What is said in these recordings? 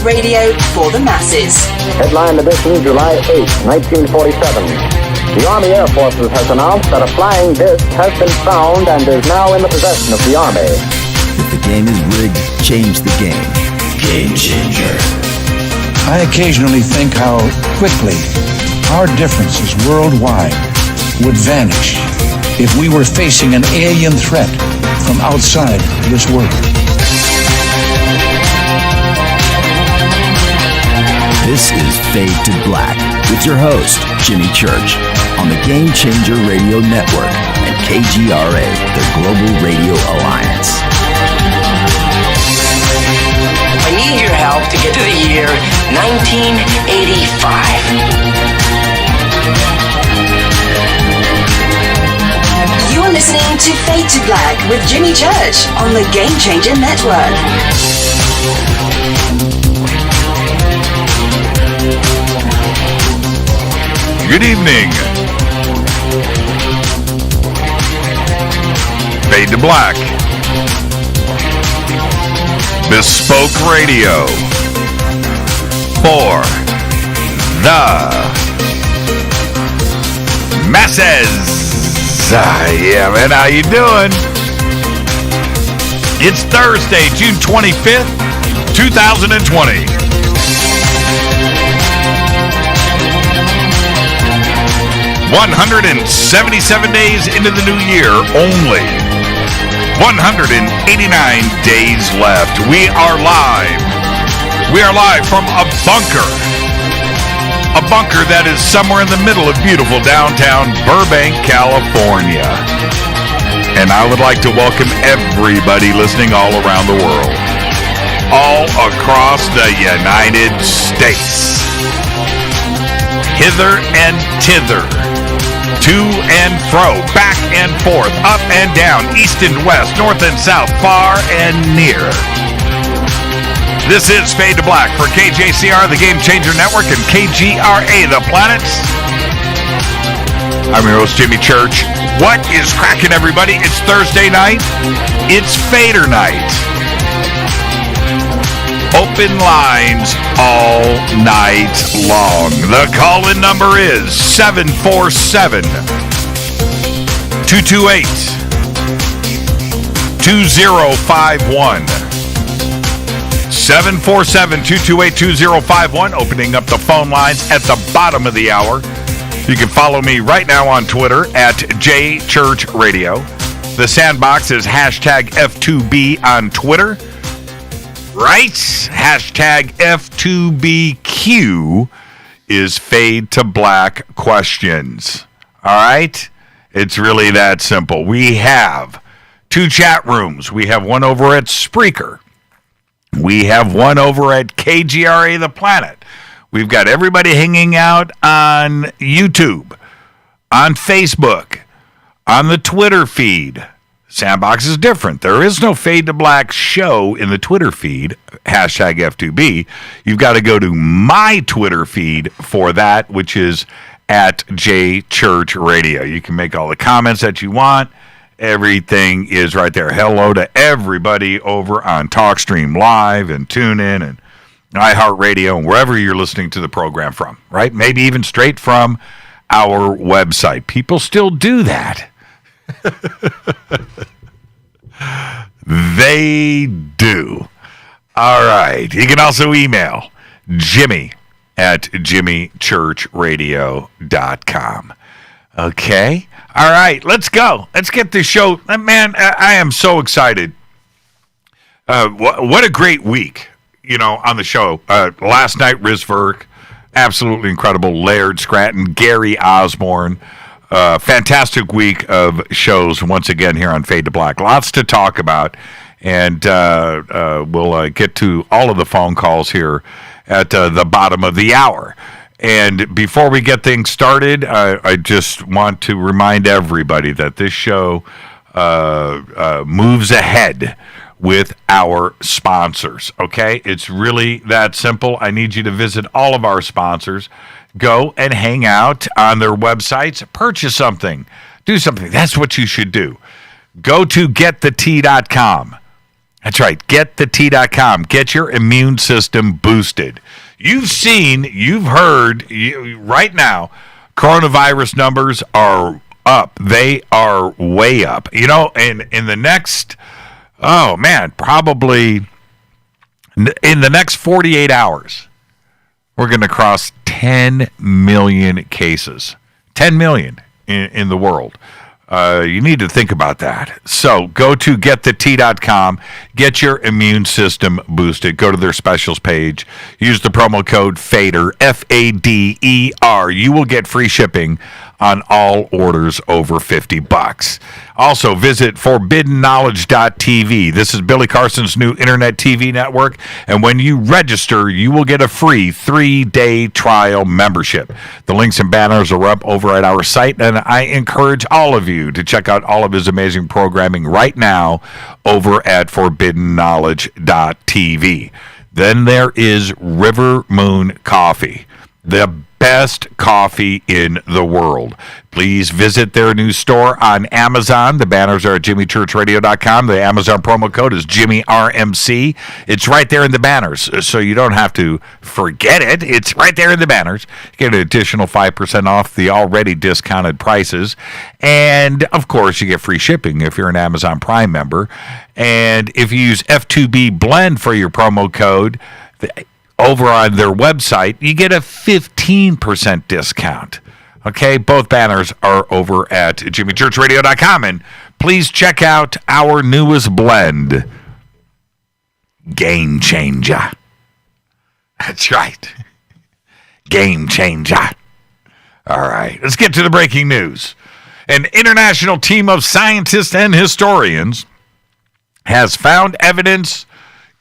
radio for the masses. Headline edition, July 8, 1947. The Army Air Forces has announced that a flying disc has been found and is now in the possession of the Army. If the game is rigged, change the game. Game changer. I occasionally think how quickly our differences worldwide would vanish if we were facing an alien threat from outside this world. This is Fade to Black with your host, Jimmy Church, on the Game Changer Radio Network and KGRA, the Global Radio Alliance. I need your help to get to the year 1985. You're listening to Fade to Black with Jimmy Church on the Game Changer Network. Good evening. Fade to Black. Bespoke Radio for the masses. Yeah, man, how you doing? It's Thursday, June 25th, 2020. 177 days into the new year only. 189 days left. We are live. We are live from a bunker. A bunker that is somewhere in the middle of beautiful downtown Burbank, California. And I would like to welcome everybody listening all around the world. All across the United States. Hither and thither. To and fro, back and forth, up and down, east and west, north and south, far and near. This is Fade to Black for KJCR, the Game Changer Network, and KGRA, the Planets. I'm your host, Jimmy Church. What is cracking, everybody? It's Thursday night. It's Fader night. Open lines all night long. The call-in number is 747-228-2051. 747-228-2051. Opening up the phone lines at the bottom of the hour. You can follow me right now on Twitter at JChurchRadio. The sandbox is hashtag F2B on Twitter. Right? Hashtag F2BQ is Fade to Black questions. All right? It's really that simple. We have two chat rooms. We have one over at Spreaker. We have one over at KGRA The Planet. We've got everybody hanging out on YouTube, on Facebook, on the Twitter feed. Sandbox is different. There is no Fade to Black show in the Twitter feed, hashtag F2B. You've got to go to my Twitter feed for that, which is at JChurchRadio. You can make all the comments that you want. Everything is right there. Hello to everybody over on TalkStream Live and TuneIn and iHeartRadio and wherever you're listening to the program from, right? Maybe even straight from our website. People still do that. They do. All right. You can also email Jimmy at jimmychurchradio.com. Okay. All right. Let's go. Let's get this show. Man, I am so excited. What a great week, on the show. Last night, Riz Verk, absolutely incredible. Laird Scranton, Gary Osborne. Fantastic week of shows once again here on Fade to Black. Lots to talk about, and we'll get to all of the phone calls here at the bottom of the hour. And before we get things started, I just want to remind everybody that this show moves ahead with our sponsors, okay? It's really that simple. I need you to visit all of our sponsors. Go and hang out on their websites. Purchase something. Do something. That's what you should do. Go to getthetea.com. That's right. GetTheT.com. Get your immune system boosted. You've heard right now, coronavirus numbers are up. They are way up. And in the next, probably in the next 48 hours, we're going to cross 10 million cases. 10 million in the world. You need to think about that. So go to GetTheT.com. Get your immune system boosted. Go to their specials page. Use the promo code FADER, FADER. You will get free shipping on all orders over $50. Also, visit ForbiddenKnowledge.tv. This is Billy Carson's new internet TV network, and when you register, you will get a free 3-day trial membership. The links and banners are up over at our site, and I encourage all of you to check out all of his amazing programming right now over at ForbiddenKnowledge.tv. Then there is River Moon Coffee, the best coffee in the world. Please visit their new store on Amazon. The banners are at jimmychurchradio.com. The Amazon promo code is JimmyRMC. It's right there in the banners, so you don't have to forget it. It's right there in the banners. You get an additional 5% off the already discounted prices. And, of course, you get free shipping if you're an Amazon Prime member. And if you use F2B Blend for your promo code, over on their website, you get a 15% discount. Okay, both banners are over at jimmychurchradio.com. And please check out our newest blend, Game Changer. That's right. Game Changer. All right, let's get to the breaking news. An international team of scientists and historians has found evidence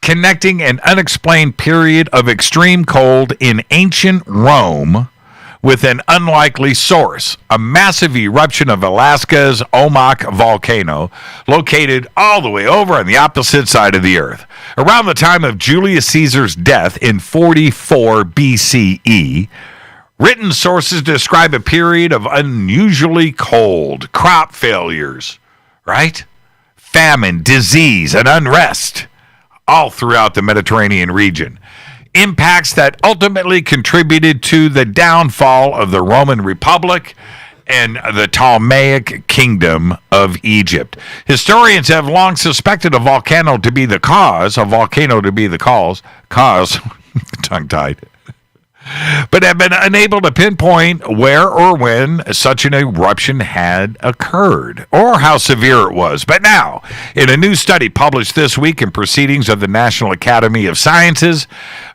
connecting an unexplained period of extreme cold in ancient Rome with an unlikely source, a massive eruption of Alaska's Omak volcano, located all the way over on the opposite side of the Earth. Around the time of Julius Caesar's death in 44 BCE, written sources describe a period of unusually cold, crop failures, right? Famine, disease, and unrest all throughout the Mediterranean region. Impacts that ultimately contributed to the downfall of the Roman Republic and the Ptolemaic Kingdom of Egypt. Historians have long suspected a volcano to be the cause, tongue-tied, but have been unable to pinpoint where or when such an eruption had occurred or how severe it was. But now, in a new study published this week in Proceedings of the National Academy of Sciences,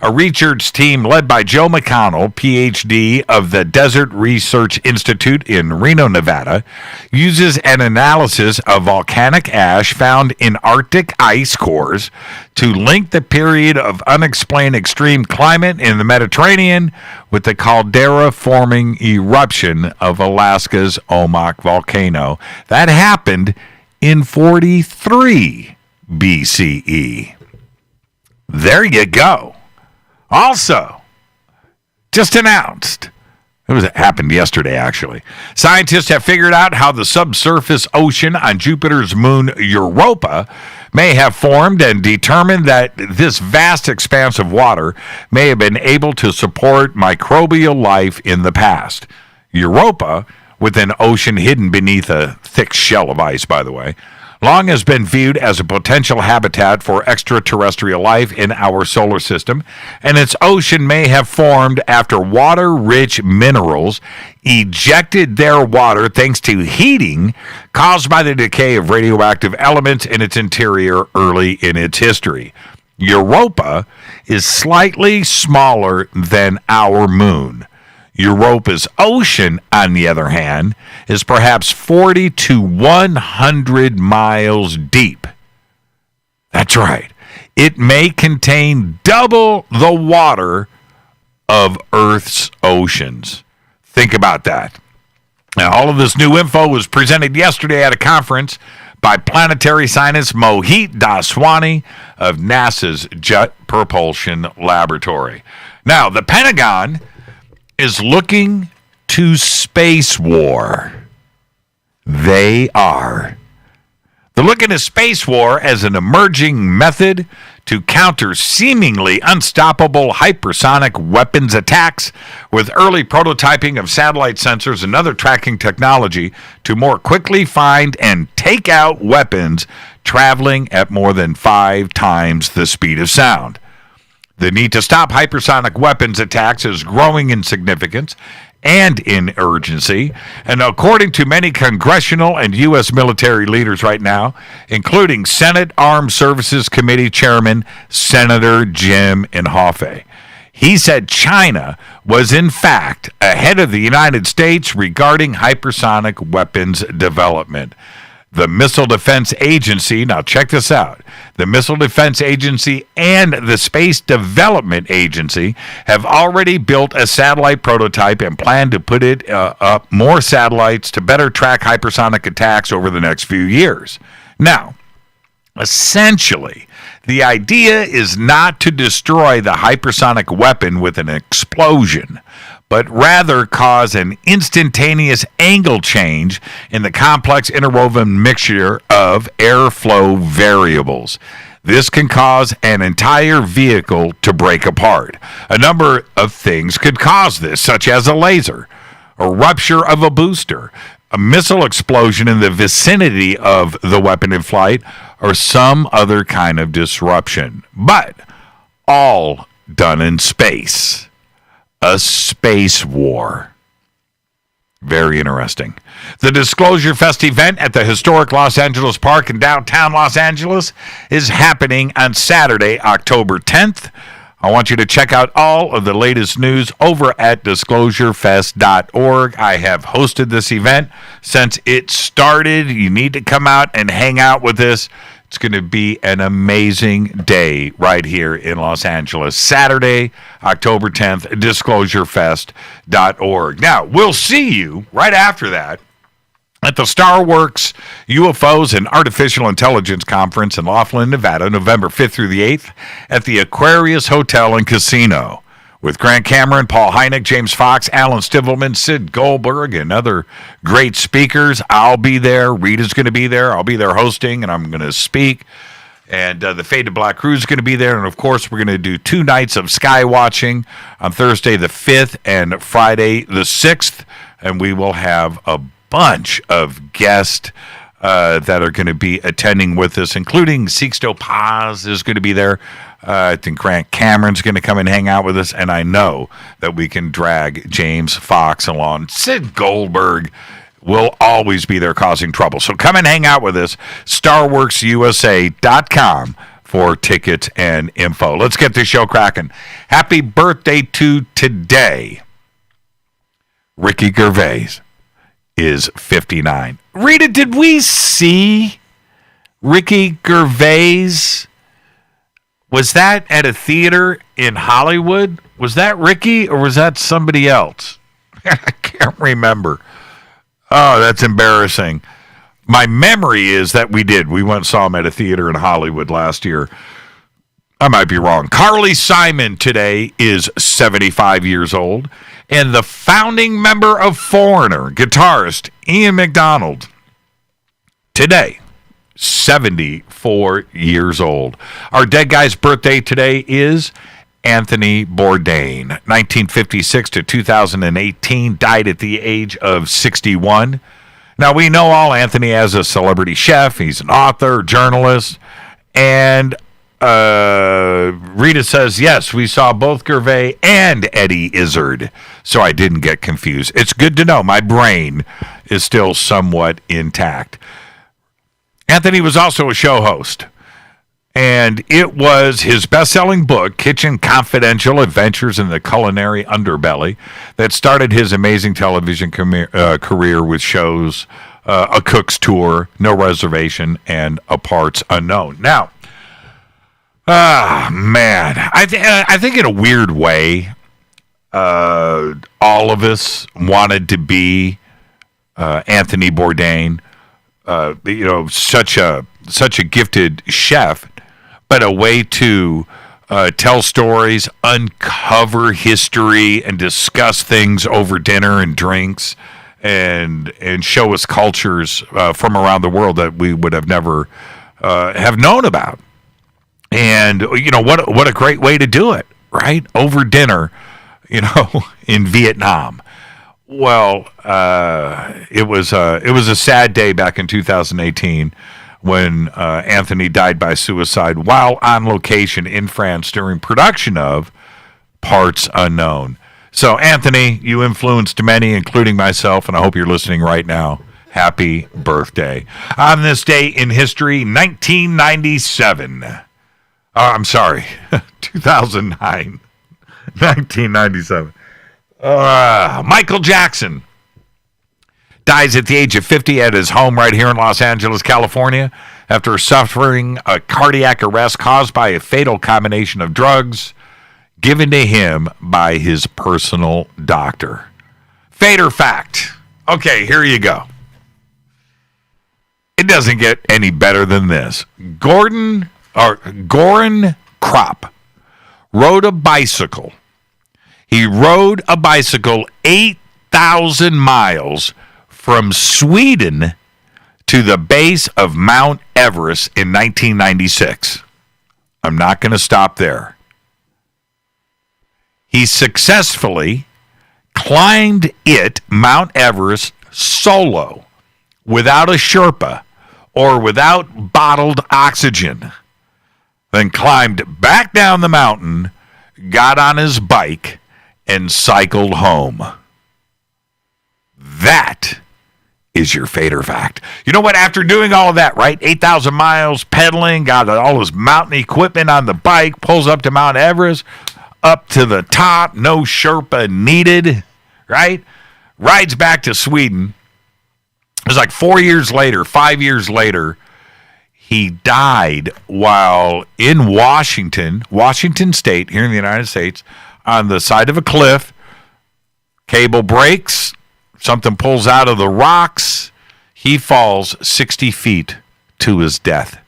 a research team led by Joe McConnell, PhD of the Desert Research Institute in Reno, Nevada, uses an analysis of volcanic ash found in Arctic ice cores to link the period of unexplained extreme climate in the Mediterranean with the caldera-forming eruption of Alaska's Omak volcano that happened in 43 BCE. There you go. Also, just announced, it happened yesterday, actually. Scientists have figured out how the subsurface ocean on Jupiter's moon Europa may have formed and determined that this vast expanse of water may have been able to support microbial life in the past. Europa, with an ocean hidden beneath a thick shell of ice, by the way, long has been viewed as a potential habitat for extraterrestrial life in our solar system, and its ocean may have formed after water-rich minerals ejected their water thanks to heating caused by the decay of radioactive elements in its interior early in its history. Europa is slightly smaller than our moon. Europa's ocean, on the other hand, is perhaps 40 to 100 miles deep. That's right. It may contain double the water of Earth's oceans. Think about that. Now, all of this new info was presented yesterday at a conference by planetary scientist Mohit Daswani of NASA's Jet Propulsion Laboratory. Now, the Pentagon is looking to space war. They are. They're looking at space war as an emerging method to counter seemingly unstoppable hypersonic weapons attacks, with early prototyping of satellite sensors and other tracking technology to more quickly find and take out weapons traveling at more than 5 times the speed of sound. The need to stop hypersonic weapons attacks is growing in significance and in urgency, and according to many congressional and U.S. military leaders right now, including Senate Armed Services Committee Chairman Senator Jim Inhofe. He said China was in fact ahead of the United States regarding hypersonic weapons development. The Missile Defense Agency, now check this out, the Missile Defense Agency and the Space Development Agency have already built a satellite prototype and plan to put it up more satellites to better track hypersonic attacks over the next few years. Now, essentially, the idea is not to destroy the hypersonic weapon with an explosion, but rather cause an instantaneous angle change in the complex interwoven mixture of airflow variables. This can cause an entire vehicle to break apart. A number of things could cause this, such as a laser, a rupture of a booster, a missile explosion in the vicinity of the weapon in flight, or some other kind of disruption. But all done in space. A space war. Very interesting. The Disclosure Fest event at the historic Los Angeles Park in downtown Los Angeles is happening on Saturday, October 10th. I want you to check out all of the latest news over at disclosurefest.org. I have hosted this event since it started. You need to come out and hang out with us. It's going to be an amazing day right here in Los Angeles. Saturday, October 10th, disclosurefest.org. Now, we'll see you right after that at the StarWorks UFOs and Artificial Intelligence Conference in Laughlin, Nevada, November 5th through the 8th at the Aquarius Hotel and Casino. With Grant Cameron, Paul Hynek, James Fox, Alan Stivelman, Sid Goldberg, and other great speakers. I'll be there. Rita's going to be there. I'll be there hosting, and I'm going to speak. And the Fade to Black crew is going to be there. And, of course, we're going to do 2 nights of sky watching on Thursday the 5th and Friday the 6th. And we will have a bunch of guests that are going to be attending with us, including Sixto Paz is going to be there. I think Grant Cameron's going to come and hang out with us, and I know that we can drag James Fox along. Sid Goldberg will always be there causing trouble. So come and hang out with us, StarWorksUSA.com for tickets and info. Let's get this show cracking. Happy birthday to today. Ricky Gervais is 59. Rita, did we see Ricky Gervais? Was that at a theater in Hollywood? Was that Ricky or was that somebody else? I can't remember. Oh, that's embarrassing. My memory is that we did. We went and saw him at a theater in Hollywood last year. I might be wrong. Carly Simon today is 75 years old. And the founding member of Foreigner, guitarist Ian MacDonald, today, 74 years old. Our dead guy's birthday today is Anthony Bourdain, 1956 to 2018, died at the age of 61. Now, we know all Anthony as a celebrity chef. He's an author, journalist, and Rita says, yes, we saw both Gervais and Eddie Izzard, so I didn't get confused. It's good to know my brain is still somewhat intact. Anthony was also a show host, and it was his best-selling book, Kitchen Confidential: Adventures in the Culinary Underbelly, that started his amazing television career with shows A Cook's Tour, No Reservation, and A Parts Unknown. Now, man, I think in a weird way, all of us wanted to be Anthony Bourdain. Such a gifted chef, but a way to tell stories, uncover history, and discuss things over dinner and drinks and show us cultures from around the world that we would have never have known about. And what a great way to do it, right? Over dinner, in Vietnam. Well, it was a sad day back in 2018 when Anthony died by suicide while on location in France during production of Parts Unknown. So, Anthony, you influenced many, including myself, and I hope you're listening right now. Happy birthday. On this day in history, 1997. I'm sorry, 2009. 1997. Michael Jackson dies at the age of 50 at his home right here in Los Angeles, California, after suffering a cardiac arrest caused by a fatal combination of drugs given to him by his personal doctor. Fader fact. Okay, here you go. It doesn't get any better than this. Goran Kropp rode a bicycle. He rode a bicycle 8,000 miles from Sweden to the base of Mount Everest in 1996. I'm not going to stop there. He successfully climbed Mount Everest, solo, without a Sherpa or without bottled oxygen. Then climbed back down the mountain, got on his bike, and cycled home. That is your Fader fact. You know what? After doing all of that, right? 8,000 miles pedaling, got all his mountain equipment on the bike, pulls up to Mount Everest, up to the top, no Sherpa needed, right? Rides back to Sweden. It was like 5 years later, he died while in Washington State, here in the United States, on the side of a cliff. Cable breaks, something pulls out of the rocks. He falls 60 feet to his death.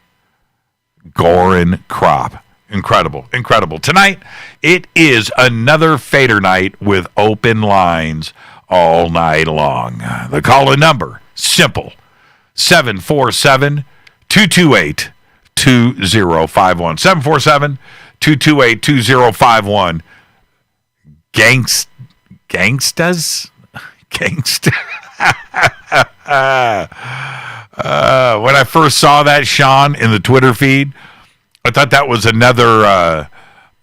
Goran Kropp. Incredible. Tonight, it is another Fader night with open lines all night long. The call-in number, simple, 747-228-2051. 747-228-2051. Gangstas? When I first saw that, Sean, in the Twitter feed, I thought that was another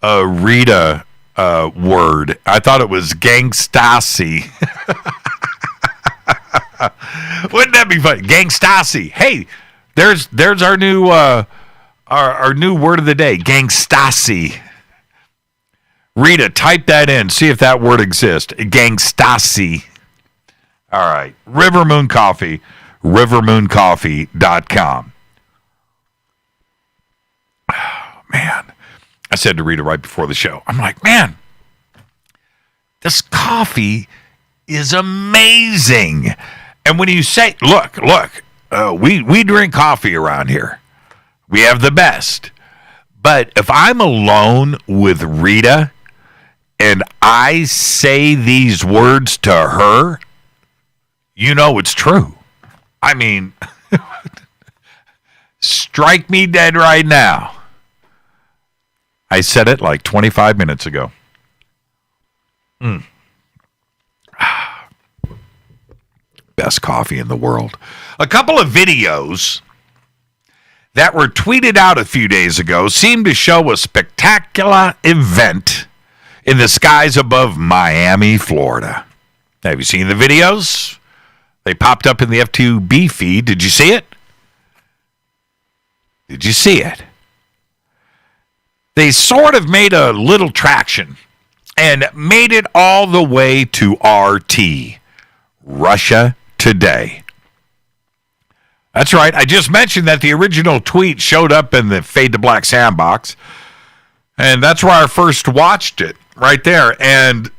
Rita word. I thought it was gangstassi. Wouldn't that be funny? Gangstassi. Hey, there's our new our new word of the day. Gangstassi. Rita, type that in. See if that word exists. Gangstassi. All right. River Moon Coffee. rivermooncoffee.com. Man, I said to Rita right before the show, I'm like, man, this coffee is amazing. And when you say, look, we drink coffee around here. We have the best. But if I'm alone with Rita and I say these words to her, you know it's true. I mean, strike me dead right now. I said it like 25 minutes ago. Best coffee in the world. A couple of videos that were tweeted out a few days ago seem to show a spectacular event in the skies above Miami, Florida. Have you seen the videos? They popped up in the F2B feed. Did you see it? They sort of made a little traction and made it all the way to RT, Russia Today. That's right. I just mentioned that the original tweet showed up in the Fade to Black sandbox, and that's where I first watched it, right there. And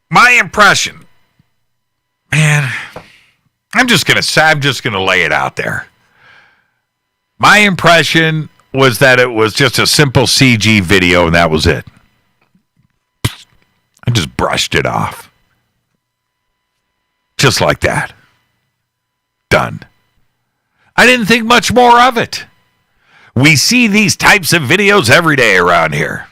my impression, man, I'm just gonna lay it out there. My impression was that it was just a simple CG video, and that was it. I just brushed it off. Just like that. Done. I didn't think much more of it. We see these types of videos every day around here.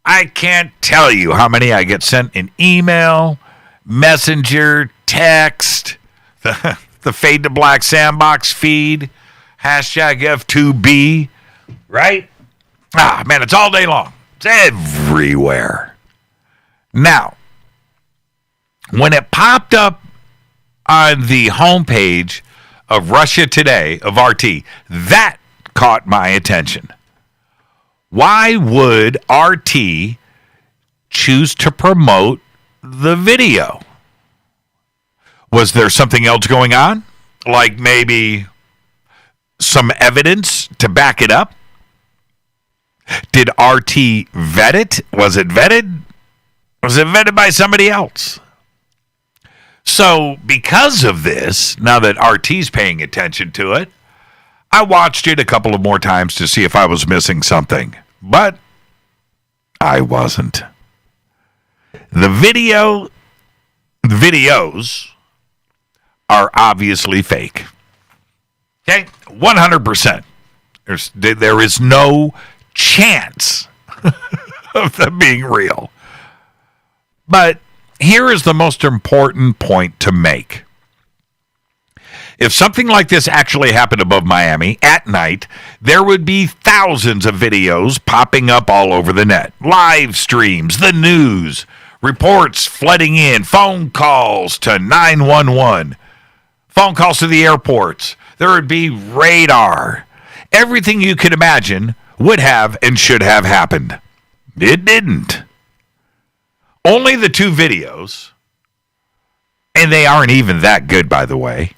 I can't tell you how many I get sent in email, messenger, text, the Fade to Black Sandbox feed, hashtag F2B, right? Man, it's all day long. It's everywhere. Now, when it popped up on the homepage of Russia Today, of RT, that caught my attention. Why would RT choose to promote the video? Was there something else going on? Like maybe some evidence to back it up? Did RT vet it? Was it vetted? Was it vetted by somebody else? So, because of this, now that RT's paying attention to it, I watched it a couple of more times to see if I was missing something. But I wasn't. The videos are obviously fake. Okay? 100%. There is no chance of them being real. But here is the most important point to make. If something like this actually happened above Miami at night, there would be thousands of videos popping up all over the net. Live streams, the news, reports flooding in, phone calls to 911, phone calls to the airports. There would be radar. Everything you could imagine would have and should have happened. It didn't. Only the two videos, and they aren't even that good, by the way,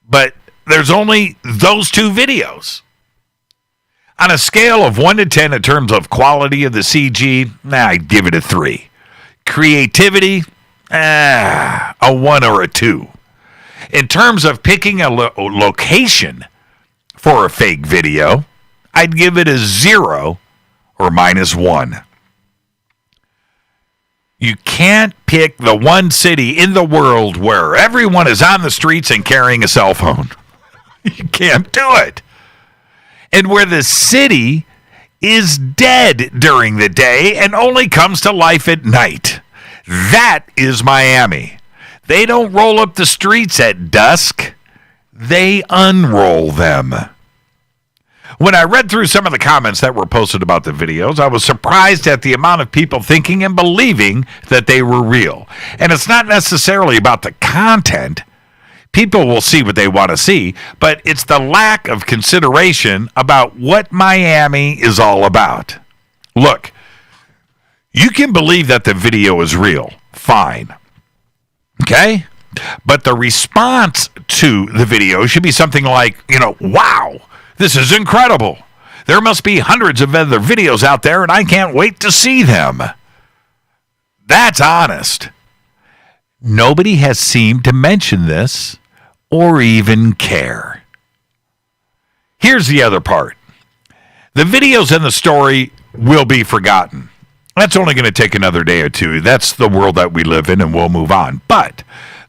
but there's only those two videos. On a scale of 1 to 10 in terms of quality of the CG, I'd give it a 3. Creativity, a 1 or a 2. In terms of picking a location for a fake video, I'd give it a 0 or -1. You can't pick the one city in the world where everyone is on the streets and carrying a cell phone. You can't do it. And where the city is dead during the day and only comes to life at night. That is Miami. They don't roll up the streets at dusk. They unroll them. When I read through some of the comments that were posted about the videos, I was surprised at the amount of people thinking and believing that they were real. And it's not necessarily about the content. People will see what they want to see, but it's the lack of consideration about what Miami is all about. Look, you can believe that the video is real. Fine. Okay? But the response to the video should be something like, wow, this is incredible. There must be hundreds of other videos out there, and I can't wait to see them. That's honest. Nobody has seemed to mention this or even care. Here's the other part. The videos and the story will be forgotten. That's only going to take another day or two. That's the world that we live in, and we'll move on. But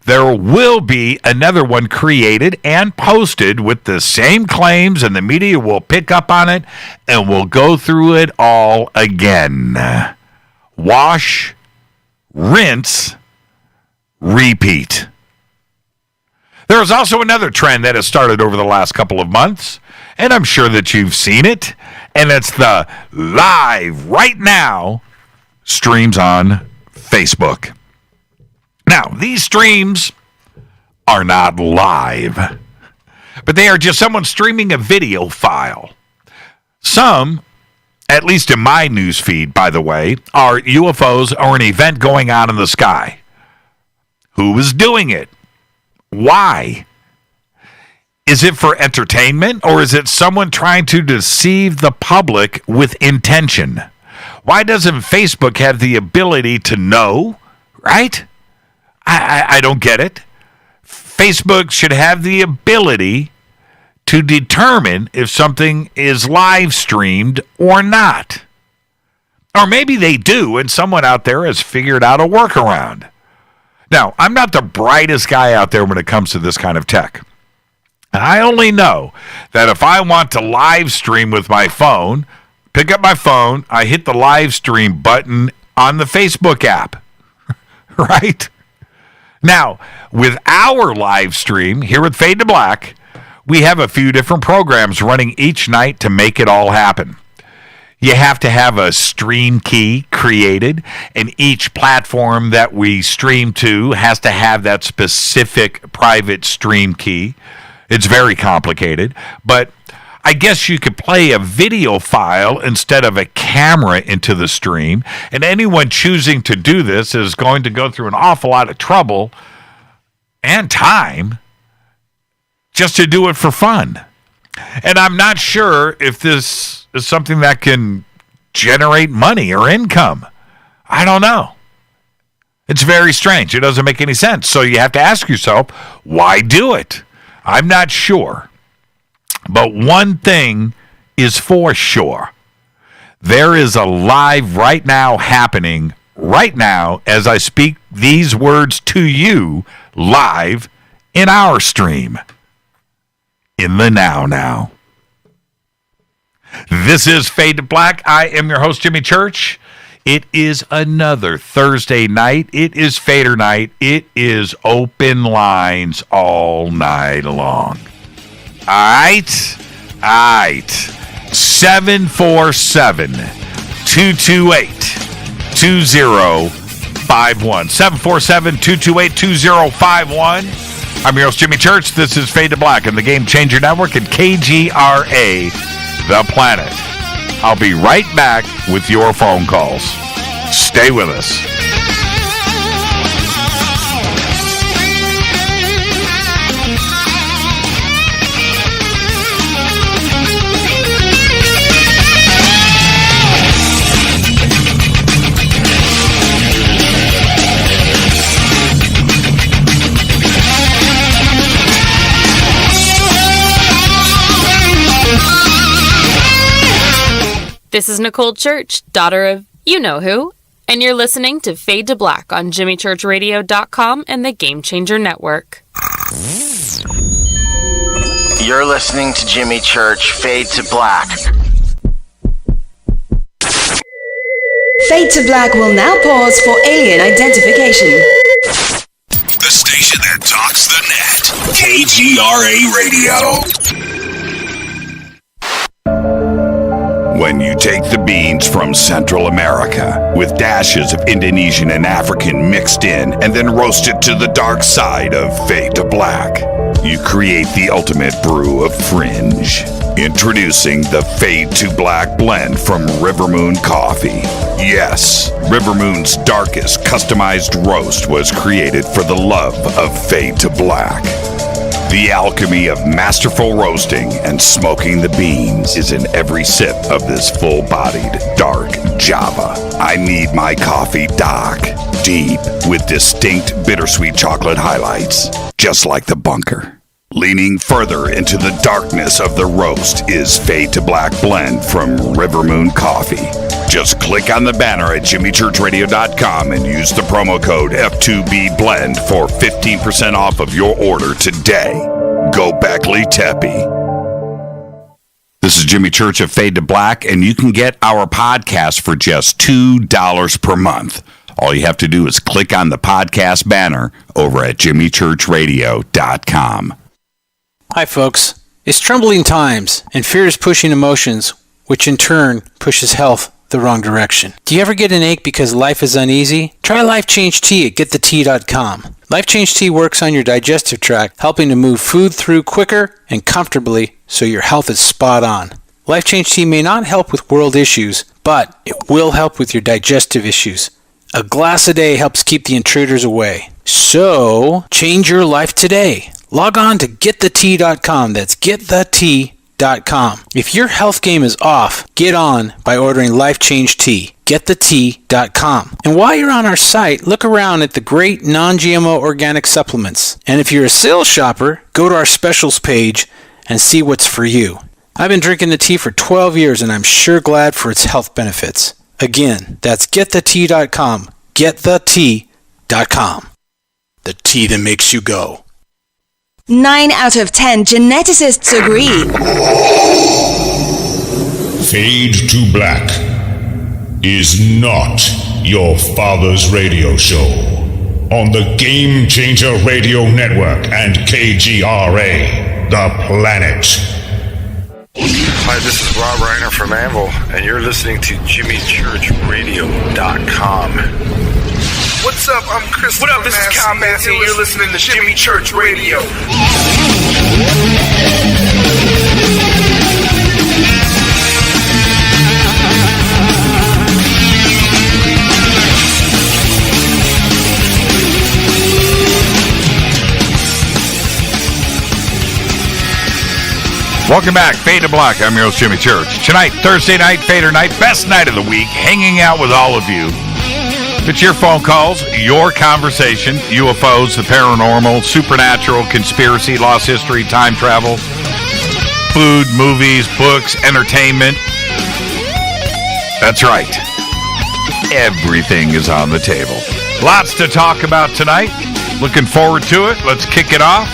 there will be another one created and posted with the same claims, and the media will pick up on it, and we'll go through it all again. Wash, rinse, repeat. There is also another trend that has started over the last couple of months, and I'm sure that you've seen it, and it's the live right now streams on Facebook. Now, these streams are not live, but they are just someone streaming a video file. Some, at least in my news feed, by the way, are UFOs or an event going on in the sky. Who is doing it? Why? Is it for entertainment, or is it someone trying to deceive the public with intention? Why doesn't Facebook have the ability to know, right? I don't get it. Facebook should have the ability to determine if something is live streamed or not. Or maybe they do, and someone out there has figured out a workaround. Now, I'm not the brightest guy out there when it comes to this kind of tech. And I only know that if I want to live stream with my phone, pick up my phone, I hit the live stream button on the Facebook app, right? Now, with our live stream here with Fade to Black, we have a few different programs running each night to make it all happen. You have to have a stream key created, and each platform that we stream to has to have that specific private stream key. It's very complicated, but I guess you could play a video file instead of a camera into the stream, and anyone choosing to do this is going to go through an awful lot of trouble and time just to do it for fun. And I'm not sure if this is something that can generate money or income. I don't know. It's very strange. It doesn't make any sense. So you have to ask yourself, why do it? I'm not sure. But one thing is for sure. There is a live right now happening right now as I speak these words to you live in our stream. In the now. This is Fade to Black. I am your host, Jimmy Church. It is another Thursday night. It is Fader night. It is open lines all night long. All right. 747-228-2051. 747-228-2051. I'm your host, Jimmy Church. This is Fade to Black and the Game Changer Network and KGRA, The Planet. I'll be right back with your phone calls. Stay with us. This is Nicole Church, daughter of you-know-who, and you're listening to Fade to Black on JimmyChurchRadio.com and the Game Changer Network. You're listening to Jimmy Church, Fade to Black. Fade to Black will now pause for alien identification. The station that talks the net. KGRA Radio. When you take the beans from Central America with dashes of Indonesian and African mixed in and then roast it to the dark side of Fade to Black, you create the ultimate brew of fringe. Introducing the Fade to Black blend from Rivermoon Coffee. Yes, Rivermoon's darkest customized roast was created for the love of Fade to Black. The alchemy of masterful roasting and smoking the beans is in every sip of this full-bodied, dark Java. I need my coffee dark, deep, with distinct bittersweet chocolate highlights, just like the bunker. Leaning further into the darkness of the roast is Fade to Black blend from Rivermoon Coffee. Just click on the banner at JimmyChurchRadio.com and use the promo code F2BBLEND for 15% off of your order today. Go Beckley Teppy. This is Jimmy Church of Fade to Black, and you can get our podcast for just $2 per month. All you have to do is click on the podcast banner over at JimmyChurchRadio.com. Hi, folks. It's troubling times, and fear is pushing emotions, which in turn pushes health the wrong direction. Do you ever get an ache because life is uneasy? Try Life Change Tea at GetTheTea.com. Life Change Tea works on your digestive tract, helping to move food through quicker and comfortably so your health is spot on. Life Change Tea may not help with world issues, but it will help with your digestive issues. A glass a day helps keep the intruders away. So, change your life today. Log on to GetTheTea.com. That's GetTheTea.com. If your health game is off, get on by ordering Life Change Tea. GetTheTea.com. And while you're on our site, look around at the great non-GMO organic supplements. And if you're a sales shopper, go to our specials page and see what's for you. I've been drinking the tea for 12 years and I'm sure glad for its health benefits. Again, that's GetTheTea.com. GetTheTea.com. the tea that makes you go. 9 out of 10 geneticists agree. Fade to Black is not your father's radio show on the Game Changer Radio Network and KGRA, The Planet. Hi, this is Rob Reiner from Anvil, and you're listening to JimmyChurchRadio.com. What's up? I'm Chris. What up? This is Kyle Massey, and you're listening to Jimmy Church Radio. Welcome back, Fade to Black. I'm your host, Jimmy Church. Tonight, Thursday night, Fader night, best night of the week, hanging out with all of you. It's your phone calls, your conversation, UFOs, the paranormal, supernatural, conspiracy, lost history, time travel, food, movies, books, entertainment. That's right. Everything is on the table. Lots to talk about tonight. Looking forward to it. Let's kick it off.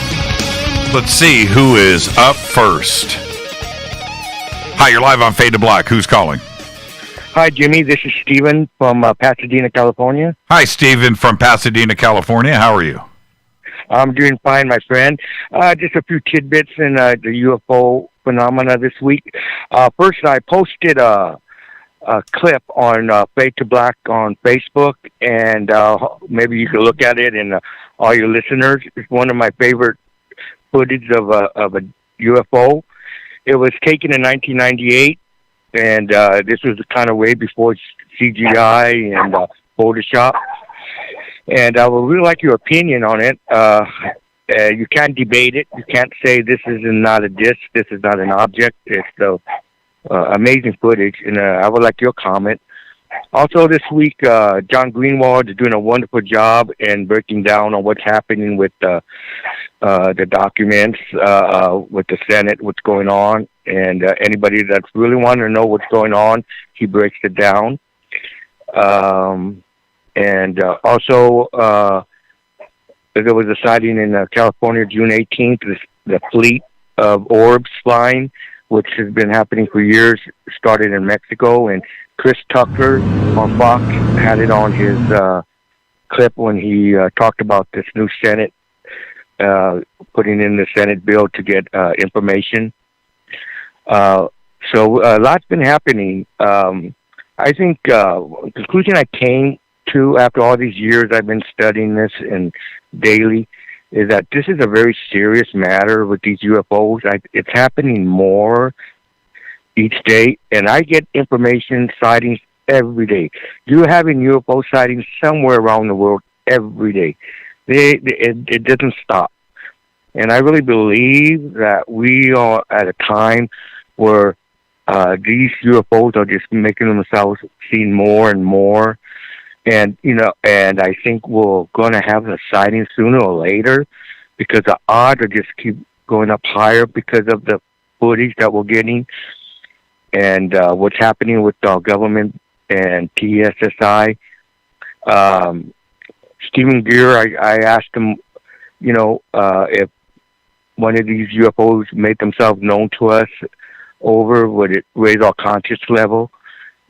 Let's see who is up first. Hi, you're live on Fade to Black. Who's calling? Hi, Jimmy. This is Steven from Pasadena, California. Hi, Steven from Pasadena, California. How are you? I'm doing fine, my friend. Just a few tidbits in the UFO phenomena this week. First, I posted a clip on Fade to Black on Facebook, and maybe you can look at it, and all your listeners. It's one of my favorite footage of a UFO. It was taken in 1998, and this was kind of way before CGI and Photoshop. And I would really like your opinion on it. You can't debate it. You can't say this is not a disc, this is not an object. It's amazing footage, and I would like your comment. Also this week, John Greenwald is doing a wonderful job in breaking down on what's happening with the documents with the Senate, what's going on, and anybody that's really wanting to know what's going on, he breaks it down. And also, there was a sighting in California, June 18th, the fleet of orbs flying, which has been happening for years, started in Mexico, and Chris Tucker on Fox had it on his clip when he talked about this new Senate, putting in the Senate bill to get information. So a lot's been happening. I think the conclusion I came to after all these years I've been studying this and daily is that this is a very serious matter with these UFOs. It's happening more each day, and I get information sightings every day. You're having UFO sightings somewhere around the world every day. It doesn't stop. And I really believe that we are at a time where these UFOs are just making themselves seen more and more. And, and I think we're going to have a sighting sooner or later because the odds are just keep going up higher because of the footage that we're getting and what's happening with our government and TSSI. Stephen Gear, I asked him, if one of these UFOs made themselves known to us would it raise our conscious level?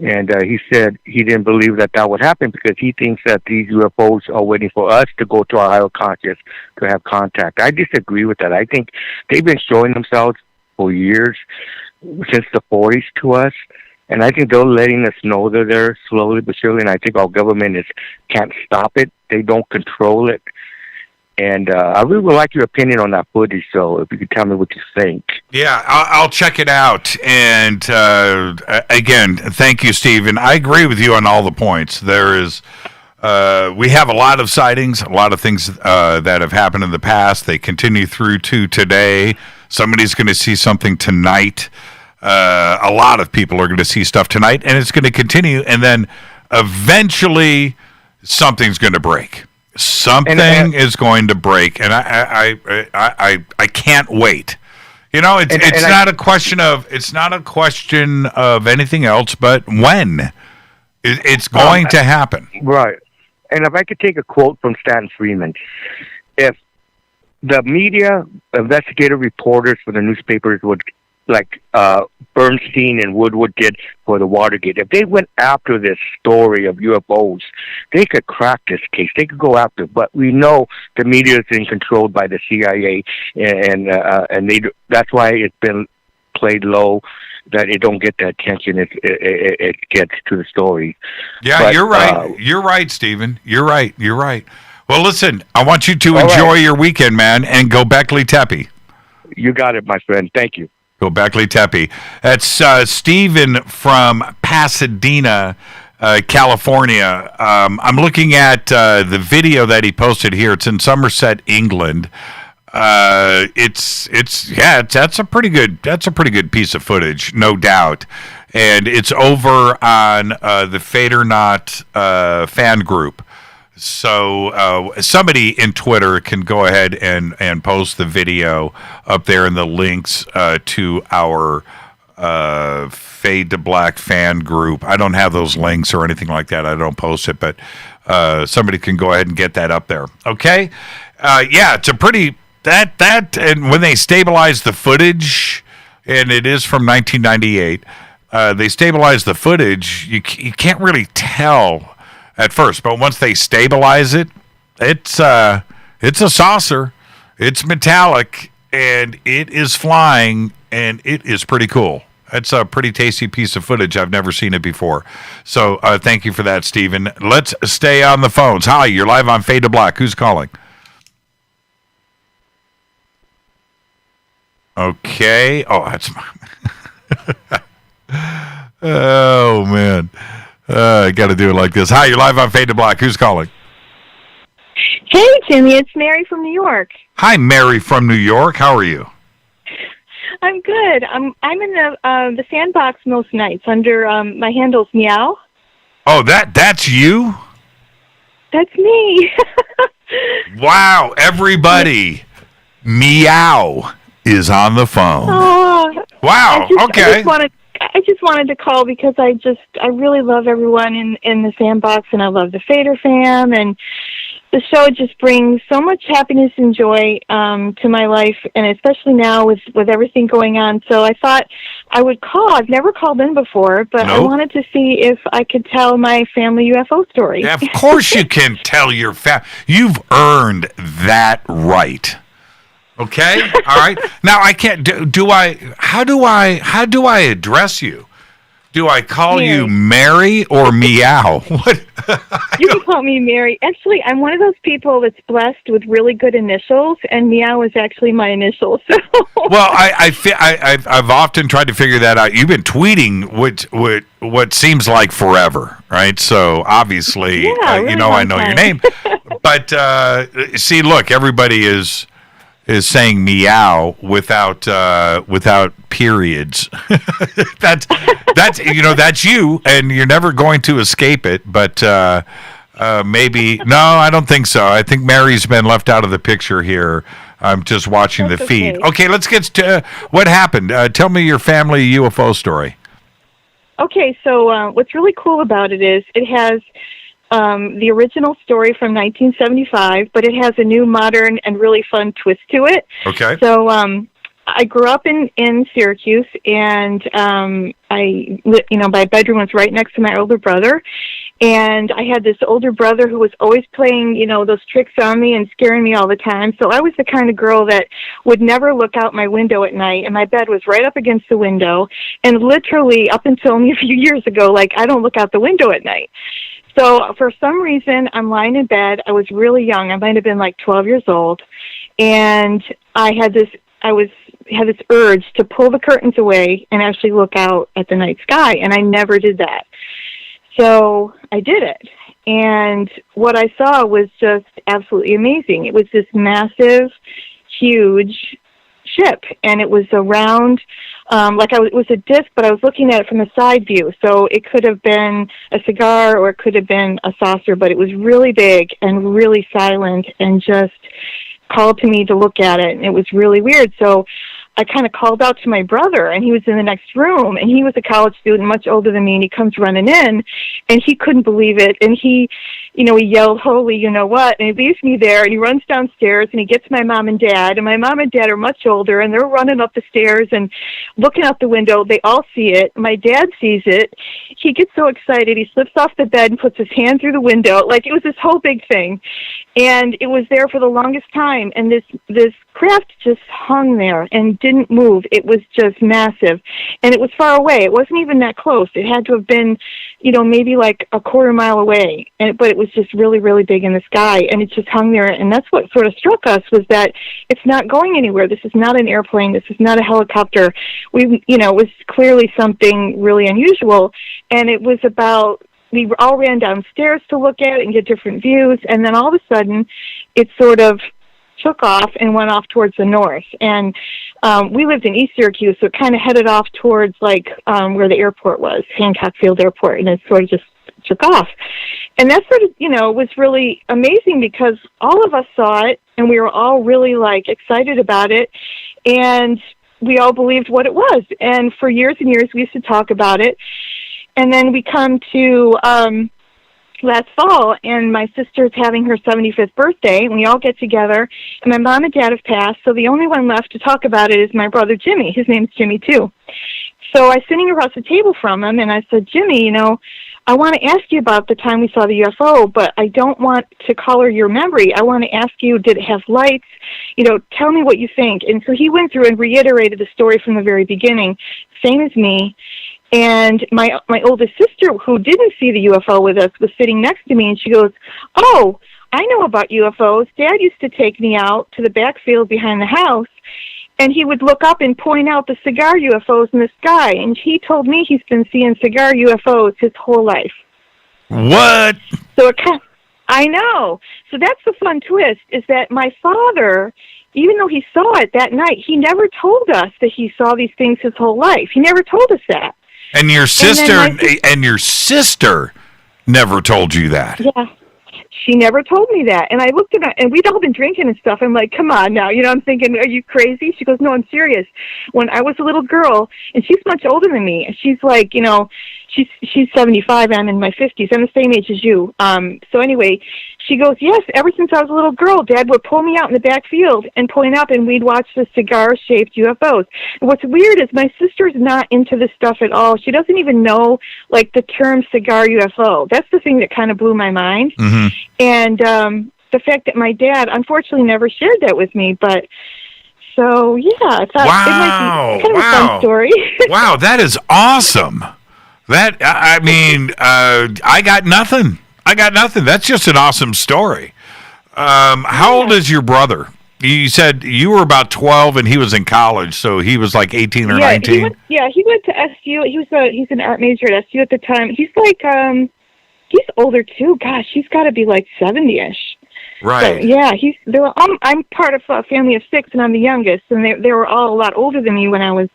And he said he didn't believe that would happen because he thinks that these UFOs are waiting for us to go to our higher conscious to have contact. I disagree with that. I think they've been showing themselves for years, since the 40s to us, and I think they're letting us know they're there slowly but surely, and I think our government can't stop it. They don't control it. And I really would like your opinion on that footage, so if you could tell me what you think. Yeah, I'll check it out. And again, thank you, Stephen. I agree with you on all the points. There is, we have a lot of sightings, a lot of things that have happened in the past. They continue through to today. Somebody's going to see something tonight. A lot of people are going to see stuff tonight, and it's going to continue. And then eventually, something's going to break. Something is going to break, and I can't wait. It's not a question of anything else, but when it's going to happen. Right. And if I could take a quote from Stanton Friedman, if the media, investigative reporters for the newspapers would, like Bernstein and Woodward did for the Watergate, if they went after this story of UFOs, they could crack this case. They could go after it. But we know the media is being controlled by the CIA, and that's why it's been played low, that it don't get the attention it gets to the story. Yeah, but, you're right. You're right, Stephen. You're right. Well, listen, I want you to enjoy your weekend, man, and go Beckley Tepe. You got it, my friend. Thank you. Go Beckley Tepe. That's Stephen from Pasadena, California. I'm looking at the video that he posted here. It's in Somerset, England. That's a pretty good piece of footage, no doubt. And it's over on the FADERNIGHT fan group. So somebody in Twitter can go ahead and post the video up there in the links to our Fade to Black fan group. I don't have those links or anything like that. I don't post it, but somebody can go ahead and get that up there. Okay? It's a pretty... That and when they stabilize the footage, and it is from 1998, they stabilize the footage, you can't really tell at first, but once they stabilize it, it's a saucer. It's metallic, and it is flying, and it is pretty cool. It's a pretty tasty piece of footage. I've never seen it before. So thank you for that, Stephen. Let's stay on the phones. Hi, you're live on Fade to Black. Who's calling? Okay. Oh, that's my... Oh, man. I got to do it like this. Hi, you're live on Fade to Black. Who's calling? Hey, Jimmy. It's Mary from New York. Hi, Mary from New York. How are you? I'm good. I'm in the sandbox most nights under my handle's Meow. Oh, that's you? That's me. Wow, everybody. Meow is on the phone. Oh, wow. Okay. I just wanted to call because I really love everyone in the sandbox, and I love the Fader fam, and the show just brings so much happiness and joy to my life, and especially now with everything going on. So I thought I would call. I've never called in before, but I wanted to see if I could tell my family UFO story. Yeah, of course you can tell your family. You've earned that right. Okay? All right. Now I can't how do I address you? Do I call you Mary or Meow? What? You can call me Mary. Actually, I'm one of those people that's blessed with really good initials, and Meow is actually my initial. So. Well, I've often tried to figure that out. You've been tweeting what seems like forever, right? So obviously, really I know your name. But see, look, everybody is saying meow without periods. that's you, and you're never going to escape it. But maybe no, I don't think so. I think Mary's been left out of the picture here. I'm just watching the feed. Okay, let's get to what happened. Tell me your family UFO story. Okay, so what's really cool about it is it has the original story from 1975, but it has a new, modern, and really fun twist to it. Okay. So I grew up in Syracuse, and my bedroom was right next to my older brother, and I had this older brother who was always playing, those tricks on me and scaring me all the time. So I was the kind of girl that would never look out my window at night, and my bed was right up against the window, and literally up until only a few years ago, I don't look out the window at night. So for some reason, I'm lying in bed. I was really young. I might have been 12 years old. And I had this urge to pull the curtains away and actually look out at the night sky. And I never did that. So I did it. And what I saw was just absolutely amazing. It was this massive, huge ship. And it was around... it was a disc, but I was looking at it from a side view. So it could have been a cigar or it could have been a saucer, but it was really big and really silent and just called to me to look at it. And it was really weird. So I kind of called out to my brother, and he was in the next room, and he was a college student, much older than me, and he comes running in, and he couldn't believe it. And he he yelled, "Holy, you know what?" And he leaves me there, and he runs downstairs, and he gets my mom and dad. And my mom and dad are much older, and they're running up the stairs and looking out the window. They all see it. My dad sees it. He gets so excited, he slips off the bed and puts his hand through the window. Like, it was this whole big thing. And it was there for the longest time. And this craft just hung there and didn't move. It was just massive. And it was far away. It wasn't even that close. It had to have been, maybe like a quarter mile away. But it was just really, really big in the sky. And it just hung there. And that's what sort of struck us, was that it's not going anywhere. This is not an airplane. This is not a helicopter. It was clearly something really unusual. And it was we all ran downstairs to look at it and get different views. And then all of a sudden, it sort of took off and went off towards the north. And we lived in East Syracuse, so it kind of headed off towards where the airport was, Hancock Field Airport, and it sort of just took off. And that sort of, was really amazing, because all of us saw it, and we were all really excited about it, and we all believed what it was. And for years and years, we used to talk about it. And then we come to last fall, and my sister's having her 75th birthday, and we all get together, and my mom and dad have passed, so the only one left to talk about it is my brother Jimmy. His name's Jimmy, too. So I was sitting across the table from him, and I said, "Jimmy, I want to ask you about the time we saw the UFO, but I don't want to color your memory. I want to ask you, did it have lights? Tell me what you think." And so he went through and reiterated the story from the very beginning, same as me. And my oldest sister, who didn't see the UFO with us, was sitting next to me, and she goes, "Oh, I know about UFOs. Dad used to take me out to the backfield behind the house, and he would look up and point out the cigar UFOs in the sky. And he told me he's been seeing cigar UFOs his whole life." What? So I know. So that's the fun twist, is that my father, even though he saw it that night, he never told us that he saw these things his whole life. He never told us that. And your sister never told you that. Yeah. She never told me that. And I looked at her, and we'd all been drinking and stuff. I'm like, "Come on now." I'm thinking, "Are you crazy?" She goes, "No, I'm serious. When I was a little girl," and she's much older than me, and she's like, she's 75, and I'm in my 50s. I'm the same age as you. So anyway, she goes, "Yes, ever since I was a little girl, Dad would pull me out in the back field and point up, and we'd watch the cigar-shaped UFOs." And what's weird is my sister's not into this stuff at all. She doesn't even know, the term cigar UFO. That's the thing that kind of blew my mind. Mm-hmm. And the fact that my dad, unfortunately, never shared that with me, but... So, yeah, I thought it might be kind of a fun story. Wow, that is awesome. That, I got nothing. That's just an awesome story. How old is your brother? You said you were about 12 and he was in college, so he was like 18 or 19? He went to SU. He's an art major at SU at the time. He's he's older too. Gosh, he's got to be 70-ish. Right. So, yeah, I'm part of a family of 6, and I'm the youngest, and they were all a lot older than me when I was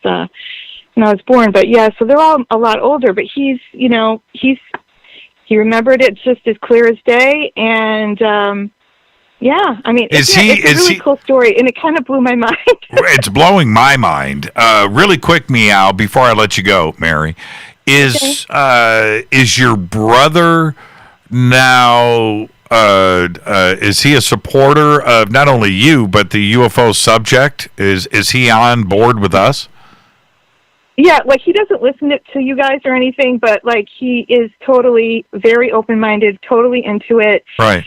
born. But yeah, so they're all a lot older. But he remembered it just as clear as day, and it's a really cool story, and it kind of blew my mind. It's blowing my mind. Really quick, meow, before I let you go, Mary, is your brother now? Is he a supporter of not only you but the UFO subject? Is he on board with us? Yeah, he doesn't listen to you guys or anything, but he is totally very open-minded, totally into it. Right.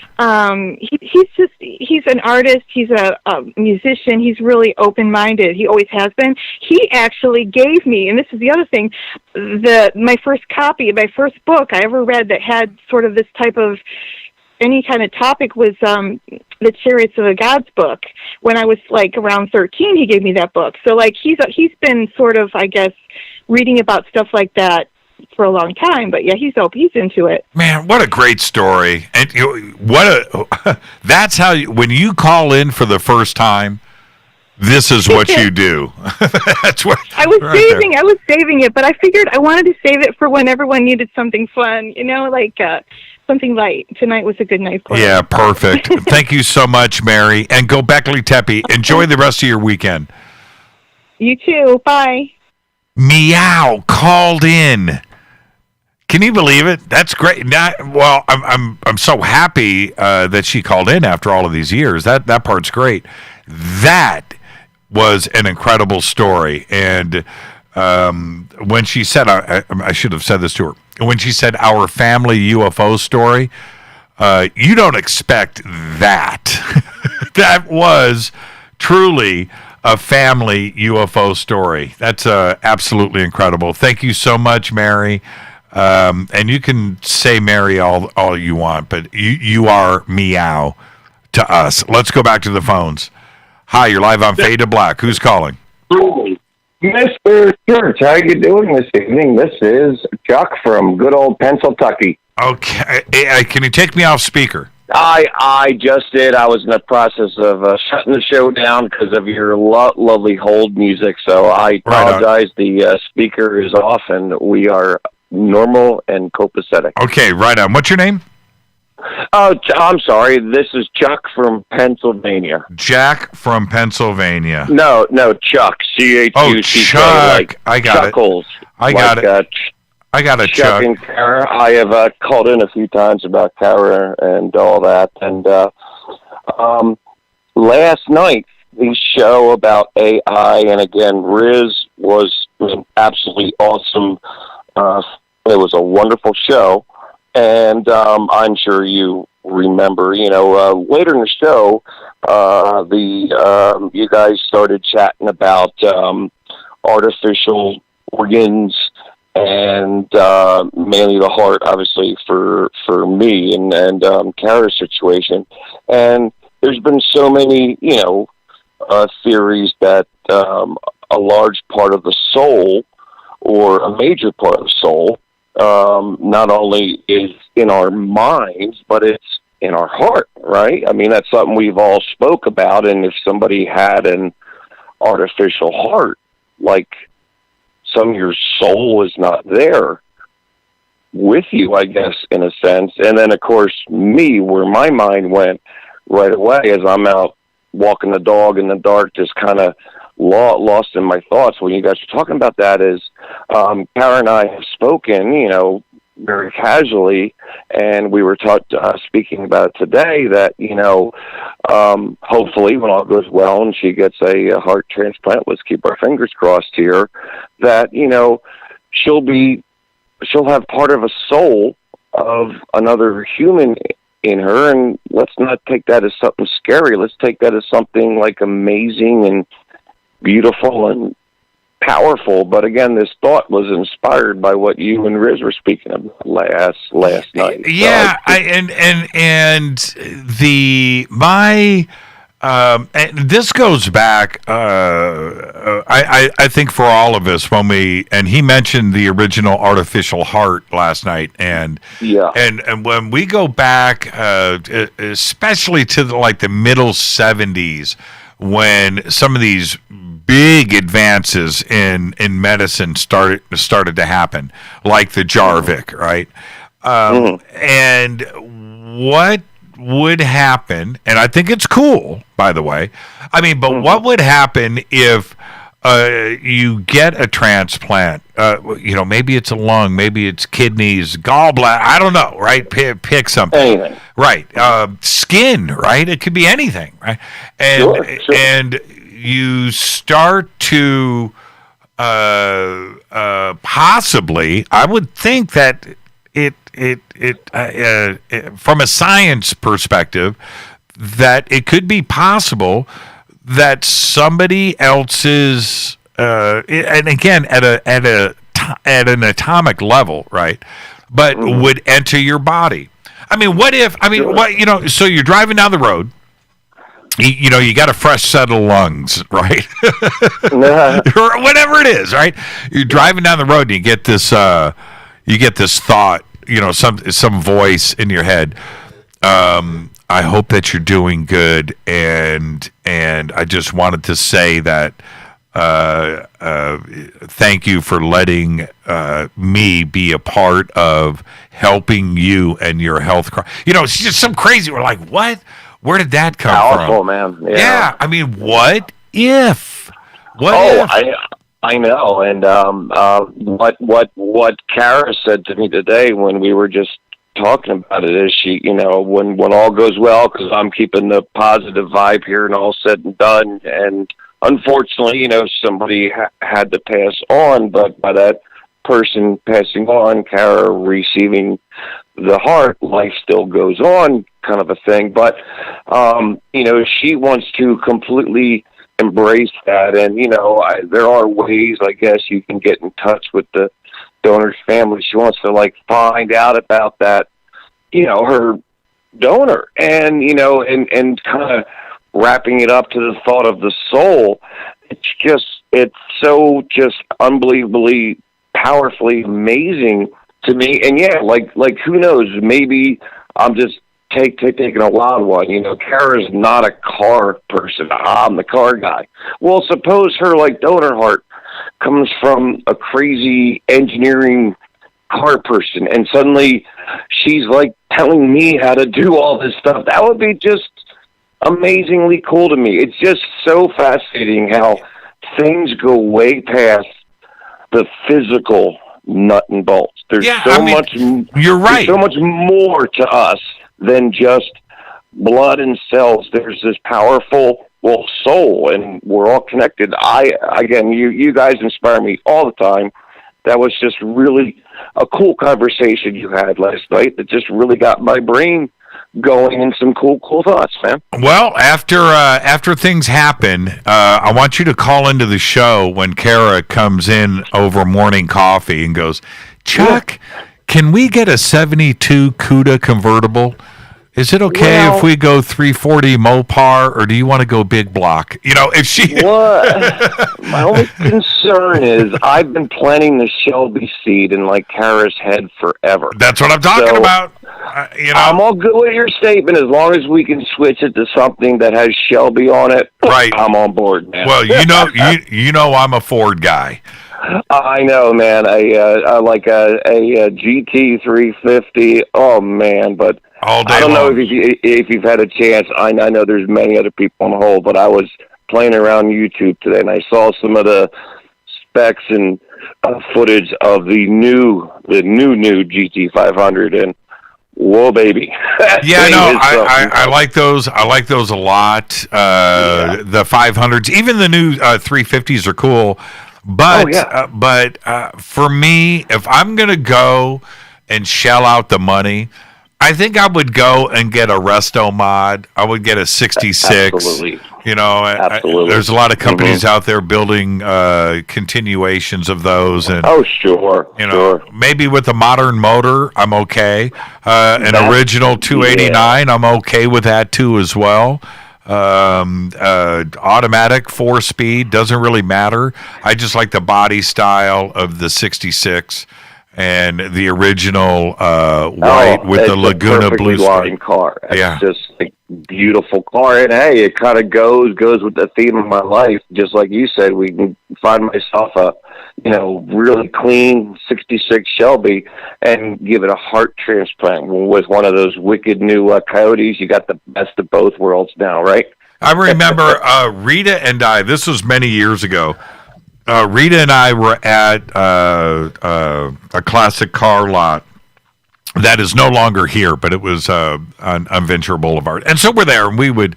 He's an artist. He's a musician. He's really open-minded. He always has been. He actually gave me, and this is the other thing, my first copy, my first book I ever read that had sort of this type of any kind of topic was the Chariots of the Gods book. When I was around 13, he gave me that book. So he's been sort of, I guess, reading about stuff like that for a long time. But yeah, he's into it. Man, what a great story! And that's how when you call in for the first time, this is what you do. That's what I was saving. I was saving it, but I figured I wanted to save it for when everyone needed something fun. Something light. Tonight was a good night for Yeah, perfect. Thank you so much, Mary. And go Beckley Tepe. Enjoy the rest of your weekend. You too. Bye. Meow called in. Can you believe it? That's great. Well, I'm so happy that she called in after all of these years. That part's great. That was an incredible story. And when she said, I should have said this to her. When she said our family UFO story, you don't expect that. That was truly a family UFO story. That's absolutely incredible. Thank you so much, Mary. And you can say Mary all you want, but you are meow to us. Let's go back to the phones. Hi, you're live on Fade to Black. Who's calling? Mr. Church, how you doing this evening? This is Chuck from good old Pennsylvania. Okay. Can you take me off speaker? I just did. I was in the process of shutting the show down because of your lovely hold music, so I apologize. The speaker is off, and we are normal and copacetic. Okay, right on. What's your name? Oh, I'm sorry. This is Chuck from Pennsylvania. Jack from Pennsylvania. No, Chuck. C-H-U-C-K. Oh, Chuck. Like I got Chuckles. I got it. I got it, Chuck. And Kara. I have called in a few times about Kara and all that. And last night, the show about AI, and again, Riz was absolutely awesome. It was a wonderful show. And I'm sure you remember, later in the show, you guys started chatting about artificial organs and mainly the heart, obviously, for me and Kara's situation. And there's been so many, theories that a large part of the soul, or a major part of the soul, not only is in our minds, but it's in our heart, right? I mean, that's something we've all spoke about. And if somebody had an artificial heart, like some of your soul is not there with you, I guess, in a sense. And then, of course, me, where my mind went right away as I'm out walking the dog in the dark, just kind of lost in my thoughts when you guys were talking about that, is Kara and I have spoken, very casually, and we were speaking about it today that, hopefully when all goes well and she gets a heart transplant, let's keep our fingers crossed here, that, she'll have part of a soul of another human in her, and let's not take that as something scary. Let's take that as something like amazing and beautiful and powerful. But again, this thought was inspired by what you and Riz were speaking about last night. Yeah, and this goes back. I think for all of us when he mentioned the original artificial heart last night, and when we go back, especially to the middle 70s, when some of these big advances in medicine started to happen, like the Jarvik, right? And what would happen, and I think it's cool, by the way, but what would happen if you get a transplant? Maybe it's a lung, maybe it's kidneys, gallbladder, I don't know, right? Pick something. Anything. Right. Skin, right? It could be anything, right? And sure. And you start to possibly, I would think that it from a science perspective, that it could be possible that somebody else's, and again at an atomic level, right? But would enter your body. What if? So you're driving down the road. You got a fresh set of lungs, right? Or whatever it is, right? You're driving down the road and you get this thought, some voice in your head. I hope that you're doing good, and I just wanted to say that thank you for letting me be a part of helping you and your health. It's just some crazy. We're like, what? Where did that come from? Powerful, man. Yeah. What if? What if? I know, and what Kara said to me today when we were just talking about it is she, when all goes well, because I'm keeping the positive vibe here and all said and done, and unfortunately, somebody had to pass on, but by that person passing on, Kara receiving the heart, life still goes on, kind of a thing. But she wants to completely embrace that, and there are ways, I guess, you can get in touch with the donor's family. She wants to find out about that, her donor, and and kind of wrapping it up to the thought of the soul. It's so just unbelievably powerfully amazing to me. And yeah, like who knows, maybe I'm just taking a wild one. Kara's not a car person. I'm the car guy. Well, suppose her donor heart comes from a crazy engineering car person, and suddenly she's telling me how to do all this stuff. That would be just amazingly cool to me. It's just so fascinating how things go way past the physical nut and bolts. There's much. You're right. There's so much more to us than just blood and cells. There's this powerful soul, and we're all connected. You guys inspire me all the time. That was just really a cool conversation you had last night that just really got my brain going in some cool thoughts, man. Well, after things happen, I want you to call into the show when Kara comes in over morning coffee and goes, Chuck, can we get a 72 CUDA convertible? Is it okay if we go 340 Mopar, or do you want to go big block? If she... What? My only concern is I've been planting the Shelby seed in Kara's head forever. That's what I'm talking about. I'm all good with your statement as long as we can switch it to something that has Shelby on it. Right. I'm on board, man. Well, I'm a Ford guy. I know, man. I like a GT 350. Oh man, but all day I don't long. know if you've had a chance. I know there's many other people on hold, but I was playing around YouTube today and I saw some of the specs and footage of the new GT 500, and whoa, baby! Yeah, no, I like those. I like those a lot. The 500s, even the new 350s are cool. But for me, if I'm gonna go and shell out the money, I think I would go and get a resto mod. I would get a 66. Absolutely. Absolutely. There's a lot of companies out there building continuations of those, and sure. Maybe with a modern motor, I'm okay. An original 289, I'm okay with that too as well. Automatic 4-speed doesn't really matter. I just like the body style of the 66 and the original white with the Laguna blue stripe car. It's just a beautiful car, and hey, it kind of goes with the theme of my life. Just like you said, we can find myself a really clean 66 Shelby and give it a heart transplant with one of those wicked new Coyotes. You got the best of both worlds now, right? I remember Rita and I, this was many years ago, Rita and I were at a classic car lot that is no longer here, but it was on Ventura Boulevard. And so we're there, and we would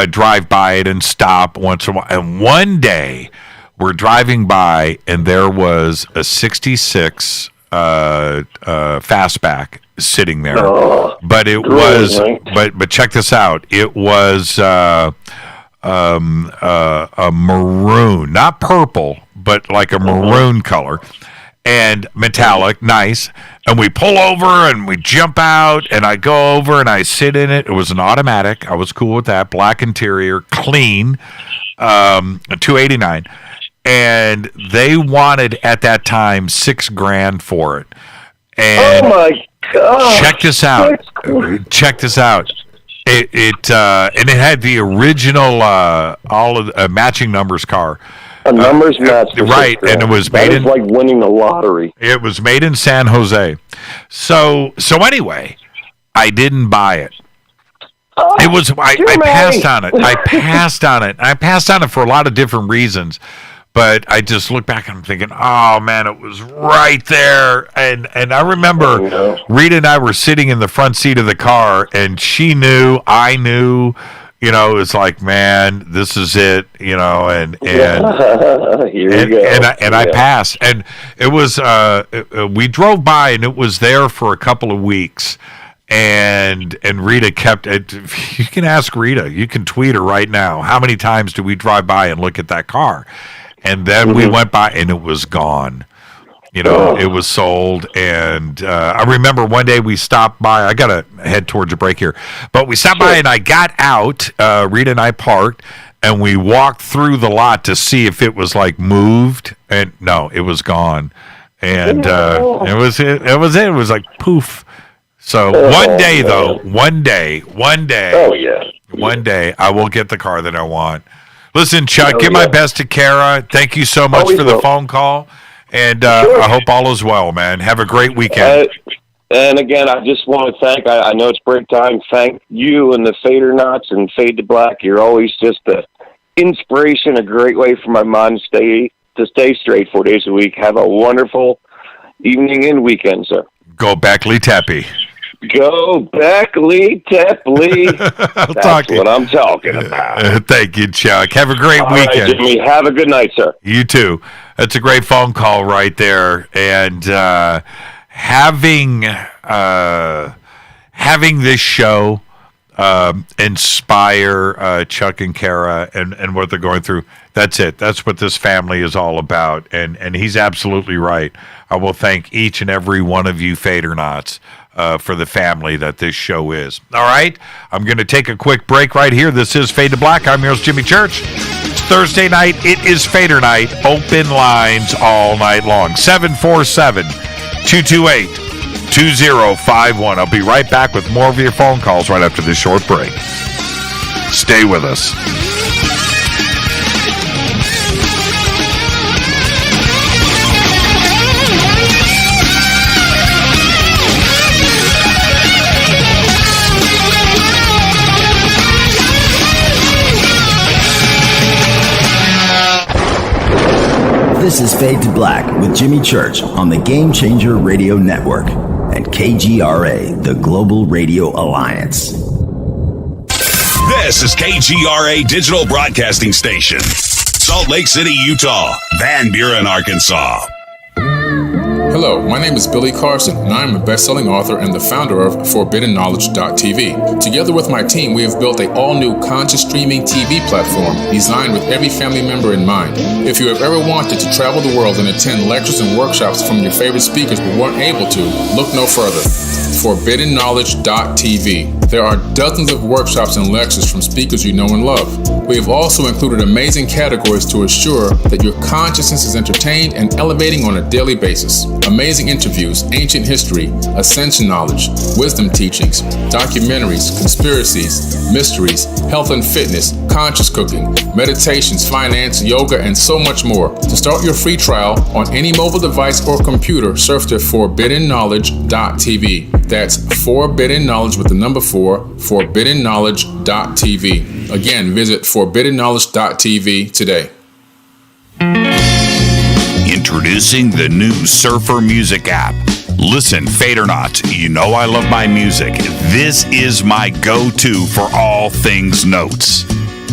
drive by it and stop once in a while. And one day, we're driving by, and there was a 66 fastback sitting there. But it was, but check this out. It was a maroon, not purple, but like a maroon color, and metallic, nice. And we pull over and we jump out, and I go over and I sit in it. It was an automatic. I was cool with that. Black interior, clean, a 289. And they wanted at that time $6,000 for it. And oh my God! Check this out. Check this out. And it had the original all of matching numbers car. A numbers match, right? And it was made in like winning the lottery. It was made in San Jose. So anyway, I didn't buy it. I passed on it. I passed on it for a lot of different reasons. But I just look back and I'm thinking, oh man, it was right there. And I remember Rita and I were sitting in the front seat of the car, and she knew, I knew, you know, it was like, man, this is it, you know, and I passed. And it was we drove by, and it was there for a couple of weeks. And Rita kept it. You can ask Rita, you can tweet her right now, how many times do we drive by and look at that car? And then we went by, and it was gone. You know, it was sold. And I remember one day we stopped by. I got to head towards a break here. But we stopped by, and I got out. Rita and I parked, and we walked through the lot to see if it was, like, moved. And, no, it was gone. And it was it. It was like, poof. So one day, though, one day, one day, I will get the car that I want. Listen, Chuck, give my best to Kara. Thank you so much for the phone call, and I hope all is well, man. Have a great weekend. And again, I just want to thank, I know it's break time, thank you and the FADERNIGHTs and Fade to Black. You're always just an inspiration, a great way for my mind to stay straight 4 days a week. Have a wonderful evening and weekend, sir. Go Beckley Teppy. Go Beckley Tepley. That's what I'm talking about. Thank you, Chuck. Have a great weekend. Right, Jimmy. Have a good night, sir. You too. That's a great phone call right there. And having this show inspire Chuck and Kara and what they're going through, that's it. That's what this family is all about. And he's absolutely right. I will thank each and every one of you FADERNIGHTs for the family that this show is. All right, I'm going to take a quick break right here. This is Fade to Black. I'm yours, Jimmy Church. It's Thursday night. It is Fader Night. Open lines all night long. 747-228-2051. I'll be right back with more of your phone calls right after this short break. Stay with us. This is Fade to Black with Jimmy Church on the Game Changer Radio Network and KGRA, the Global Radio Alliance. This is KGRA Digital Broadcasting Station, Salt Lake City, Utah, Van Buren, Arkansas. Hello, my name is Billy Carson, and I am a best-selling author and the founder of ForbiddenKnowledge.tv. Together with my team, we have built an all-new conscious streaming TV platform designed with every family member in mind. If you have ever wanted to travel the world and attend lectures and workshops from your favorite speakers but weren't able to, look no further. ForbiddenKnowledge.tv. There are dozens of workshops and lectures from speakers you know and love. We have also included amazing categories to assure that your consciousness is entertained and elevating on a daily basis. Amazing interviews, ancient history, ascension knowledge, wisdom teachings, documentaries, conspiracies, mysteries, health and fitness, conscious cooking, meditations, finance, yoga, and so much more. To start your free trial on any mobile device or computer, surf to ForbiddenKnowledge.tv. That's Forbidden Knowledge with the number 4, ForbiddenKnowledge.tv. Again, visit ForbiddenKnowledge.tv today. Introducing the new Surfer Music app. Listen, Fadernauts, you know I love my music. This is my go-to for all things notes.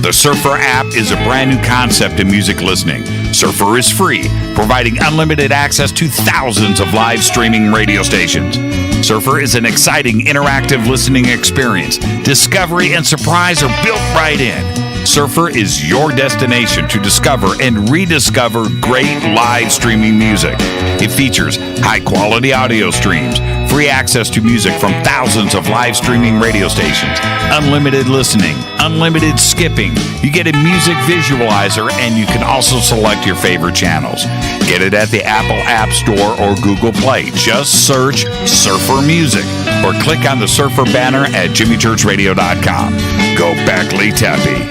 The Surfer app is a brand new concept in music listening. Surfer is free, providing unlimited access to thousands of live streaming radio stations. Surfer is an exciting interactive listening experience. Discovery and surprise are built right in. Surfer is your destination to discover and rediscover great live streaming music. It features high-quality audio streams, free access to music from thousands of live streaming radio stations, unlimited listening, unlimited skipping. You get a music visualizer, and you can also select your favorite channels. Get it at the Apple App Store or Google Play. Just search Surfer Music or click on the Surfer banner at jimmychurchradio.com. Go Beckley Teppy.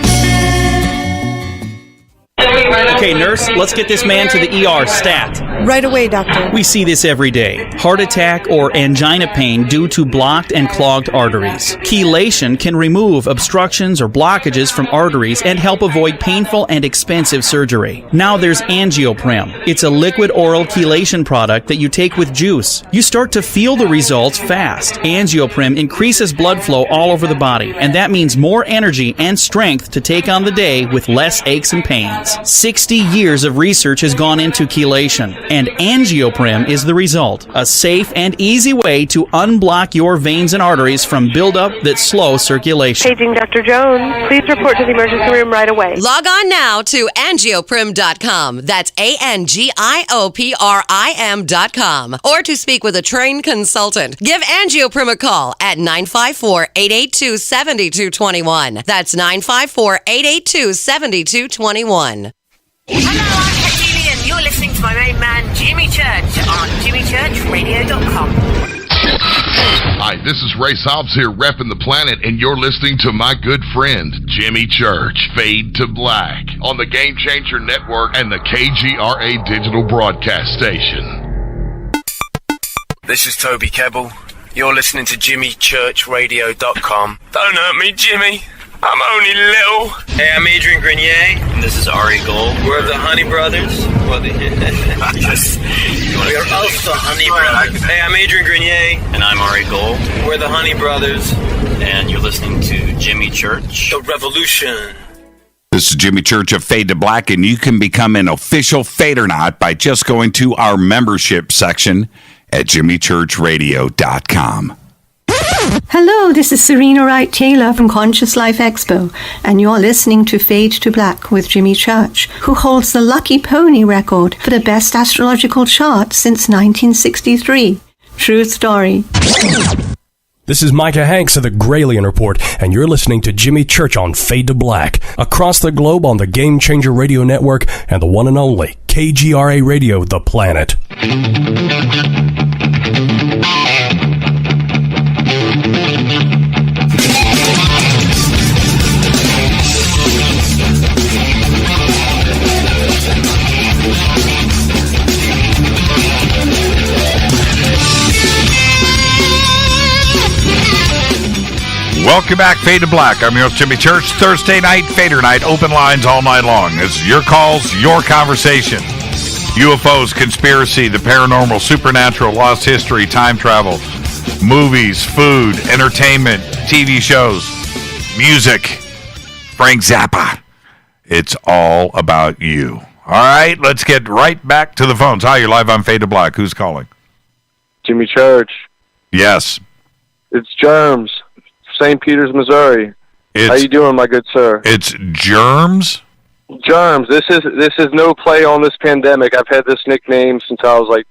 Okay, nurse, let's get this man to the ER stat. Right away, doctor. We see this every day. Heart attack or angina pain due to blocked and clogged arteries. Chelation can remove obstructions or blockages from arteries and help avoid painful and expensive surgery. Now there's Angioprim. It's a liquid oral chelation product that you take with juice. You start to feel the results fast. Angioprim increases blood flow all over the body, and that means more energy and strength to take on the day with less aches and pains. 60 years of research has gone into chelation, and Angioprim is the result. A safe and easy way to unblock your veins and arteries from buildup that slow circulation. Paging Dr. Jones. Please report to the emergency room right away. Log on now to angioprim.com. That's ANGIOPRIM.com. Or to speak with a trained consultant. Give Angioprim a call at 954-882-7221. That's 954-882-7221. Hello, I'm Katie, and you're listening to my main man, Jimmy Church, on jimmychurchradio.com. Hi, this is Ray Hobbs here, repping the planet, and you're listening to my good friend, Jimmy Church, Fade to Black, on the Game Changer Network and the KGRA Digital Broadcast Station. This is Toby Kebbell. You're listening to jimmychurchradio.com. Don't hurt me, Jimmy. I'm only little. Hey, I'm Adrian Grenier. And this is Ari Gold. We're the Honey Brothers. Well, yes. We're also Honey Brothers. Hey, I'm Adrian Grenier. And I'm Ari Gold. We're the Honey Brothers. And you're listening to Jimmy Church. The Revolution. This is Jimmy Church of Fade to Black, and you can become an official FADERNIGHT by just going to our membership section at jimmychurchradio.com. Hello, this is Serena Wright Taylor from Conscious Life Expo, and you're listening to Fade to Black with Jimmy Church, who holds the Lucky Pony record for the best astrological chart since 1963. True story. This is Micah Hanks of the Gralien Report, and you're listening to Jimmy Church on Fade to Black, across the globe on the Game Changer Radio Network and the one and only KGRA Radio, The Planet. Welcome back, Fade to Black. I'm your host, Jimmy Church. Thursday night, Fader Night, open lines all night long. It's your calls, your conversation. UFOs, conspiracy, the paranormal, supernatural, lost history, time travel, movies, food, entertainment, TV shows, music, Frank Zappa. It's all about you. All right, let's get right back to the phones. Hi, you're live on Fade to Black. Who's calling? Jimmy Church. Yes. It's Germs, St. Peters, Missouri. How you doing, my good sir? It's Germs? Germs. This is no play on this pandemic. I've had this nickname since I was like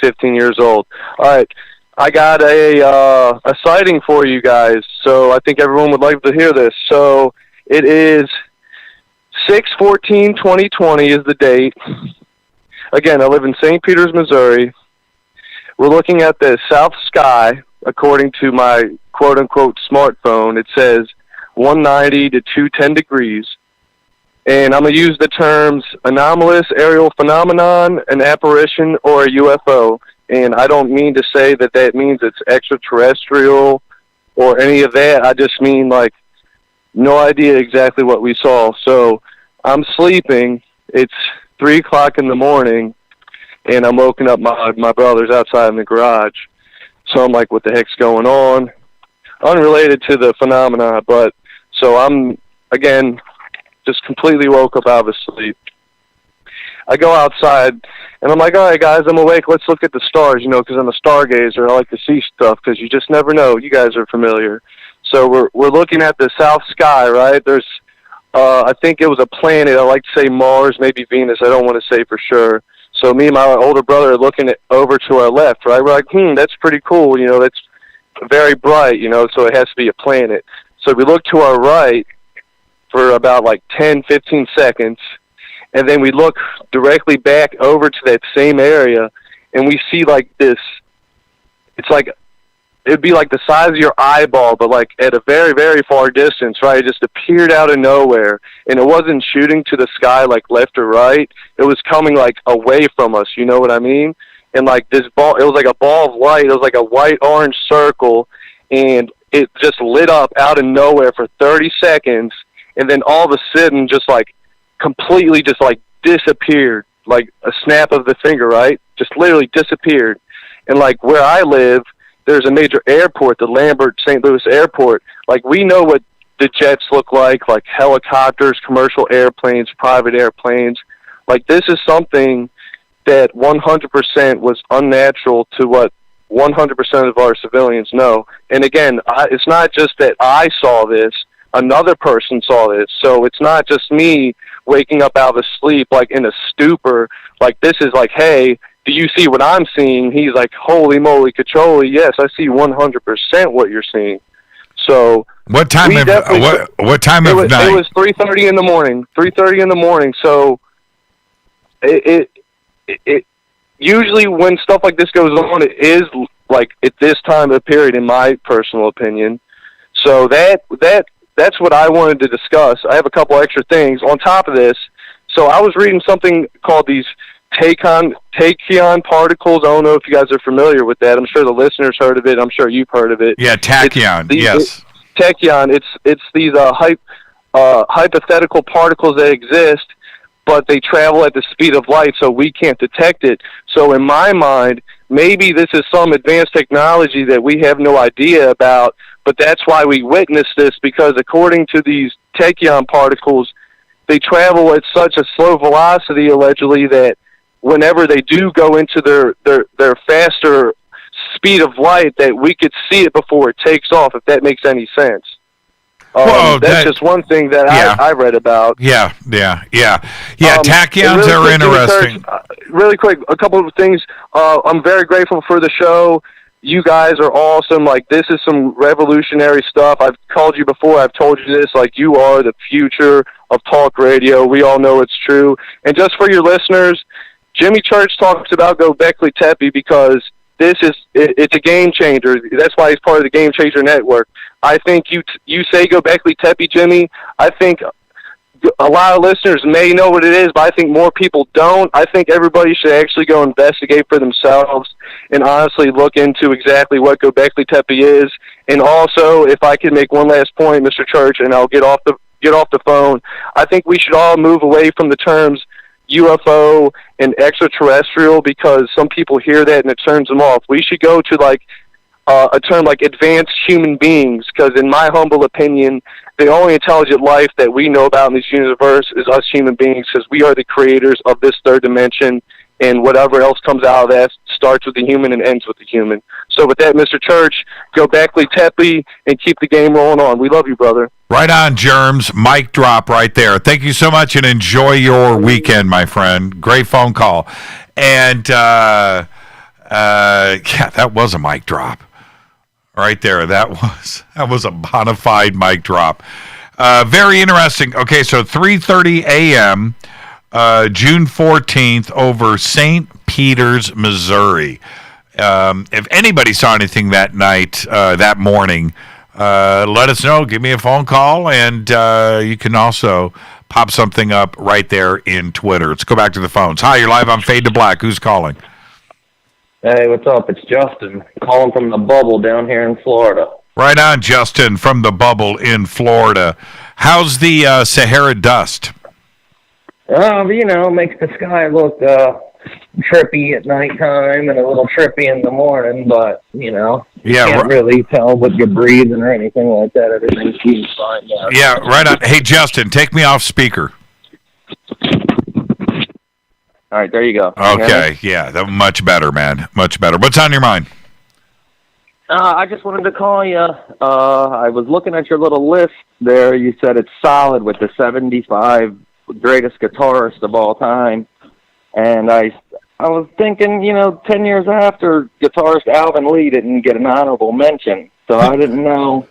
15 years old. All right. I got a sighting for you guys, so I think everyone would like to hear this. So it is 6/14/2020 is the date. Again, I live in St. Peters, Missouri. We're looking at the south sky. According to my quote-unquote smartphone, it says 190 to 210 degrees. And I'm going to use the terms anomalous aerial phenomenon, an apparition, or a UFO. And I don't mean to say that that means it's extraterrestrial or any of that. I just mean, like, no idea exactly what we saw. So I'm sleeping. It's 3 o'clock in the morning, and I'm woken up my brother's outside in the garage. So I'm like, what the heck's going on? Unrelated to the phenomena, but so I'm, again, just completely woke up out of sleep. I go outside, and I'm like, all right, guys, I'm awake. Let's look at the stars, because I'm a stargazer. I like to see stuff because you just never know. You guys are familiar. So we're looking at the south sky, right? There's, I think it was a planet. I like to say Mars, maybe Venus. I don't want to say for sure. So me and my older brother are looking over to our left, right? We're like, that's pretty cool. That's very bright, so it has to be a planet. So we look to our right for about like 10, 15 seconds, and then we look directly back over to that same area, and we see like this, it's like it'd be like the size of your eyeball, but like at a very, very far distance, right? It just appeared out of nowhere, and it wasn't shooting to the sky like left or right. It was coming like away from us, you know what I mean? And like this ball, it was like a ball of light. It was like a white-orange circle, and it just lit up out of nowhere for 30 seconds, and then all of a sudden just like completely just like disappeared, like a snap of the finger, right? Just literally disappeared. And like where I live, there's a major airport, the Lambert St. Louis Airport. Like, we know what the jets look like helicopters, commercial airplanes, private airplanes. Like, this is something that 100% was unnatural to what 100% of our civilians know. And again, it's not just that I saw this, another person saw this. So it's not just me waking up out of sleep, like in a stupor. Like, this is like, hey, do you see what I'm seeing? He's like, holy moly, Cacholi, yes, I see 100% what you're seing. So what time of night? It was 3:30 in the morning. 3:30 in the morning. So it usually when stuff like this goes on, it is like at this time of period, in my personal opinion. So that's what I wanted to discuss. I have a couple extra things on top of this. So I was reading something called these tachyon particles. I don't know if you guys are familiar with that. I'm sure the listeners heard of it. I'm sure you've heard of it. Yeah, tachyon. Yes. Tachyon. It's these hypothetical particles that exist, but they travel at the speed of light, so we can't detect it. So in my mind, maybe this is some advanced technology that we have no idea about, but that's why we witness this, because according to these tachyon particles, they travel at such a slow velocity, allegedly, that whenever they do go into their faster speed of light, that we could see it before it takes off, if that makes any sense. That's just one thing that I read about. Yeah. Tachyons are interesting. Really quick, a couple of things. I'm very grateful for the show. You guys are awesome. Like, this is some revolutionary stuff. I've called you before. I've told you this. Like, you are the future of talk radio. We all know it's true. And just for your listeners, Jimmy Church talks about Göbekli Tepe because it's a game changer. That's why he's part of the Game Changer Network. I think you say Göbekli Tepe, Jimmy. I think a lot of listeners may know what it is, but I think more people don't. I think everybody should actually go investigate for themselves and honestly look into exactly what Göbekli Tepe is. And also, if I could make one last point, Mr. Church, and I'll get off the phone, I think we should all move away from the terms UFO and extraterrestrial, because some people hear that and it turns them off. We should go to a term like advanced human beings, because in my humble opinion, the only intelligent life that we know about in this universe is us human beings, because we are the creators of this third dimension, and whatever else comes out of that starts with the human and ends with the human. So with that, Mr. Church, Göbekli Tepe and keep the game rolling on. We love you, brother. Right on, Germs. Mic drop right there. Thank you so much, and enjoy your weekend, my friend. Great phone call. And, that was a mic drop. Right there. That was a bona fide mic drop. Very interesting. Okay, so 3:30 a.m., June 14th, over St. Peters, Missouri. If anybody saw anything that night, that morning, let us know. Give me a phone call, and you can also pop something up right there in Twitter. Let's go back to the phones. Hi, you're live on Fade to Black. Who's calling? Hey, what's up? It's Justin calling from the bubble down here in Florida. Right on, Justin, from the bubble in Florida. How's the Sahara dust? Makes the sky look trippy at nighttime and a little trippy in the morning, but, you can't really tell what you're breathing or anything like that. Everything seems fine now. Yeah, right on. Hey, Justin, take me off speaker. All right, there you go. Okay, yeah, that much better, man. Much better. What's on your mind? I just wanted to call you. I was looking at your little list there. You said it's solid with the 75 greatest guitarists of all time. And I was thinking, 10 years after, guitarist Alvin Lee didn't get an honorable mention. So I didn't know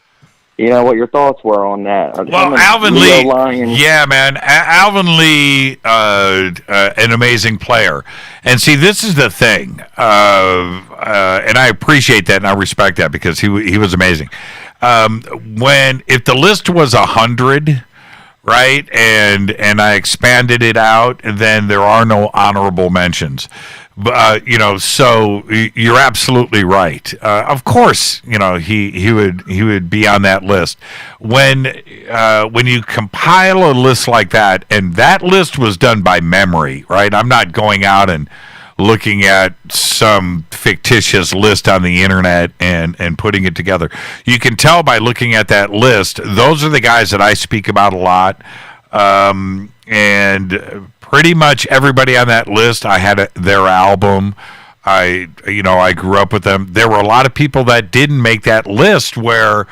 what your thoughts were on that. Well, Alvin Lee, yeah, man, Alvin Lee, an amazing player. And see, this is the thing, and I appreciate that and I respect that because he was amazing. If the list was 100, right, and I expanded it out, then there are no honorable mentions. So you're absolutely right. Of course, he would be on that list. When you compile a list like that, and that list was done by memory, right? I'm not going out and looking at some fictitious list on the internet and putting it together. You can tell by looking at that list, those are the guys that I speak about a lot. And pretty much everybody on that list, I had their album. I grew up with them. There were a lot of people that didn't make that list where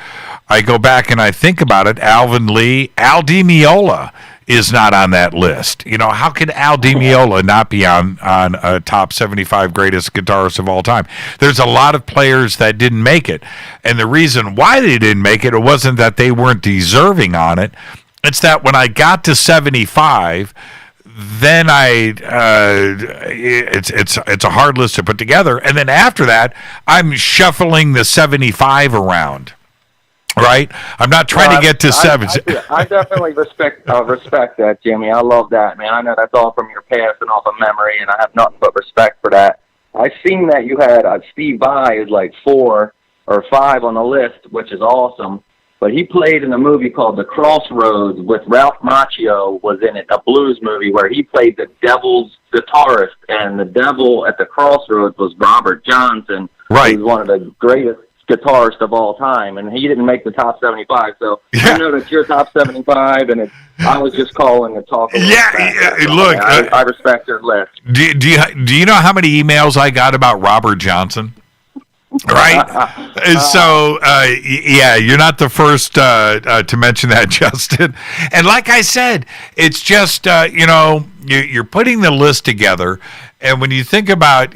I go back and I think about it. Alvin Lee, Al Di Meola is not on that list. How could Al Di Meola not be on a top 75 greatest guitarists of all time? There's a lot of players that didn't make it. And the reason why they didn't make it wasn't that they weren't deserving on it. It's that when I got to 75, then it's a hard list to put together. And then after that, I'm shuffling the 75 around. Right? I'm not trying to get to 70. I definitely respect that, Jimmy. I love that, man. I know that's all from your past and off of memory, and I have nothing but respect for that. I've seen that you had Steve Vai is like 4 or 5 on the list, which is awesome. But he played in a movie called The Crossroads with Ralph Macchio was in it, a blues movie where he played the devil's guitarist, and the devil at the Crossroads was Robert Johnson, right? Who's one of the greatest guitarist of all time, and he didn't make the top 75. So I know that you're top 75, and I was just calling to talk a little bit. Look, I respect your list. Do you know how many emails I got about Robert Johnson? Right? So, you're not the first to mention that, Justin. And like I said, it's just, you're putting the list together, and when you think about,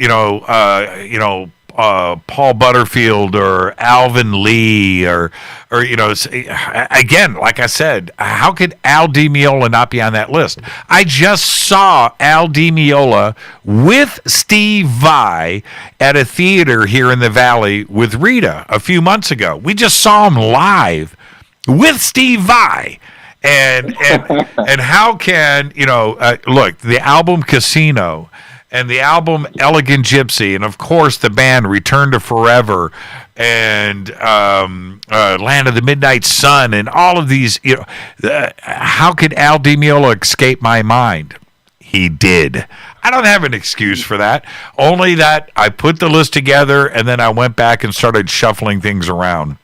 Paul Butterfield or Alvin Lee or again, like I said, how could Al Di Meola not be on that list? I just saw Al Di Meola with Steve Vai at a theater here in the Valley with Rita a few months ago. We just saw him live with Steve Vai. And how can, look, the album Casino and the album Elegant Gypsy, and of course the band Return to Forever, and Land of the Midnight Sun, and all of these. How could Al Di Meola escape my mind? He did. I don't have an excuse for that. Only that I put the list together, and then I went back and started shuffling things around.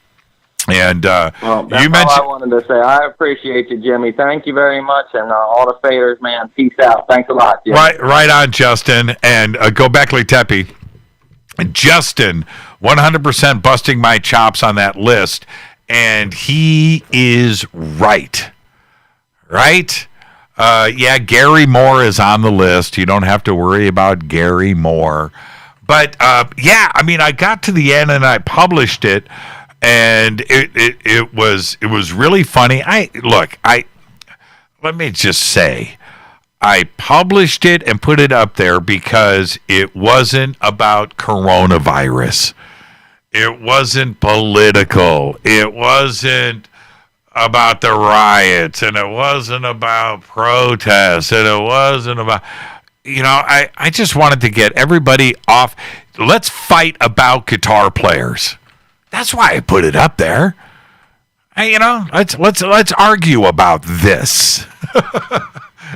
And that's you mentioned. All I wanted to say. I appreciate you, Jimmy. Thank you very much, and all the faders, man. Peace out. Thanks a lot, Jimmy. Right on, Justin. And go back, Tepe. Justin, 100% busting my chops on that list, and he is right. Right? Gary Moore is on the list. You don't have to worry about Gary Moore. But I got to the end and I published it. And it was really funny. Let me just say, I published it and put it up there because it wasn't about coronavirus. It wasn't political. It wasn't about the riots, and it wasn't about protests, and it wasn't about, I just wanted to get everybody off. Let's fight about guitar players. That's why I put it up there. Let's argue about this.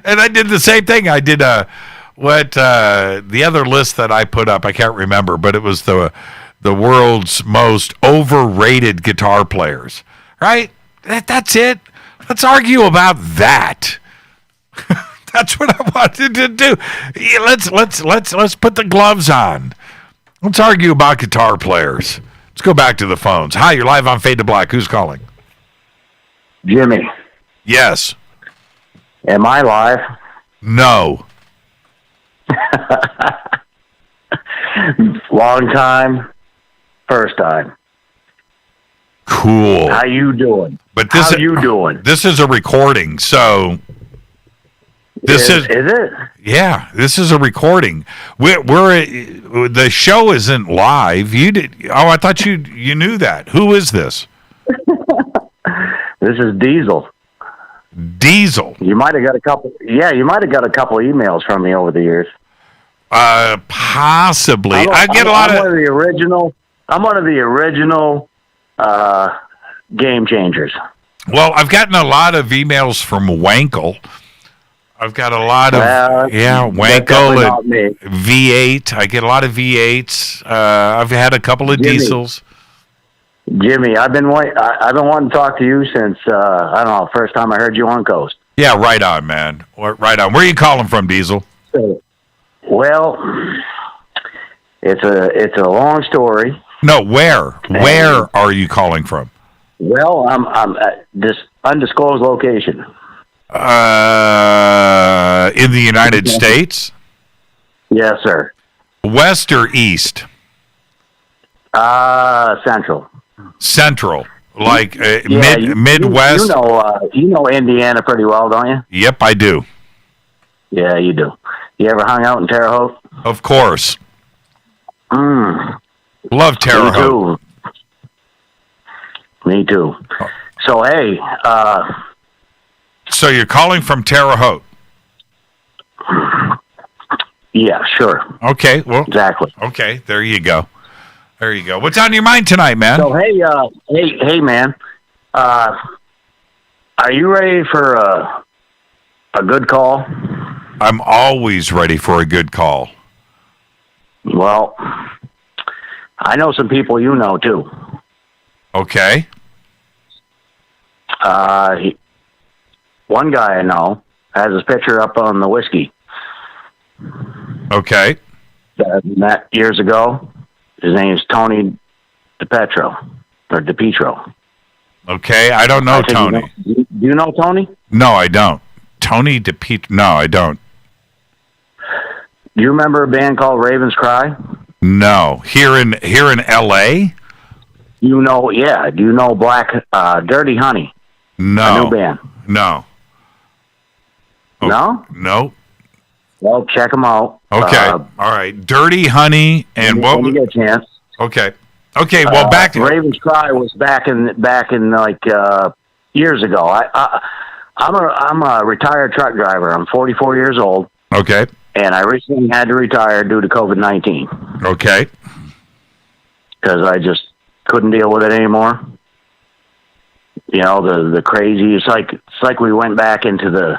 And I did the same thing. I did the other list that I put up. I can't remember, but it was the world's most overrated guitar players. Right? That's it. Let's argue about that. That's what I wanted to do. Let's put the gloves on. Let's argue about guitar players. Let's go back to the phones. Hi, you're live on Fade to Black. Who's calling? Jimmy. Yes. Am I live? No. Long time, first time. Cool. How you doing? But this How you doing? This is a recording, so this is it? Yeah, this is a recording. We're the show isn't live. You did. Oh, I thought you knew that. Who is this? This is Diesel. Diesel. You might have got a couple. Yeah, you might have got a couple emails from me over the years. Possibly. I get a lot I'm of. One of the original. I'm one of the original game changers. Well, I've gotten a lot of emails from Wankel. I've got a lot of Wankel and V8. I get a lot of V8s. I've had a couple of Diesels. Jimmy, I've been wanting to talk to you since I don't know, first time I heard you on Coast. Yeah, right on, man. Right on. Where are you calling from, Diesel? Well, it's a long story. No, where? Where are you calling from? Well, I'm at this undisclosed location. In the United States? Yes, sir. West or east? Central. Central, like Midwest. You know Indiana pretty well, don't you? Yep, I do. Yeah, you do. You ever hung out in Terre Haute? Of course. Love Terre Haute. Me too. So hey, so you're calling from Terre Haute? Yeah, sure. Okay, well, exactly. Okay, there you go. There you go. What's on your mind tonight, man? So hey, man. Are you ready for a good call? I'm always ready for a good call. Well, I know some people you know too. Okay. One guy I know has his picture up on the whiskey. Okay. That I met years ago. His name is Tony DePietro. Okay, I don't know Tony. Do you know Tony? No, I don't. Tony DePietro. No, I don't. Do you remember a band called Raven's Cry? No. Here in L.A.? You know, yeah. Do you know Dirty Honey? No. A new band. No. No? No. Well, check them out. Okay. All right. Dirty Honey and what? When you get a chance. Okay. Okay. Well, back to Raven's Cry was back in like years ago. I'm a retired truck driver. I'm 44 years old. Okay. And I recently had to retire due to COVID-19. Okay. Because I just couldn't deal with it anymore. You know, the crazy. It's like we went back into the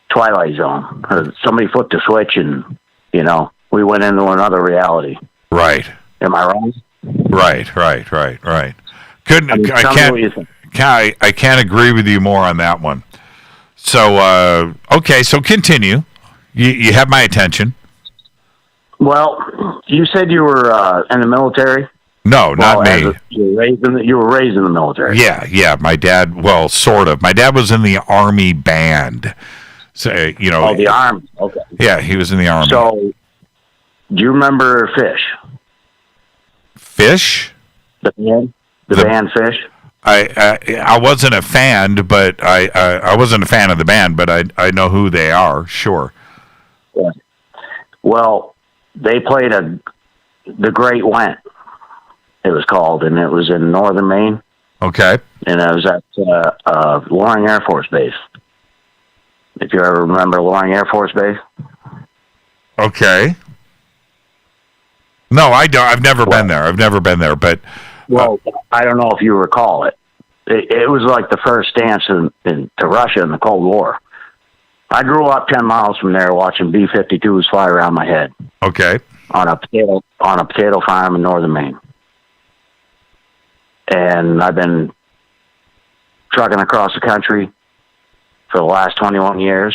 Twilight Zone. Somebody flipped a switch, and we went into another reality. Right. Am I wrong? Right. I can't agree with you more on that one. So okay, so continue. You have my attention. Well, you said you were in the military. No, not me. You were raised in the military. Yeah. My dad, well, sort of. My dad was in the Army band. So, Oh, the Army. Okay. Yeah, he was in the Army. So, do you remember Fish? Fish? The band Fish? I wasn't a fan, but I wasn't a fan of the band, but I know who they are. Sure. Yeah. Well, they played The Great Went. It was called, and it was in northern Maine. Okay. And I was at Loring Air Force Base. If you ever remember Loring Air Force Base. Okay. No, I don't. I've never been there. But well, I don't know if you recall it. It was like the first dance to Russia in the Cold War. I grew up 10 miles from there watching B-52s fly around my head. Okay. On a potato farm in northern Maine. And I've been trucking across the country for the last 21 years.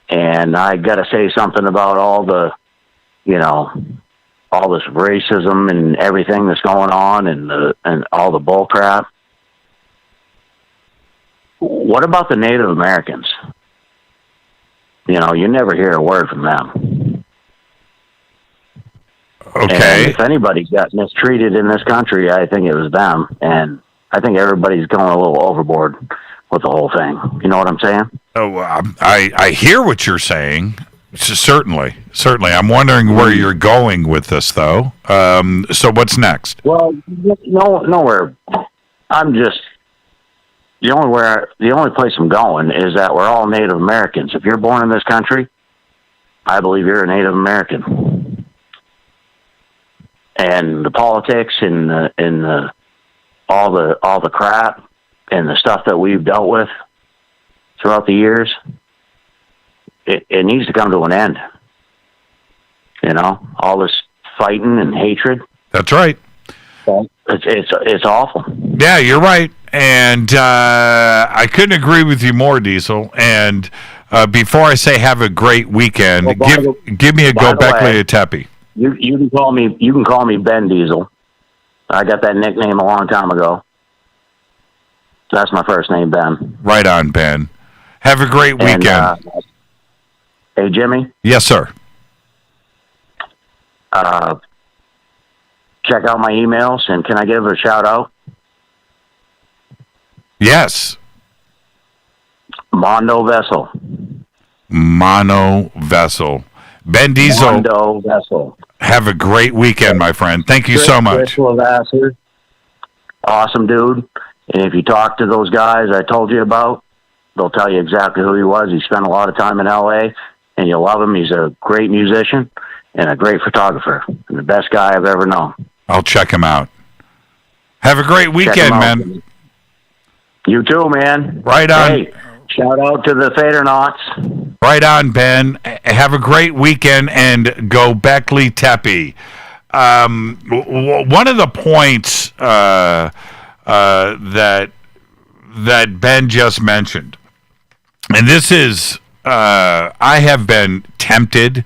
And I got to say something about all the, all this racism and everything that's going on and all the bull crap. What about the Native Americans? You never hear a word from them. Okay. And if anybody got mistreated in this country, I think it was them. And I think everybody's going a little overboard with the whole thing. You know what I'm saying? Oh, I hear what you're saying. Certainly. I'm wondering where you're going with this, though. So what's next? Well, nowhere. I'm just the only place I'm going is that we're all Native Americans. If you're born in this country, I believe you're a Native American. And the politics and all the crap and the stuff that we've dealt with throughout the years, it needs to come to an end. You know, all this fighting and hatred. That's right. It's awful. Yeah, you're right. And I couldn't agree with you more, Diesel. And before I say have a great weekend, give me a Gobekli Tepe. You can call me Ben Diesel. I got that nickname a long time ago. That's my first name, Ben. Right on, Ben. Have a great weekend. Hey, Jimmy? Yes, sir. Check out my emails, and can I give a shout-out? Yes. Mondo Vessel. Mono Vessel. Ben Diesel. Mondo Vessel. Have a great weekend, my friend. Thank you so much. Awesome dude. And if you talk to those guys I told you about, they'll tell you exactly who he was. He spent a lot of time in L.A., and you'll love him. He's a great musician and a great photographer and the best guy I've ever known. I'll check him out. Have a great weekend, man. You too, man. Right on. Hey, shout out to the FADERNIGHts. Right on, Ben. Have a great weekend and Gobekli Tepe. One of the points that Ben just mentioned, and this is, I have been tempted.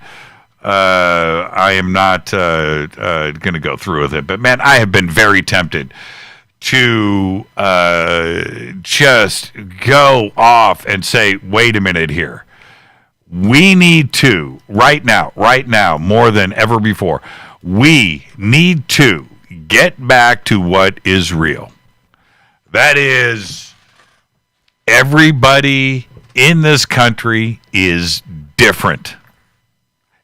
I am not going to go through with it, but man, I have been very tempted to just go off and say, wait a minute here. We need to, right now, more than ever before, we need to get back to what is real. That is, everybody in this country is different.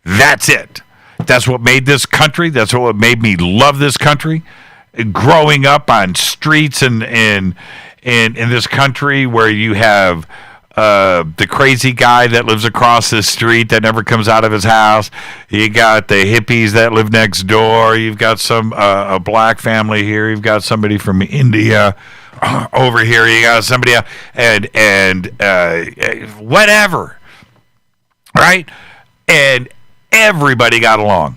That's it. That's what made this country. That's what made me love this country. Growing up on streets in this country where you have the crazy guy that lives across the street that never comes out of his house. You got the hippies that live next door. You've got a black family here. You've got somebody from India over here. You got somebody else, and whatever, right? And everybody got along.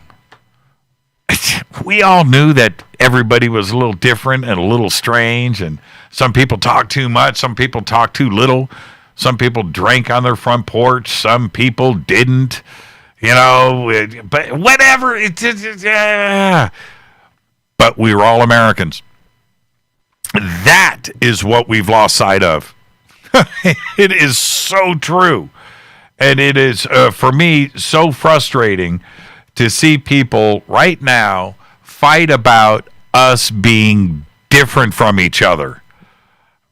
We all knew that everybody was a little different and a little strange, and some people talk too much, some people talk too little, some people drank on their front porch, some people didn't, but whatever. But we were all Americans. That is what we've lost sight of. It is so true. And it is, for me, so frustrating to see people right now fight about us being different from each other.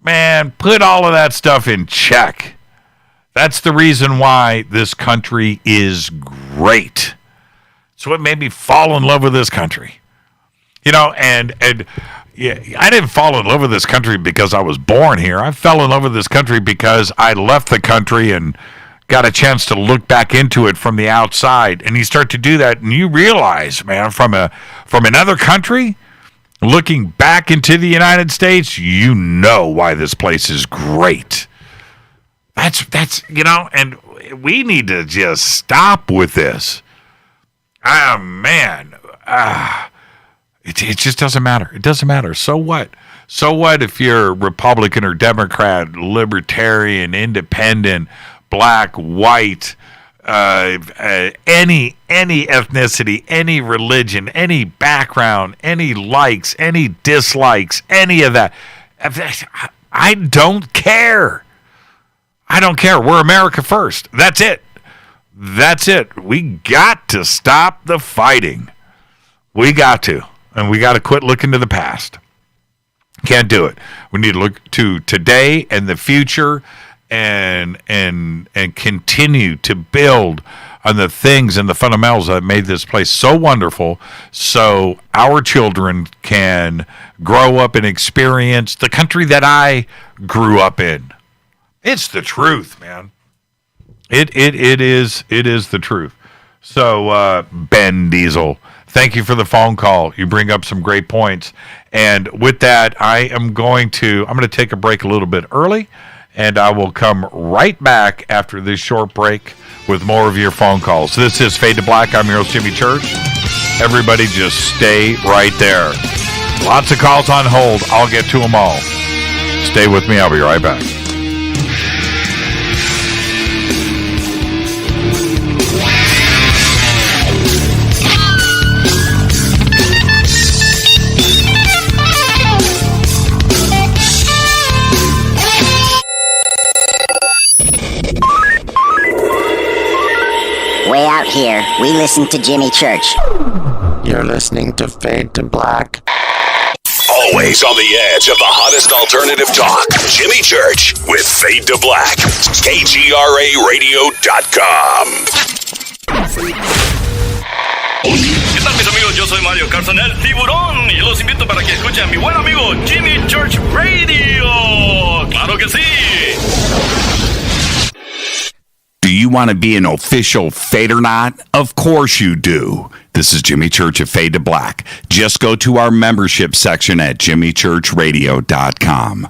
Man, put all of that stuff in check. That's the reason why this country is great. It's what made me fall in love with this country. And yeah, I didn't fall in love with this country because I was born here. I fell in love with this country because I left the country and got a chance to look back into it from the outside. And you start to do that, and you realize, man, from another country, looking back into the United States, you know why this place is great. That's and we need to just stop with this. It just doesn't matter. It doesn't matter. So what? So what if you're Republican or Democrat, Libertarian, Independent, black, white, any ethnicity, any religion, any background, any likes, any dislikes, any of that. I don't care. I don't care. We're America first. That's it. That's it. We got to stop the fighting. We got to. And we got to quit looking to the past. Can't do it. We need to look to today and the future and continue to build on the things and the fundamentals that made this place so wonderful, so our children can grow up and experience the country that I grew up in. It's the truth, man. It is the truth. So Ben Diesel, thank you for the phone call. You bring up some great points. And with that, I'm going to take a break a little bit early, and I will come right back after this short break with more of your phone calls. This is Fade to Black. I'm your host, Jimmy Church. Everybody just stay right there. Lots of calls on hold. I'll get to them all. Stay with me. I'll be right back. Way out here, we listen to Jimmy Church. You're listening to Fade to Black. Always on the edge of the hottest alternative talk. Jimmy Church with Fade to Black. KGRARadio.com. ¿Qué tal, mis amigos? Yo soy Mario Carson, el tiburón, y los invito para que escuchen a mi buen amigo Jimmy Church Radio. ¡Claro que sí! Do you want to be an official FADERNIGHT? Of course you do. This is Jimmy Church of Fade to Black. Just go to our membership section at jimmychurchradio.com.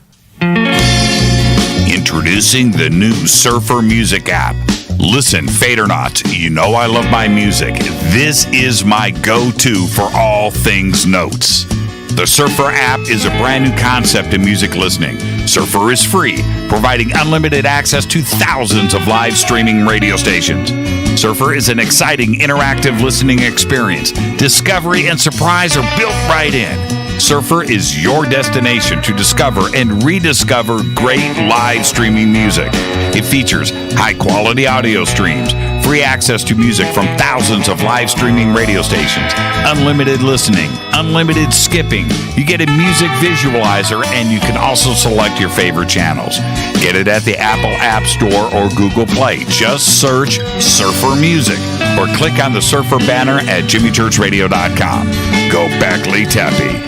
Introducing the new Surfer Music app. Listen, Fadernauts, you know I love my music. This is my go-to for all things notes. The Surfer app is a brand new concept in music listening. Surfer is free, providing unlimited access to thousands of live streaming radio stations. Surfer is an exciting, interactive listening experience. Discovery and surprise are built right in. Surfer is your destination to discover and rediscover great live streaming music. It features high-quality audio streams, free access to music from thousands of live streaming radio stations, unlimited listening, unlimited skipping. You get a music visualizer, and you can also select your favorite channels. Get it at the Apple App Store or Google Play. Just search Surfer Music or click on the Surfer banner at jimmychurchradio.com. Go Beckley Teppy.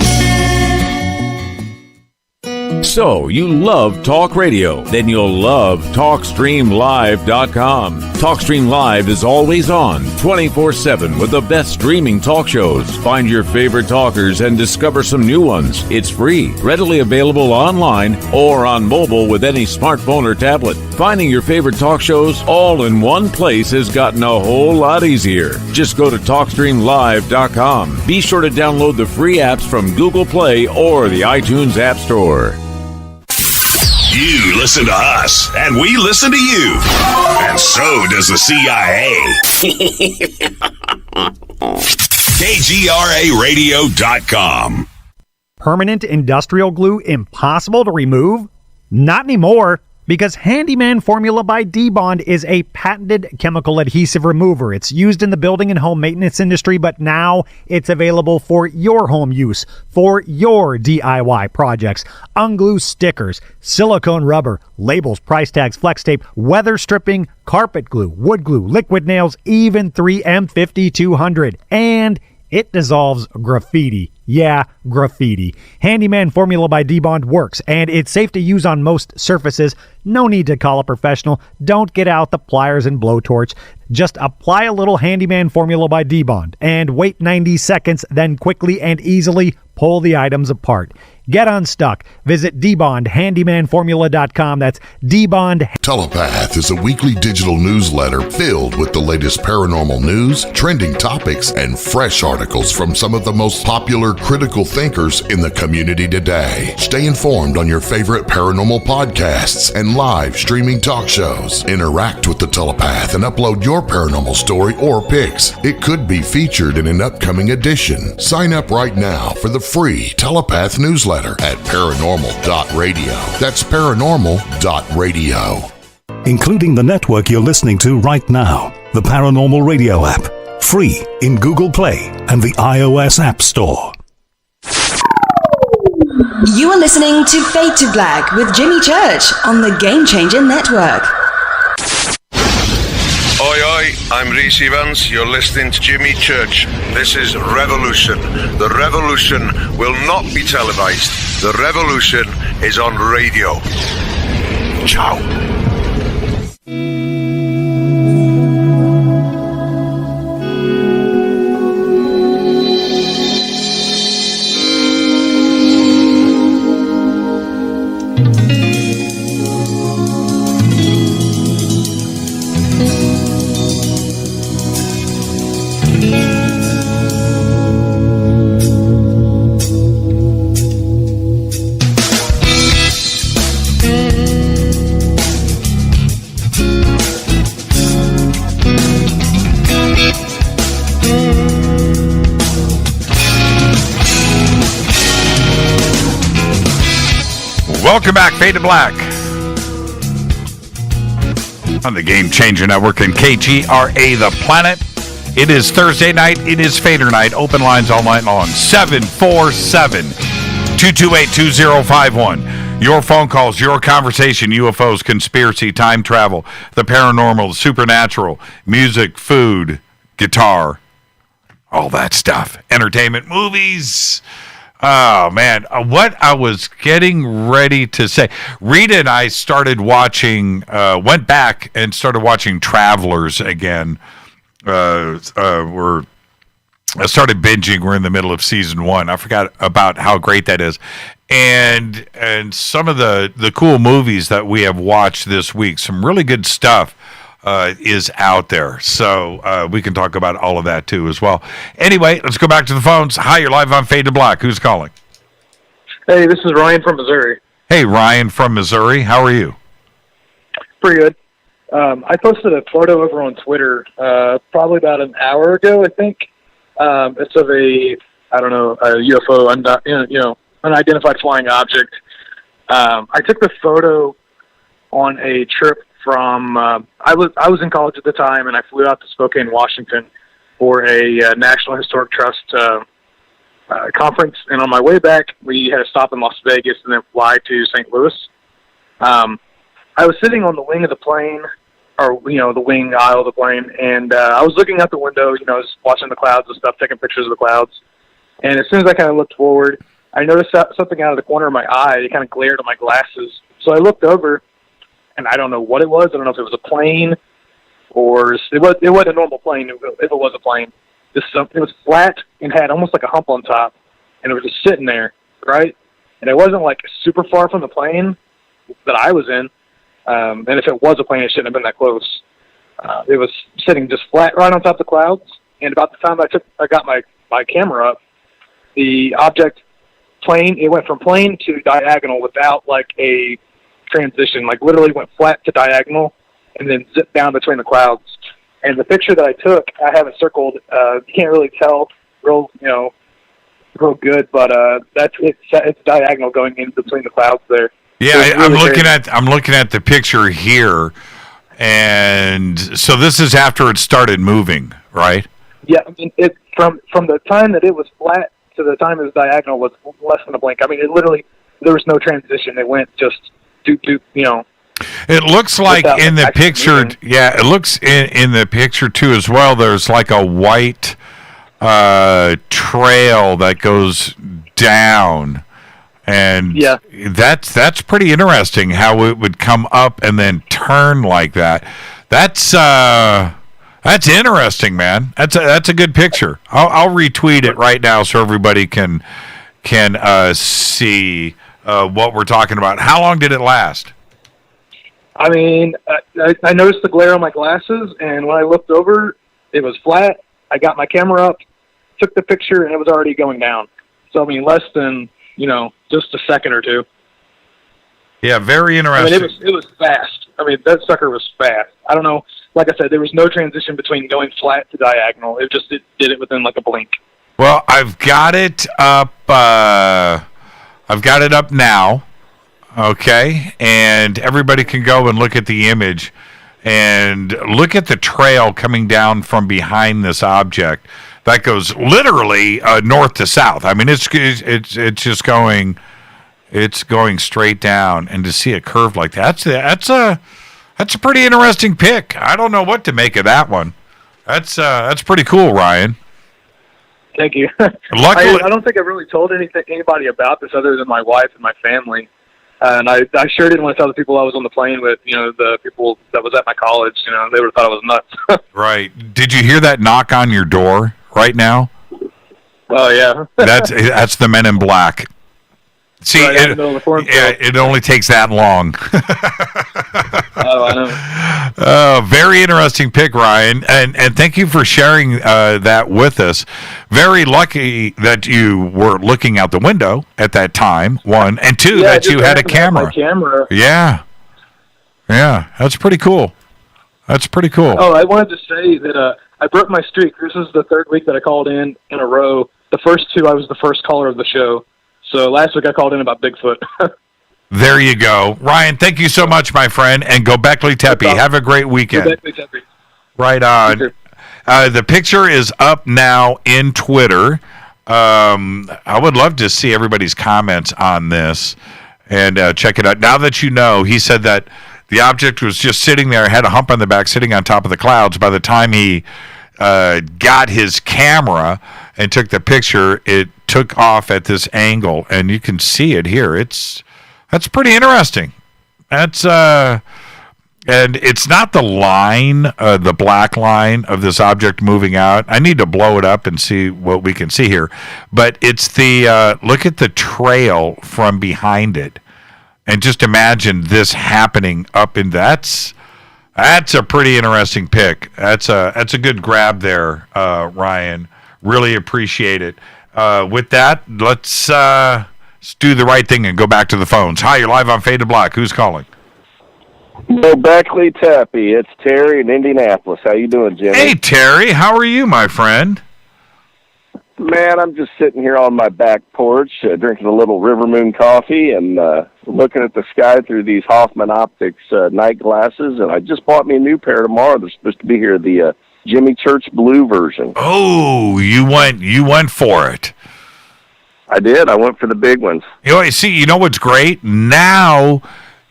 So, you love talk radio? Then you'll love TalkStreamLive.com. TalkStream Live is always on, 24/7 with the best streaming talk shows. Find your favorite talkers and discover some new ones. It's free, readily available online or on mobile with any smartphone or tablet. Finding your favorite talk shows all in one place has gotten a whole lot easier. Just go to TalkStreamLive.com. Be sure to download the free apps from Google Play or the iTunes App Store. You listen to us, and we listen to you. And so does the CIA. KGRARadio.com. Permanent industrial glue impossible to remove? Not anymore, because Handyman Formula by D-Bond is a patented chemical adhesive remover. It's used in the building and home maintenance industry, but now it's available for your home use, for your DIY projects. Unglue stickers, silicone rubber, labels, price tags, flex tape, weather stripping, carpet glue, wood glue, liquid nails, even 3M 5200. And it dissolves graffiti. Yeah, graffiti. Handyman Formula by D-Bond works, and it's safe to use on most surfaces. No need to call a professional. Don't get out the pliers and blowtorch. Just apply a little Handyman Formula by D-Bond and wait 90 seconds, then quickly and easily pull the items apart. Get unstuck. Visit DBondHandymanFormula.com. That's DBond. Telepath is a weekly digital newsletter filled with the latest paranormal news, trending topics, and fresh articles from some of the most popular critical thinkers in the community today. Stay informed on your favorite paranormal podcasts and live streaming talk shows. Interact with the Telepath and upload your paranormal story or pics. It could be featured in an upcoming edition. Sign up right now for the free Telepath newsletter at paranormal.radio. That's paranormal.radio. Including the network you're listening to right now, the Paranormal Radio app. Free in Google Play and the iOS App Store. You are listening to Fade to Black with Jimmy Church on the Game Changer Network. Oi, oi, I'm Reese Evans. You're listening to Jimmy Church. This is Revolution. The revolution will not be televised. The revolution is on radio. Ciao. Welcome back, Fade to Black. On the Game Changer Network and KGRA The Planet. It is Thursday night. It is Fader Night. Open lines all night long. 747-228-2051. Your phone calls, your conversation, UFOs, conspiracy, time travel, the paranormal, the supernatural, music, food, guitar, all that stuff. Entertainment, movies. Oh, man. What I was getting ready to say. Rita and I started watching, went back and started watching Travelers again. I started binging. We're in the middle of season 1. I forgot about how great that is. And some of the cool movies that we have watched this week, some really good stuff. Is out there. So we can talk about all of that too as well. Anyway, let's go back to the phones. Hi, you're live on Fade to Black. Who's calling? Hey, this is Ryan from Missouri. Hey, Ryan from Missouri. How are you? Pretty good. I posted a photo over on Twitter probably about an hour ago, I think. It's of a UFO, unidentified flying object. I took the photo on a trip from I was in college at the time, and I flew out to Spokane, Washington, for a National Historic Trust conference. And on my way back, we had a stop in Las Vegas and then fly to St. Louis. I was sitting on the wing of the plane, or the wing aisle of the plane, and I was looking out the window. I was watching the clouds and stuff, taking pictures of the clouds. And as soon as I kind of looked forward, I noticed something out of the corner of my eye. It kind of glared at my glasses. So I looked over. And I don't know what it was. I don't know if it was a plane or it wasn't a normal plane. If it was a plane, it was flat and had almost like a hump on top, and it was just sitting there, right? And it wasn't like super far from the plane that I was in. And if it was a plane, it shouldn't have been that close. It was sitting just flat right on top of the clouds. And about the time I got my camera up, the object it went from plane to diagonal without like a transition, like literally went flat to diagonal and then zipped down between the clouds. And the picture that I took, I have it circled. You can't really tell real good, but it's diagonal going in between the clouds there. Yeah, so really I'm looking at the picture here, and so this is after it started moving, right? Yeah, I mean, it from the time that it was flat to the time it was diagonal was less than a blink. I mean, it literally there was no transition. It went just. It looks like in the picture, it looks in the picture too as well. There's like a white trail that goes down, and that's pretty interesting how it would come up and then turn like that. That's interesting, man. That's a good picture. I'll retweet it right now so everybody can see. What we're talking about. How long did it last? I mean, I noticed the glare on my glasses, and when I looked over, it was flat. I got my camera up, took the picture, and it was already going down. So, I mean, less than, just a second or two. Yeah, very interesting. I mean, it was fast. I mean, that sucker was fast. I don't know. Like I said, there was no transition between going flat to diagonal. It did it within like a blink. Well, I've got it up. I've got it up now, okay? And everybody can go and look at the image and look at the trail coming down from behind this object that goes literally north to south. I mean, it's just going It's going straight down, and to see a curve like that, that's a pretty interesting pick. I don't know what to make of that one. That's pretty cool, Ryan. Thank you. Luckily, I don't think I've really told anybody about this other than my wife and my family. And I sure didn't want to tell the people I was on the plane with, the people that was at my college. They would have thought I was nuts. Right. Did you hear that knock on your door right now? Oh, yeah. That's the Men in Black. See, right, it only takes that long. Oh, I know. Very interesting pick, Ryan, and thank you for sharing that with us. Very lucky that you were looking out the window at that time, one, and two, that you had a camera. My camera. Yeah, that's pretty cool. That's pretty cool. Oh, I wanted to say that I broke my streak. This is the third week that I called in a row. The first two, I was the first caller of the show. So last week I called in about Bigfoot. There you go. Ryan, thank you so much, my friend, and go Beckley Tepe. Have a great weekend. Go Beckley Tepe. Right on. The picture is up now in Twitter. I would love to see everybody's comments on this and check it out. Now that you know, he said that the object was just sitting there, had a hump on the back, sitting on top of the clouds. By the time he got his camera and took the picture, it took off at this angle, and you can see it here. That's pretty interesting. That's and it's not the line, the black line of this object moving out. I need to blow it up and see what we can see here. But it's the look at the trail from behind it, and just imagine this happening up in that's a pretty interesting pick. That's a good grab there, Ryan. Really appreciate it. With that, let's do the right thing and go back to the phones. Hi, you're live on Fade to Black. Who's calling? Well, Beckley Tepe. It's Terry in Indianapolis. How you doing, Jimmy? Hey, Terry. How are you, my friend? Man, I'm just sitting here on my back porch, drinking a little River Moon coffee and looking at the sky through these Hoffman Optics night glasses. And I just bought me a new pair tomorrow. They're supposed to be here, the Jimmy Church Blue version. Oh, you went for it. I did. I went for the big ones. You know what's great? Now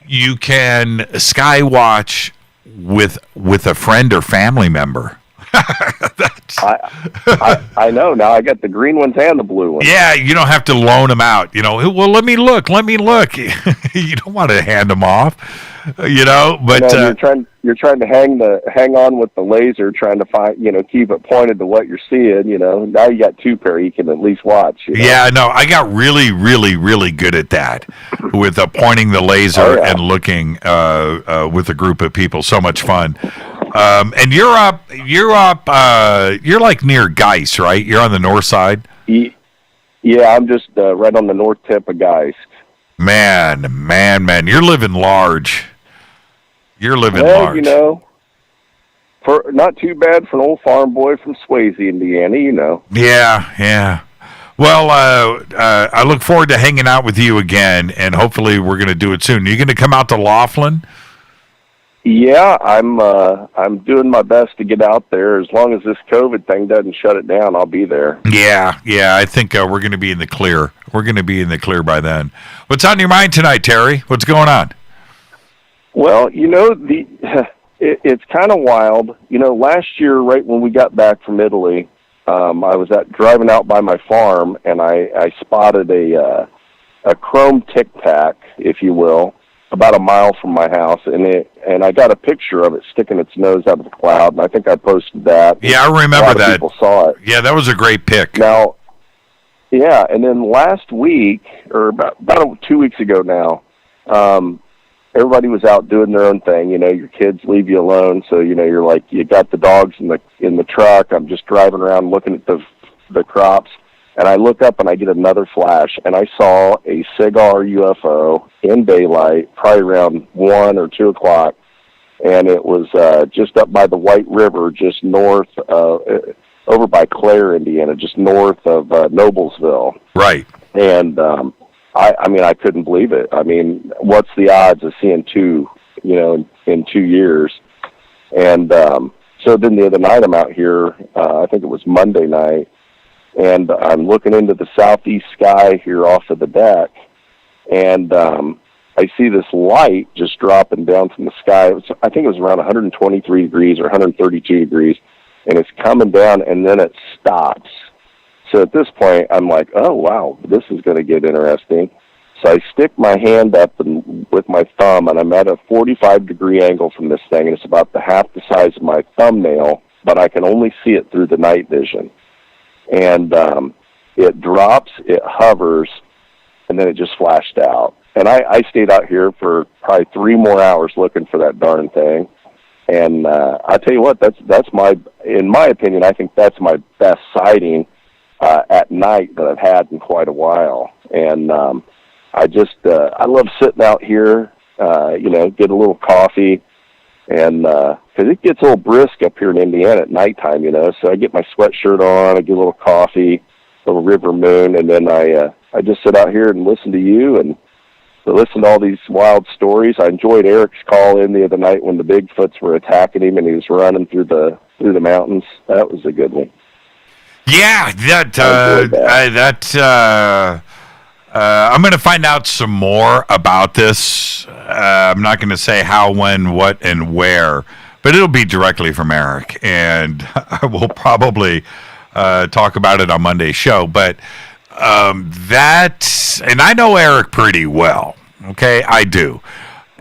you can skywatch with a friend or family member. I know. Now I got the green ones and the blue ones. Yeah, you don't have to loan them out. Well, let me look. You don't want to hand them off. But you're trying to hang on with the laser, trying to keep it pointed to what you're seeing. Now you got two pair you can at least watch. Yeah, no, I got really, really, really good at that with pointing the laser and looking with a group of people. So much fun. And you're like near Geist, right? You're on the north side. Yeah, I'm just right on the north tip of Geist. Man, you're living large. Large. For not too bad for an old farm boy from Swayze, Indiana. Yeah. Well, I look forward to hanging out with you again, and hopefully we're going to do it soon. Are you going to come out to Laughlin? Yeah, I'm doing my best to get out there. As long as this COVID thing doesn't shut it down, I'll be there. Yeah, I think we're going to be in the clear. We're going to be in the clear by then. What's on your mind tonight, Terry? What's going on? Well, it's kind of wild. Last year, right when we got back from Italy, I was driving out by my farm, and I spotted a chrome tic tac, if you will, about a mile from my house, and I got a picture of it sticking its nose out of the cloud, and I think I posted that. Yeah, I remember that. People saw it. Yeah, that was a great pick. Now, yeah, and then last week, or about 2 weeks ago now, everybody was out doing their own thing. Your kids leave you alone, so you're like, you got the dogs in the truck. I'm just driving around looking at the crops. And I look up and I get another flash, and I saw a cigar UFO in daylight, probably around 1 or 2 o'clock, and it was just up by the White River, just north, over by Clare, Indiana, just north of Noblesville. Right. And I couldn't believe it. What's the odds of seeing two, in 2 years? And so then the other night I'm out here, I think it was Monday night, and I'm looking into the southeast sky here off of the deck, and I see this light just dropping down from the sky. I think it was around 123 degrees or 132 degrees, and it's coming down, and then it stops. So at this point, I'm like, oh, wow, this is going to get interesting. So I stick my hand up with my thumb, and I'm at a 45-degree angle from this thing, and it's about half the size of my thumbnail, but I can only see it through the night vision. And it drops, it hovers, and then it just flashed out. And I stayed out here for probably 3 more hours looking for that darn thing. And I tell you what, that's in my opinion, I think that's my best sighting at night that I've had in quite a while. And I love sitting out here, get a little coffee, and because it gets a little brisk up here in Indiana at nighttime, so I get my sweatshirt on, I get a little coffee, a little river moon, and then I just sit out here and listen to you and listen to all these wild stories. I enjoyed Eric's call in the other night when the Bigfoots were attacking him and he was running through the mountains. That was a good one. Yeah, I'm going to find out some more about this. I'm not going to say how, when, what, and where, but it'll be directly from Eric, and I will probably talk about it on Monday's show. But and I know Eric pretty well. Okay, I do,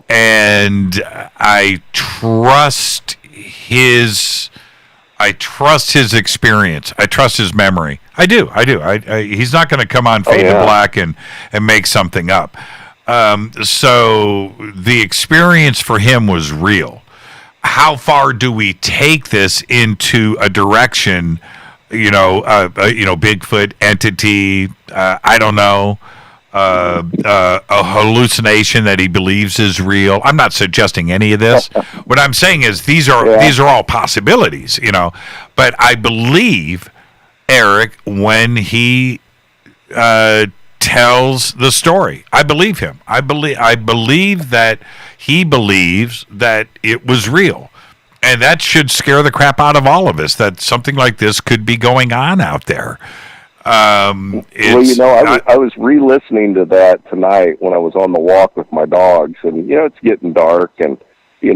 and I trust his experience. I trust his memory. I do. He's not going to come on Fade to Black and make something up. So the experience for him was real. How far do we take this into a direction? Bigfoot entity. I don't know. A hallucination that he believes is real. I'm not suggesting any of this. What I'm saying is these are all possibilities, But I believe Eric when he tells the story. I believe him. I believe that he believes that it was real. And that should scare the crap out of all of us, that something like this could be going on out there. I was re-listening to that tonight when I was on the walk with my dogs, and it's getting dark, and you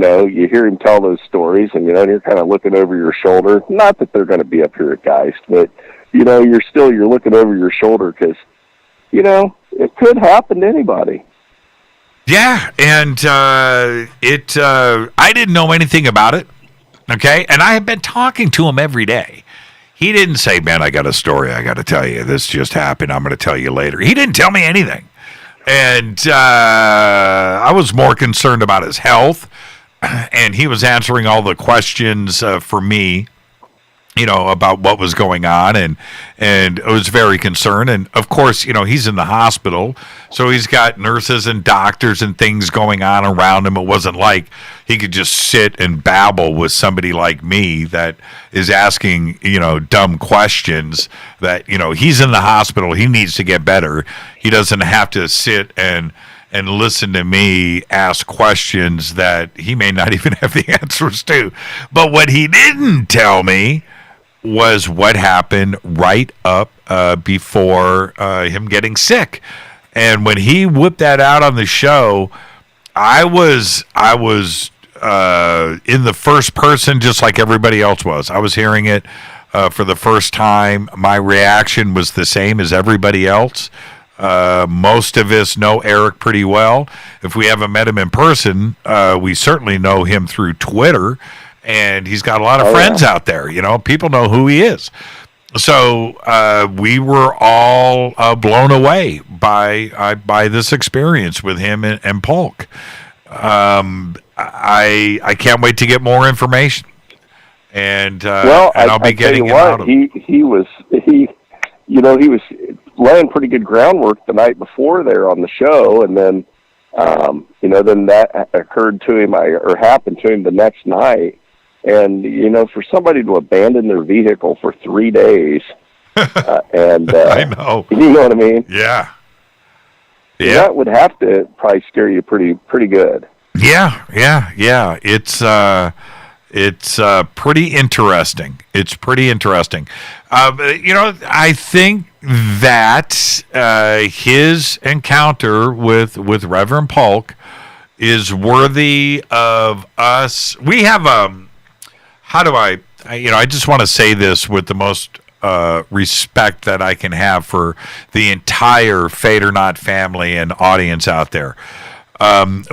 hear him tell those stories, and you're kind of looking over your shoulder. Not that they're going to be up here at Geist, but you're looking over your shoulder because it could happen to anybody. Yeah, and I didn't know anything about it. Okay, and I have been talking to him every day. He didn't say, man, I got a story I got to tell you. This just happened. I'm going to tell you later. He didn't tell me anything. And I was more concerned about his health. And he was answering all the questions for me, about what was going on. And I was very concerned. And, of course, he's in the hospital. So he's got nurses and doctors and things going on around him. It wasn't like he could just sit and babble with somebody like me that is asking, dumb questions that, he's in the hospital. He needs to get better. He doesn't have to sit and listen to me ask questions that he may not even have the answers to. But what he didn't tell me was what happened right up before him getting sick. And when he whipped that out on the show, I was in the first person just like everybody else was. I was hearing it for the first time. My reaction was the same as everybody else. Most of us know Eric pretty well. If we haven't met him in person, we certainly know him through Twitter. And he's got a lot of friends out there. People know who he is. So we were all blown away by this experience with him and Polk. I can't wait to get more information. And I'll be getting it out of him. He was laying pretty good groundwork the night before there on the show, and then then that occurred to him or happened to him the next night. And, for somebody to abandon their vehicle for 3 days, and I know. You know what I mean? Yeah. That would have to probably scare you pretty good. Yeah. It's pretty interesting. It's pretty interesting. I think that his encounter with Reverend Polk is worthy of us. We have I just want to say this with the most respect that I can have for the entire Fade or Not family and audience out there.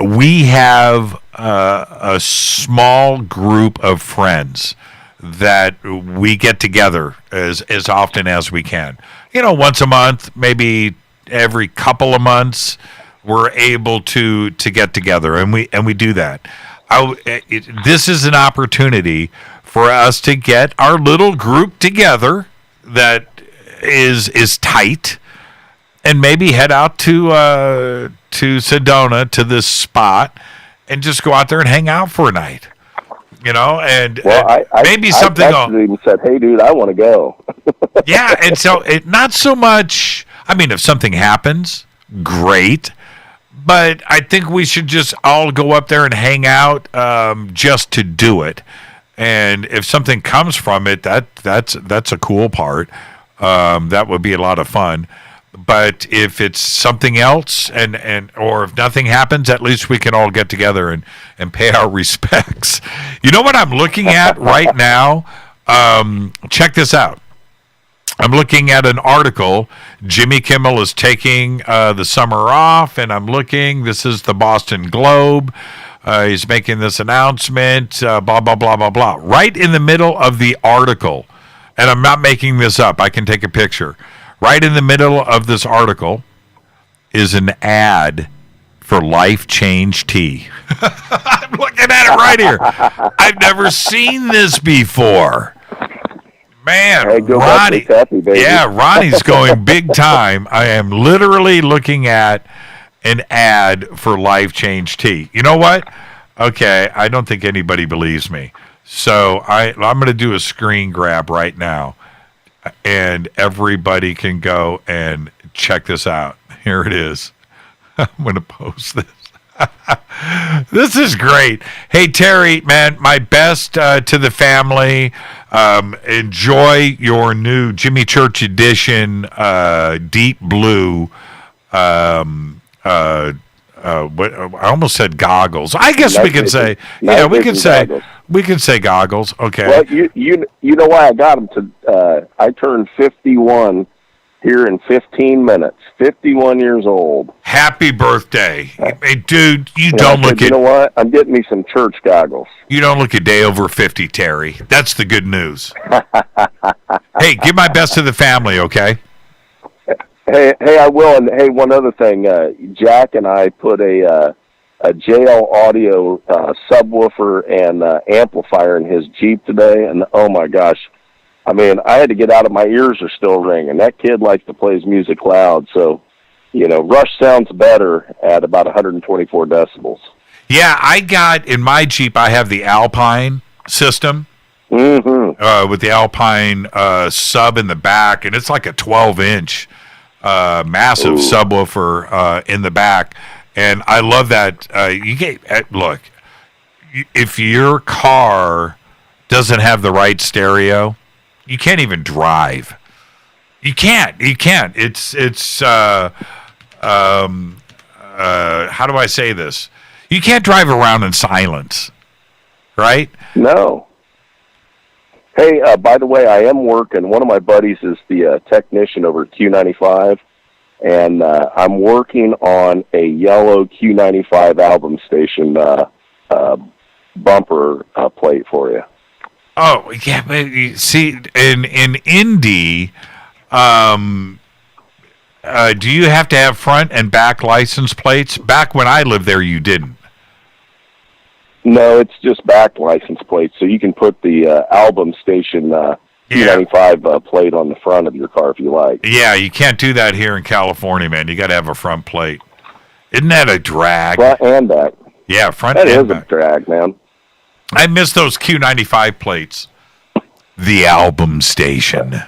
We have a small group of friends that we get together as often as we can. Once a month, maybe every couple of months, we're able to get together, and we do that. This is an opportunity for us to get our little group together that is tight, and maybe head out to Sedona, to this spot, and just go out there and hang out for a night. Maybe something. I even said, "Hey, dude, I want to go." Yeah, and so not so much. I mean, if something happens, great. But I think we should just all go up there and hang out just to do it. And if something comes from it, that's a cool part. That would be a lot of fun. But if it's something else, or if nothing happens, at least we can all get together and pay our respects. You know what I'm looking at right now? Check this out. I'm looking at an article. Jimmy Kimmel is taking the summer off, and I'm looking. This is the Boston Globe. He's making this announcement, blah, blah, blah, blah, blah. Right in the middle of the article, and I'm not making this up. I can take a picture. Right in the middle of this article is an ad for Life Change Tea. I'm looking at it right here. I've never seen this before. Man, hey, Ronnie. Happy, baby. Yeah, Ronnie's going big time. I am literally looking at an ad for Life Change Tea. You know what? Okay, I don't think anybody believes me. So I'm going to do a screen grab right now, and everybody can go and check this out. Here it is. I'm going to post this. This is great. Hey, Terry, man, my best to the family. Enjoy your new Jimmy Church edition deep blue. I almost said goggles. I guess we can say, we can say goggles. Okay. Well, you know why I got them to? I turned 51 here in 15 minutes. 51 years old. Happy birthday, hey, dude! You don't look. You know what? I'm getting me some church goggles. You don't look a day over 50, Terry. That's the good news. Hey, give my best to the family, okay? Hey, I will. And hey, one other thing. Jack and I put a JL Audio subwoofer and amplifier in his Jeep today, and oh my gosh, I mean, I had to get out of my ears are still ringing. That kid likes to play his music loud, so Rush sounds better at about 124 decibels. Yeah, I got in my Jeep. I have the Alpine system. Mm-hmm. With the Alpine sub in the back, and it's like a 12-inch. Massive subwoofer in the back, and I love that. Look, if your car doesn't have the right stereo, you can't even drive. You can't. It's how do I say this? You can't drive around in silence, right? No. Hey, by the way, I am working. One of my buddies is the technician over at Q95, and I'm working on a yellow Q95 album station bumper plate for you. Oh, yeah, but you see, in Indy, do you have to have front and back license plates? Back when I lived there, you didn't. No, it's just back license plates, so you can put the album station Q95 plate on the front of your car if you like. Yeah, you can't do that here in California, man. You got to have a front plate. Isn't that a drag? Front and back. Yeah, front and back. That is a drag, man. I miss those Q95 plates. The album station.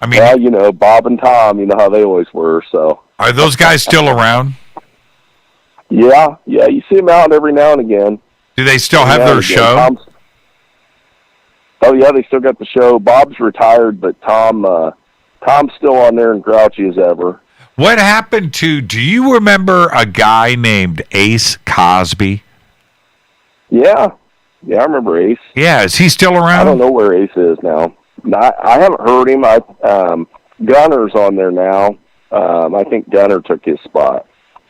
I mean, well, Bob and Tom, you know how they always were. So, are those guys still around? Yeah, you see them out every now and again. Do they still have their show? Oh yeah, they still got the show. Bob's retired, but Tom Tom's still on there and grouchy as ever. What happened to, do you remember a guy named Ace Cosby? Yeah, I remember Ace. Yeah, is he still around? I don't know where Ace is now. I haven't heard him. Gunner's on there now. I think Gunner took his spot.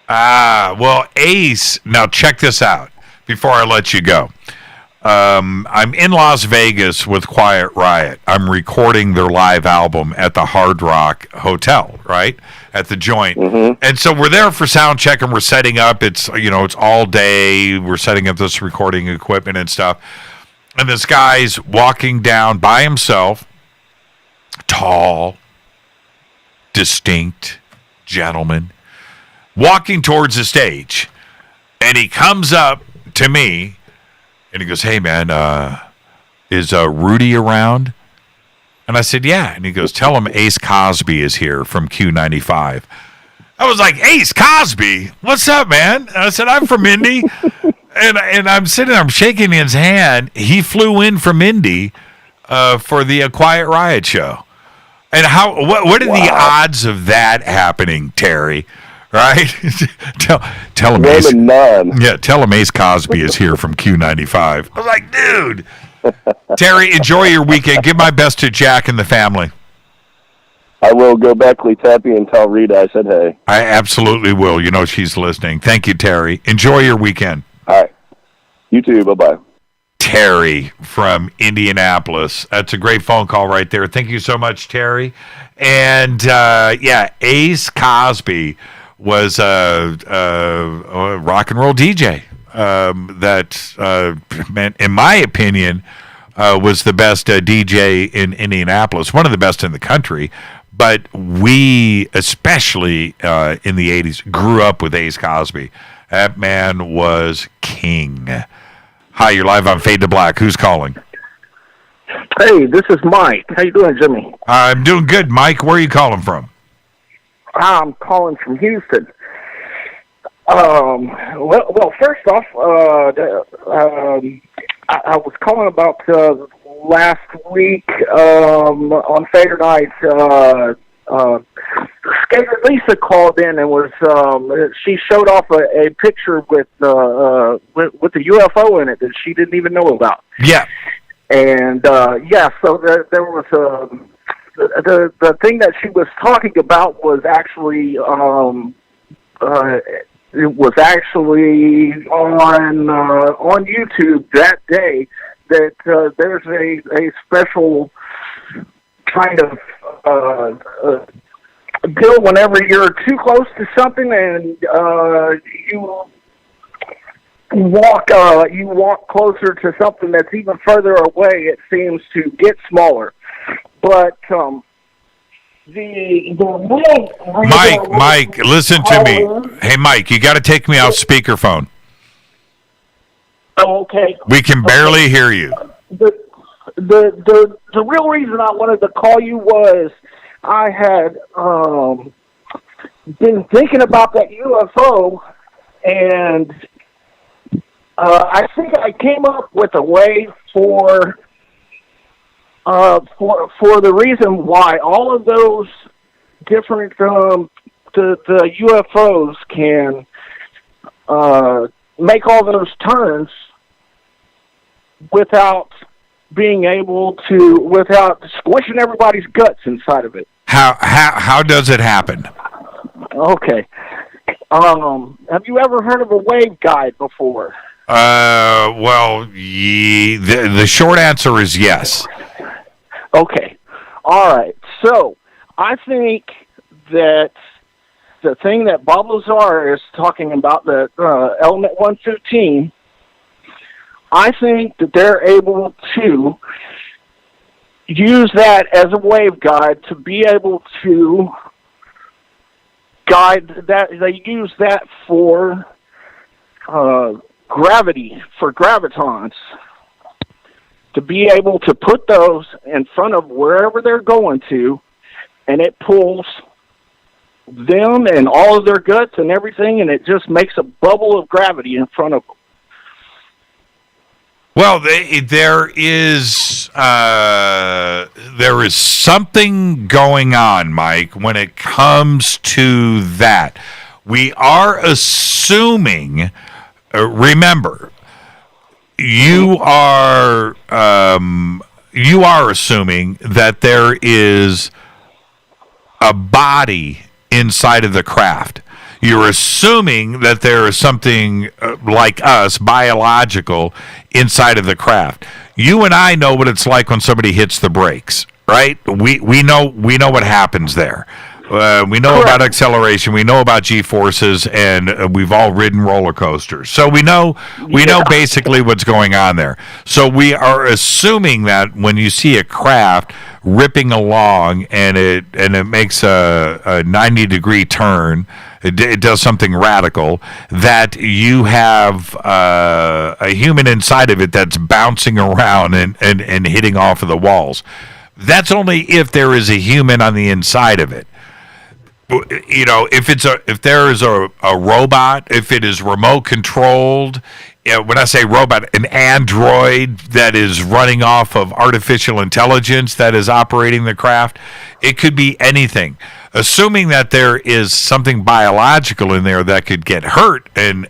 Well, Ace, now check this out before I let you go. I'm in Las Vegas with Quiet Riot. I'm recording their live album at the Hard Rock Hotel, right? At the Joint. Mm-hmm. And so we're there for sound check and we're setting up. It's all day. We're setting up this recording equipment and stuff. And this guy's walking down by himself, tall, distinct gentleman, walking towards the stage. And he comes up to me and he goes, "Hey, man, is Rudy around?" And I said, "Yeah." And he goes, "Tell him Ace Cosby is here from Q95. I was like, "Ace Cosby? What's up, man?" And I said, "I'm from Indy." and I'm sitting there, I'm shaking his hand. He flew in from Indy for the Quiet Riot show. And what are the odds of that happening, Terry? Right? tell him Ace. None. Yeah, tell him Ace Cosby is here from Q95. I was like, dude. Terry, enjoy your weekend. Give my best to Jack and the family. I will go back to Tappy and tell Rita I said hey. I absolutely will. You know she's listening. Thank you, Terry. Enjoy your weekend. All right. You too. Bye-bye. Terry from Indianapolis. That's a great phone call right there. Thank you so much, Terry. And, Ace Cosby was a rock and roll DJ that, in my opinion, was the best DJ in Indianapolis, one of the best in the country. But we, especially in the 80s, grew up with Ace Cosby. That man was king. Hi, you're live on Fade to Black. Who's calling? Hey, this is Mike. How you doing, Jimmy? I'm doing good, Mike. Where are you calling from? I'm calling from Houston. Well, first off, I was calling about last week on Fader Night. Skater Lisa called in and was she showed off a picture with the UFO in it that she didn't even know about. Yeah. And so there was the thing that she was talking about was actually it was actually on YouTube that day that there's a special kind of deal whenever you're too close to something and you walk closer to something that's even further away, it seems to get smaller. But the Mike, listen to me. Hey, Mike, you got to take me off speakerphone. Oh, okay. We can barely hear you. The real reason I wanted to call you was I had been thinking about that UFO, and I think I came up with a way for the reason why all of those different the UFOs can make all those turns without squishing everybody's guts inside of it. How does it happen? Okay. Have you ever heard of a waveguide before? Well, the short answer is yes. Okay. All right. So I think that the thing that Bob Lazar is talking about, the element 115, I think that they're able to use that as a waveguide to be able to guide that. They use that for gravity, for gravitons, to be able to put those in front of wherever they're going to, and it pulls them and all of their guts and everything, and it just makes a bubble of gravity in front of them. Well, there is something going on, Mike, when it comes to that. We are assuming. Remember, you are assuming that there is a body inside of the craft. You're assuming that there is something like us, biological, inside of the craft. You and I know what it's like when somebody hits the brakes, right? We know what happens there. We know about acceleration. We know about G-forces, and we've all ridden roller coasters. So we know basically what's going on there. So we are assuming that when you see a craft ripping along and it makes a 90-degree turn, it does something radical, that you have a human inside of it that's bouncing around and hitting off of the walls. That's only if there is a human on the inside of it. You know, if there is a robot, if it is remote controlled, when I say robot, an android that is running off of artificial intelligence that is operating the craft, it could be anything. Assuming that there is something biological in there that could get hurt and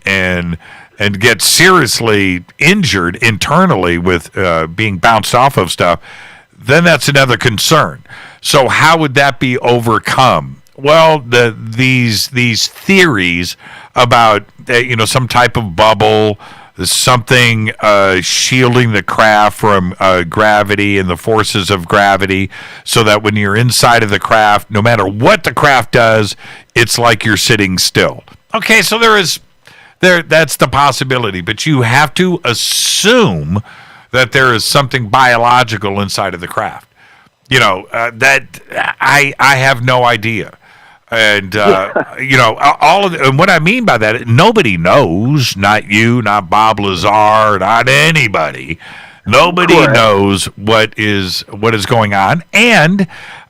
get seriously injured internally with being bounced off of stuff, then that's another concern. So how would that be overcome? Well, these theories about some type of bubble, something shielding the craft from gravity and the forces of gravity, so that when you're inside of the craft, no matter what the craft does, it's like you're sitting still. Okay, so that's the possibility, but you have to assume that there is something biological inside of the craft. That I have no idea. And, and what I mean by that, nobody knows, not you, not Bob Lazar, not anybody. Nobody knows what is going on, and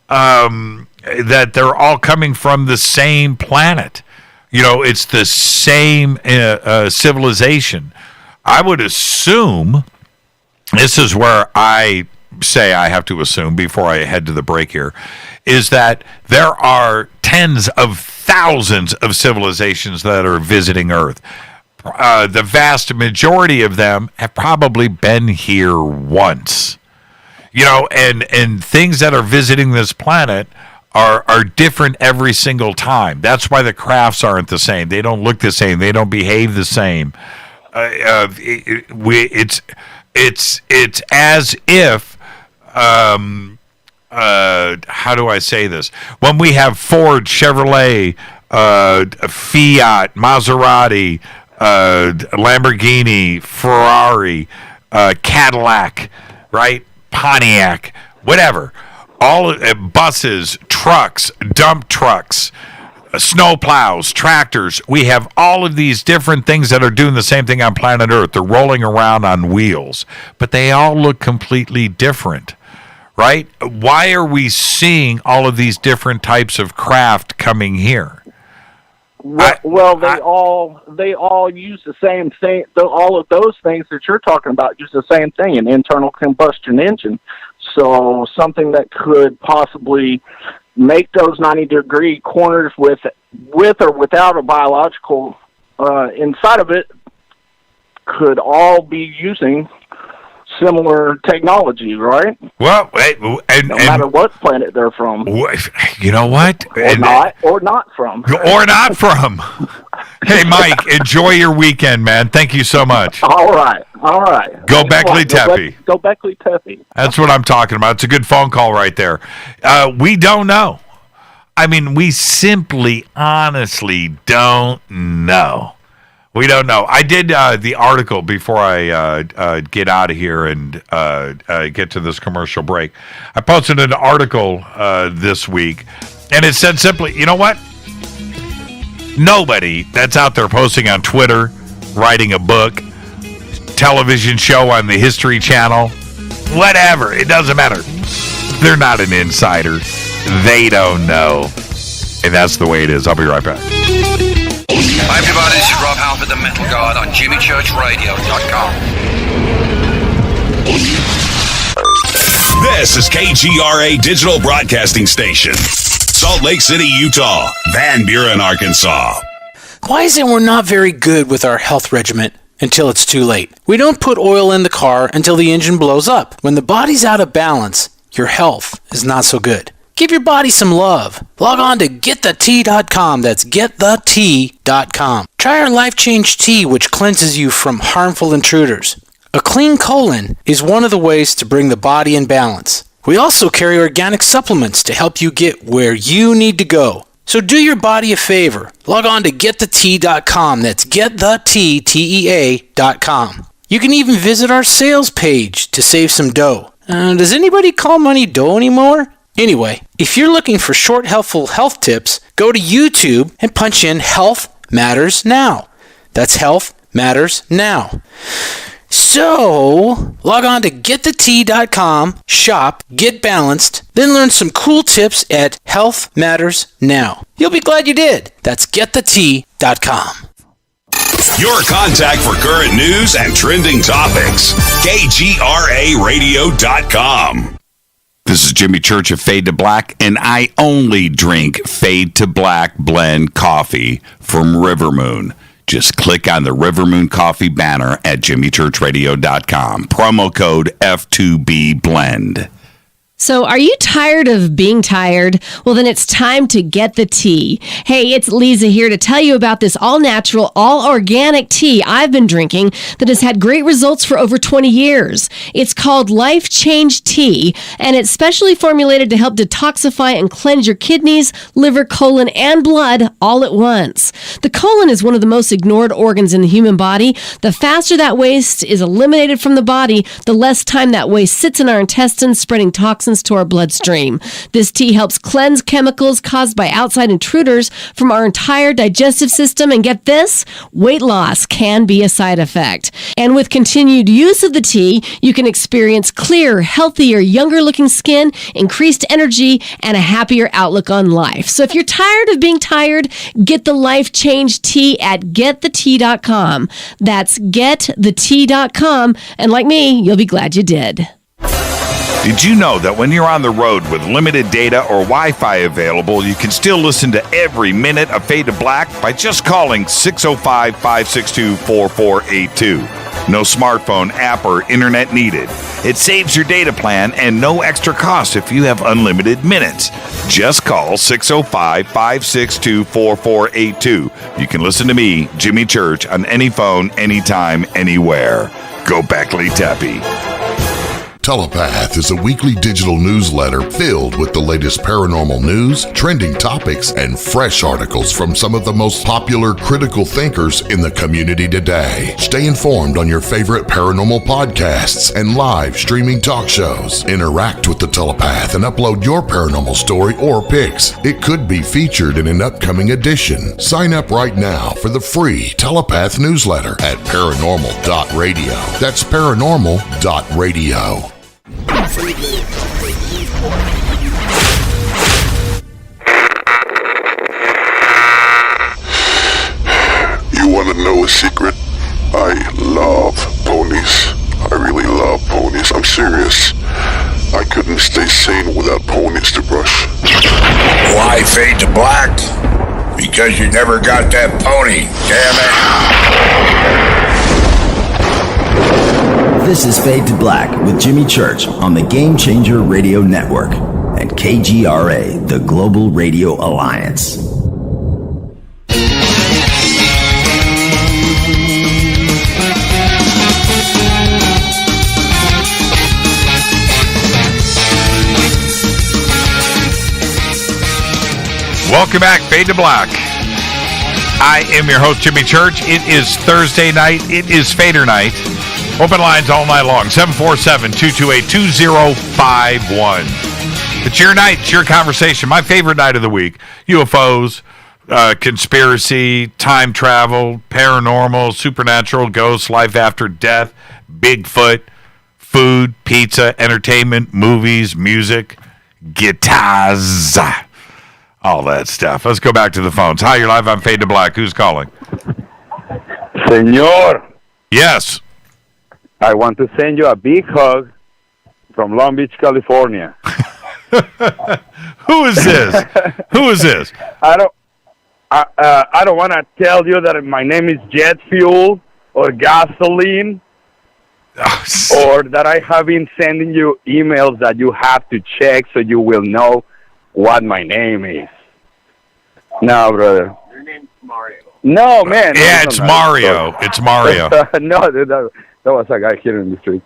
that they're all coming from the same planet. It's the same civilization. I would assume, this is where I say I have to assume before I head to the break here, is that there are tens of thousands of civilizations that are visiting Earth. The vast majority of them have probably been here once. And things that are visiting this planet are different every single time. That's why the crafts aren't the same. They don't look the same. They don't behave the same. It's as if how do I say this? When we have Ford, Chevrolet, Fiat, Maserati, Lamborghini, Ferrari, Cadillac, right? Pontiac, whatever. All buses, trucks, dump trucks, snow plows, tractors. We have all of these different things that are doing the same thing on planet Earth. They're rolling around on wheels, but they all look completely different. Right? Why are we seeing all of these different types of craft coming here? Well, they all use the same thing. All of those things that you're talking about use the same thing, an internal combustion engine. So something that could possibly make those 90-degree corners with or without a biological inside of it could all be using similar technology, right? Well, no matter what planet they're from. You know what? Or not from. Hey, Mike, enjoy your weekend, man. Thank you so much. All right. Go Beckley Tepe. Go Beckley Tepe. That's what I'm talking about. It's a good phone call right there. We don't know. I mean, we simply, honestly don't know. We don't know. I did the article before I get out of here and get to this commercial break. I posted an article this week, and it said simply, you know what? Nobody that's out there posting on Twitter, writing a book, television show on the History Channel, whatever, it doesn't matter. They're not an insider. They don't know. And that's the way it is. I'll be right back. Hi everybody, this is Rob Halford, the Metal Guard on JimmyChurchRadio.com. This is KGRA Digital Broadcasting Station, Salt Lake City, Utah, Van Buren, Arkansas. Why is it we're not very good with our health regimen until it's too late? We don't put oil in the car until the engine blows up. When the body's out of balance, your health is not so good. Give your body some love. Log on to GetTheT.com. That's GetTheT.com. Try our Life Change Tea, which cleanses you from harmful intruders. A clean colon is one of the ways to bring the body in balance. We also carry organic supplements to help you get where you need to go. So do your body a favor. Log on to GetTheT.com. That's GetTheT.com. You can even visit our sales page to save some dough. Does anybody call money dough anymore? Anyway, if you're looking for short, helpful health tips, go to YouTube and punch in Health Matters Now. That's Health Matters Now. So, log on to GetTheT.com, shop, get balanced, then learn some cool tips at Health Matters Now. You'll be glad you did. That's GetTheT.com. Your contact for current news and trending topics. KGRARadio.com. This is Jimmy Church of Fade to Black, and I only drink Fade to Black blend coffee from River Moon. Just click on the River Moon Coffee banner at jimmychurchradio.com. Promo code F2B Blend. So are you tired of being tired? Well, then it's time to get the tea. Hey, it's Lisa here to tell you about this all-natural, all-organic tea I've been drinking that has had great results for over 20 years. It's called Life Change Tea, and it's specially formulated to help detoxify and cleanse your kidneys, liver, colon, and blood all at once. The colon is one of the most ignored organs in the human body. The faster that waste is eliminated from the body, the less time that waste sits in our intestines, spreading toxins to our bloodstream. This tea helps cleanse chemicals caused by outside intruders from our entire digestive system. And get this, weight loss can be a side effect. And with continued use of the tea, you can experience clearer, healthier, younger looking skin, increased energy, and a happier outlook on life. So if you're tired of being tired, get the Life Change Tea at GetTheT.com. That's GetTheT.com. And like me, you'll be glad you did. Did you know that when you're on the road with limited data or Wi-Fi available, you can still listen to every minute of Fade to Black by just calling 605-562-4482. No smartphone, app, or internet needed. It saves your data plan and no extra cost if you have unlimited minutes. Just call 605-562-4482. You can listen to me, Jimmy Church, on any phone, anytime, anywhere. Go Beckley Tappy. Telepath is a weekly digital newsletter filled with the latest paranormal news, trending topics, and fresh articles from some of the most popular critical thinkers in the community today. Stay informed on your favorite paranormal podcasts and live streaming talk shows. Interact with the Telepath and upload your paranormal story or pics. It could be featured in an upcoming edition. Sign up right now for the free Telepath newsletter at paranormal.radio. That's paranormal.radio. You want to know a secret? I love ponies. I really love ponies. I'm serious. I couldn't stay sane without ponies to brush. Why Fade to Black? Because you never got that pony, damn it. This is Fade to Black with Jimmy Church on the Game Changer Radio Network and KGRA, the Global Radio Alliance. Welcome back, Fade to Black. I am your host, Jimmy Church. It is Thursday night. It is Fader Night. Open lines all night long, 747-228-2051. It's your night, it's your conversation. My favorite night of the week, UFOs, conspiracy, time travel, paranormal, supernatural, ghosts, life after death, Bigfoot, food, pizza, entertainment, movies, music, guitars, all that stuff. Let's go back to the phones. Hi, you're live on Fade to Black. Who's calling? Senor. Yes. I want to send you a big hug from Long Beach, California. Who is this? Who is this? I don't want to tell you that my name is jet fuel or gasoline, or that I have been sending you emails that you have to check so you will know what my name is. No, brother. Your name's Mario. No, man. Yeah, it's Mario. It's Mario. No, that was a guy here in the street.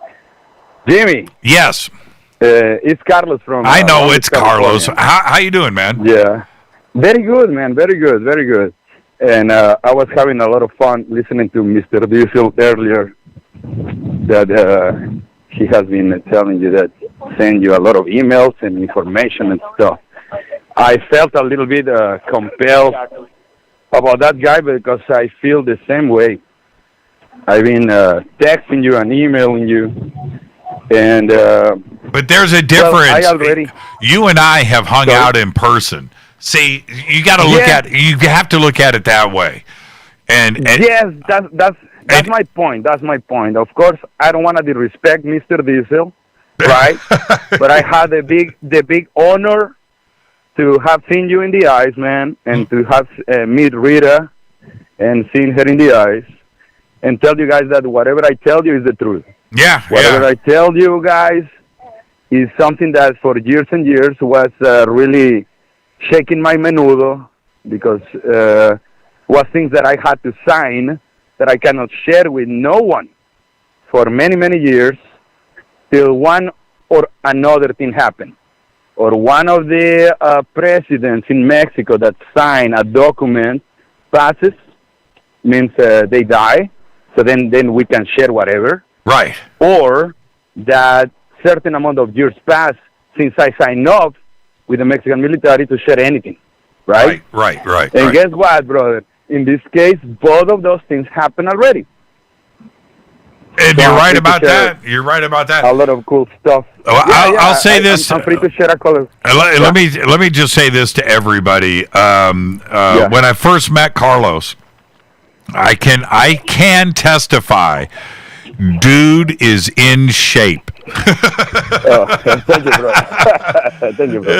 Jimmy. Yes. It's Carlos from... I know it's Carlos. How you doing, man? Yeah. Very good, man. Very good. Very good. And I was having a lot of fun listening to Mr. Diesel earlier, that he has been telling you that, send you a lot of emails and information and stuff. I felt a little bit compelled about that guy because I feel the same way. I've been texting you and emailing you, and but there's a difference. Well, you and I have hung out in person. See, you got to look at you have to look at it that way. And yes, that's my point. That's my point. Of course, I don't want to disrespect Mr. Diesel, right? But I had the big honor to have seen you in the eyes, man, and to have meet Rita and seen her in the eyes, and tell you guys that whatever I tell you is the truth. Yeah. Whatever I tell you guys is something that for years and years was really shaking my menudo, because was things that I had to sign that I cannot share with no one for many, many years, till one or another thing happened. Or one of the presidents in Mexico that signed a document passes, means they die, so then we can share whatever. Right. Or that certain amount of years pass since I signed up with the Mexican military to share anything. Right? Right. And guess what, brother? In this case, both of those things happen already. And so you're right about that. You're right about that. A lot of cool stuff. I'll say this. I'm free to share a color. Let me just say this to everybody. When I first met Carlos, I can testify, dude is in shape. Thank you, bro. Thank you, bro.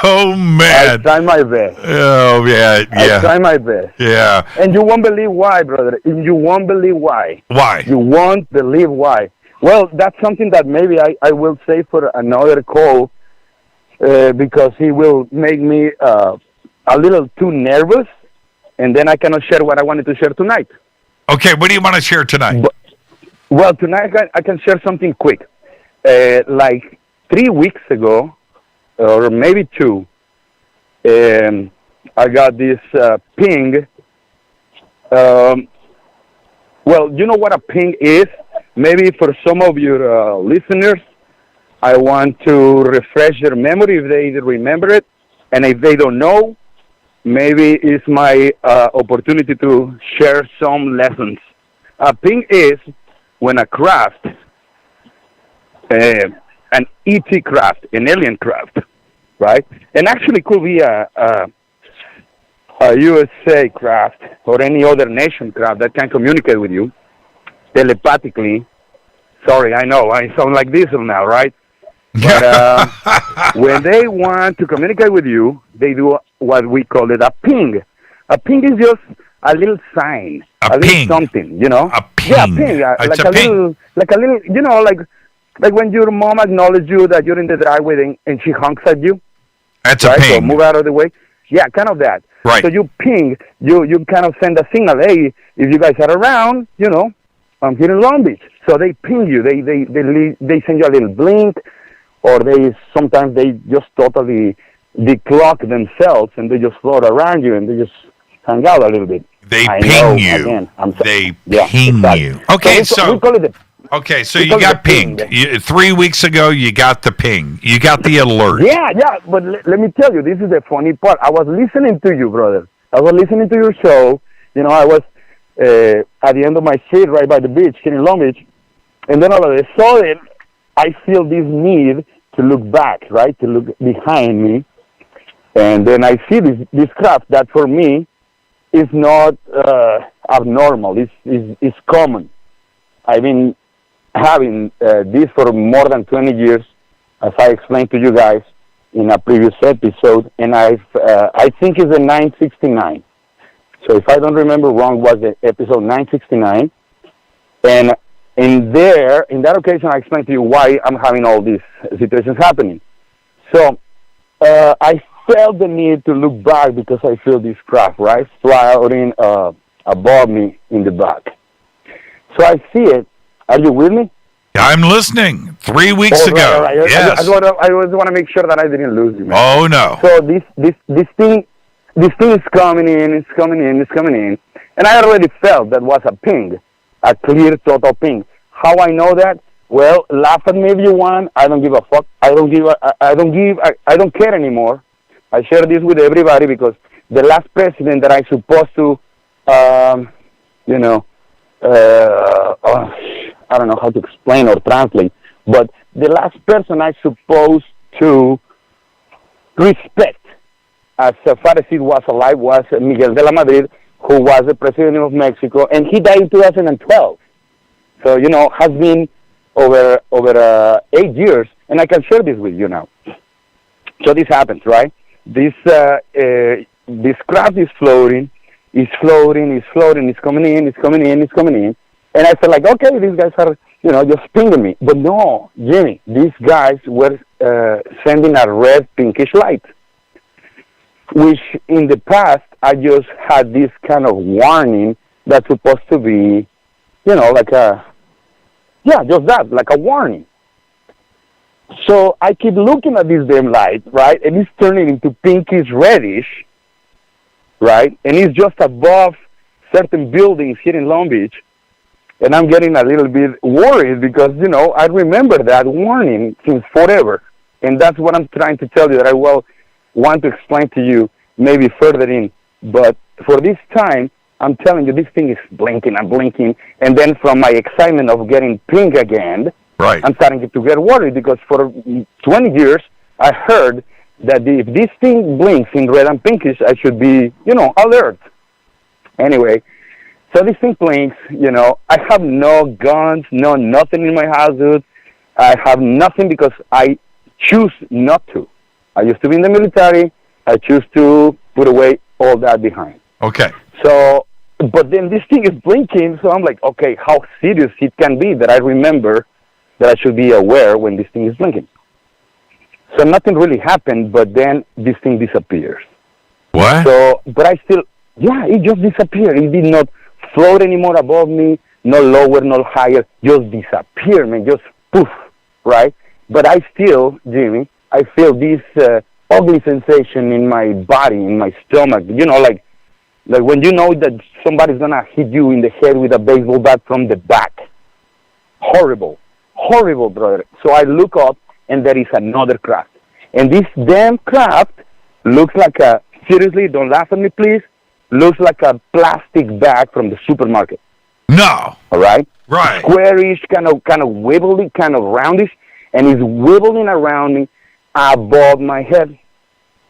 Oh man, I try my best. Oh yeah. I try my best. Yeah. And you won't believe why, brother. You won't believe why. Why? You won't believe why. Well, that's something that maybe I will say for another call, because he will make me a little too nervous, and then I cannot share what I wanted to share tonight. Okay, what do you want to share tonight? Well, tonight I can share something quick. Like 3 weeks ago, or maybe 2, I got this ping. Well, you know what a ping is? Maybe for some of your listeners, I want to refresh their memory if they remember it. And if they don't know, maybe it's my opportunity to share some lessons. A ping is when a craft, an ET craft, an alien craft, right? And actually could be a USA craft or any other nation craft that can communicate with you telepathically. Sorry, I know, I sound like Diesel now, right? But when they want to communicate with you, they do what we call it a ping. A ping is just a little sign, a little something, you know? A ping. Yeah, a ping. Like a little, you know, like when your mom acknowledges you that you're in the driveway and she honks at you. That's right? a ping. So move out of the way. Yeah, kind of that. Right. So you ping, you kind of send a signal, hey, if you guys are around, you know, I'm here in Long Beach. So they ping you, they send you a little blink, or sometimes they just totally declock themselves and they just float around you and they just hang out a little bit. They ping you. Again, they ping you. Okay, so we call it so you got pinged. 3 weeks ago, you got the ping. You got the alert. Yeah, but let me tell you, this is the funny part. I was listening to you, brother. I was listening to your show. You know, I was at the end of my street right by the beach here in Long Beach. And then all of a sudden, I feel this need to look back, right, to look behind me. And then I see this craft that for me is not abnormal. It's common. I mean, having this for more than 20 years, as I explained to you guys in a previous episode, and I think it's the 969. So if I don't remember wrong, was the episode 969. And in that occasion, I explained to you why I'm having all these situations happening. So I felt the need to look back because I feel this craft, right, floating above me in the back. So I see it. Are you with me? I'm listening. 3 weeks ago. Right. Yes. I just want to make sure that I didn't lose you, man. Oh, no. So this thing is coming in, it's coming in. And I already felt that was a ping, a clear, total ping. How I know that? Well, laugh at me if you want. I don't give a fuck. I don't care anymore. I share this with everybody because the last president that I supposed to, I don't know how to explain or translate, but the last person I supposed to respect as far as he was alive was Miguel de la Madrid, who was the president of Mexico, and he died in 2012. So, has been over 8 years, and I can share this with you now. So this happens, right? This craft is floating, it's coming in. And I felt like, okay, these guys are, just pinging me. But no, Jimmy, these guys were sending a red pinkish light, which in the past I just had this kind of warning that's supposed to be, like like a warning. So I keep looking at this damn light, right? And it's turning into pinkish reddish, right? And it's just above certain buildings here in Long Beach. And I'm getting a little bit worried because, I remember that warning since forever. And that's what I'm trying to tell you that I want to explain to you maybe further in. But for this time, I'm telling you, this thing is blinking and blinking. And then from my excitement of getting pink again, right, I'm starting to get worried because for 20 years, I heard that if this thing blinks in red and pinkish, I should be, alert. Anyway, so this thing blinks, I have no guns, no nothing in my house, dude. I have nothing because I choose not to. I used to be in the military. I choose to put away all that behind. Okay. So, but then this thing is blinking, so I'm like, okay, how serious it can be that I remember that I should be aware when this thing is blinking. So nothing really happened, but then this thing disappears. What? So, but I still, it just disappeared. It did not float anymore above me, no lower, no higher, just disappear, man, just poof, right? But I still, Jimmy, I feel this ugly sensation in my body, in my stomach, like when you know that somebody's gonna hit you in the head with a baseball bat from the back. Horrible, brother. So I look up, and there is another craft. And this damn craft looks like seriously, don't laugh at me, please, looks like a plastic bag from the supermarket. No. All right? Right. Squarish, kind of wibbly, kind of roundish, and it's wibbling around me above my head,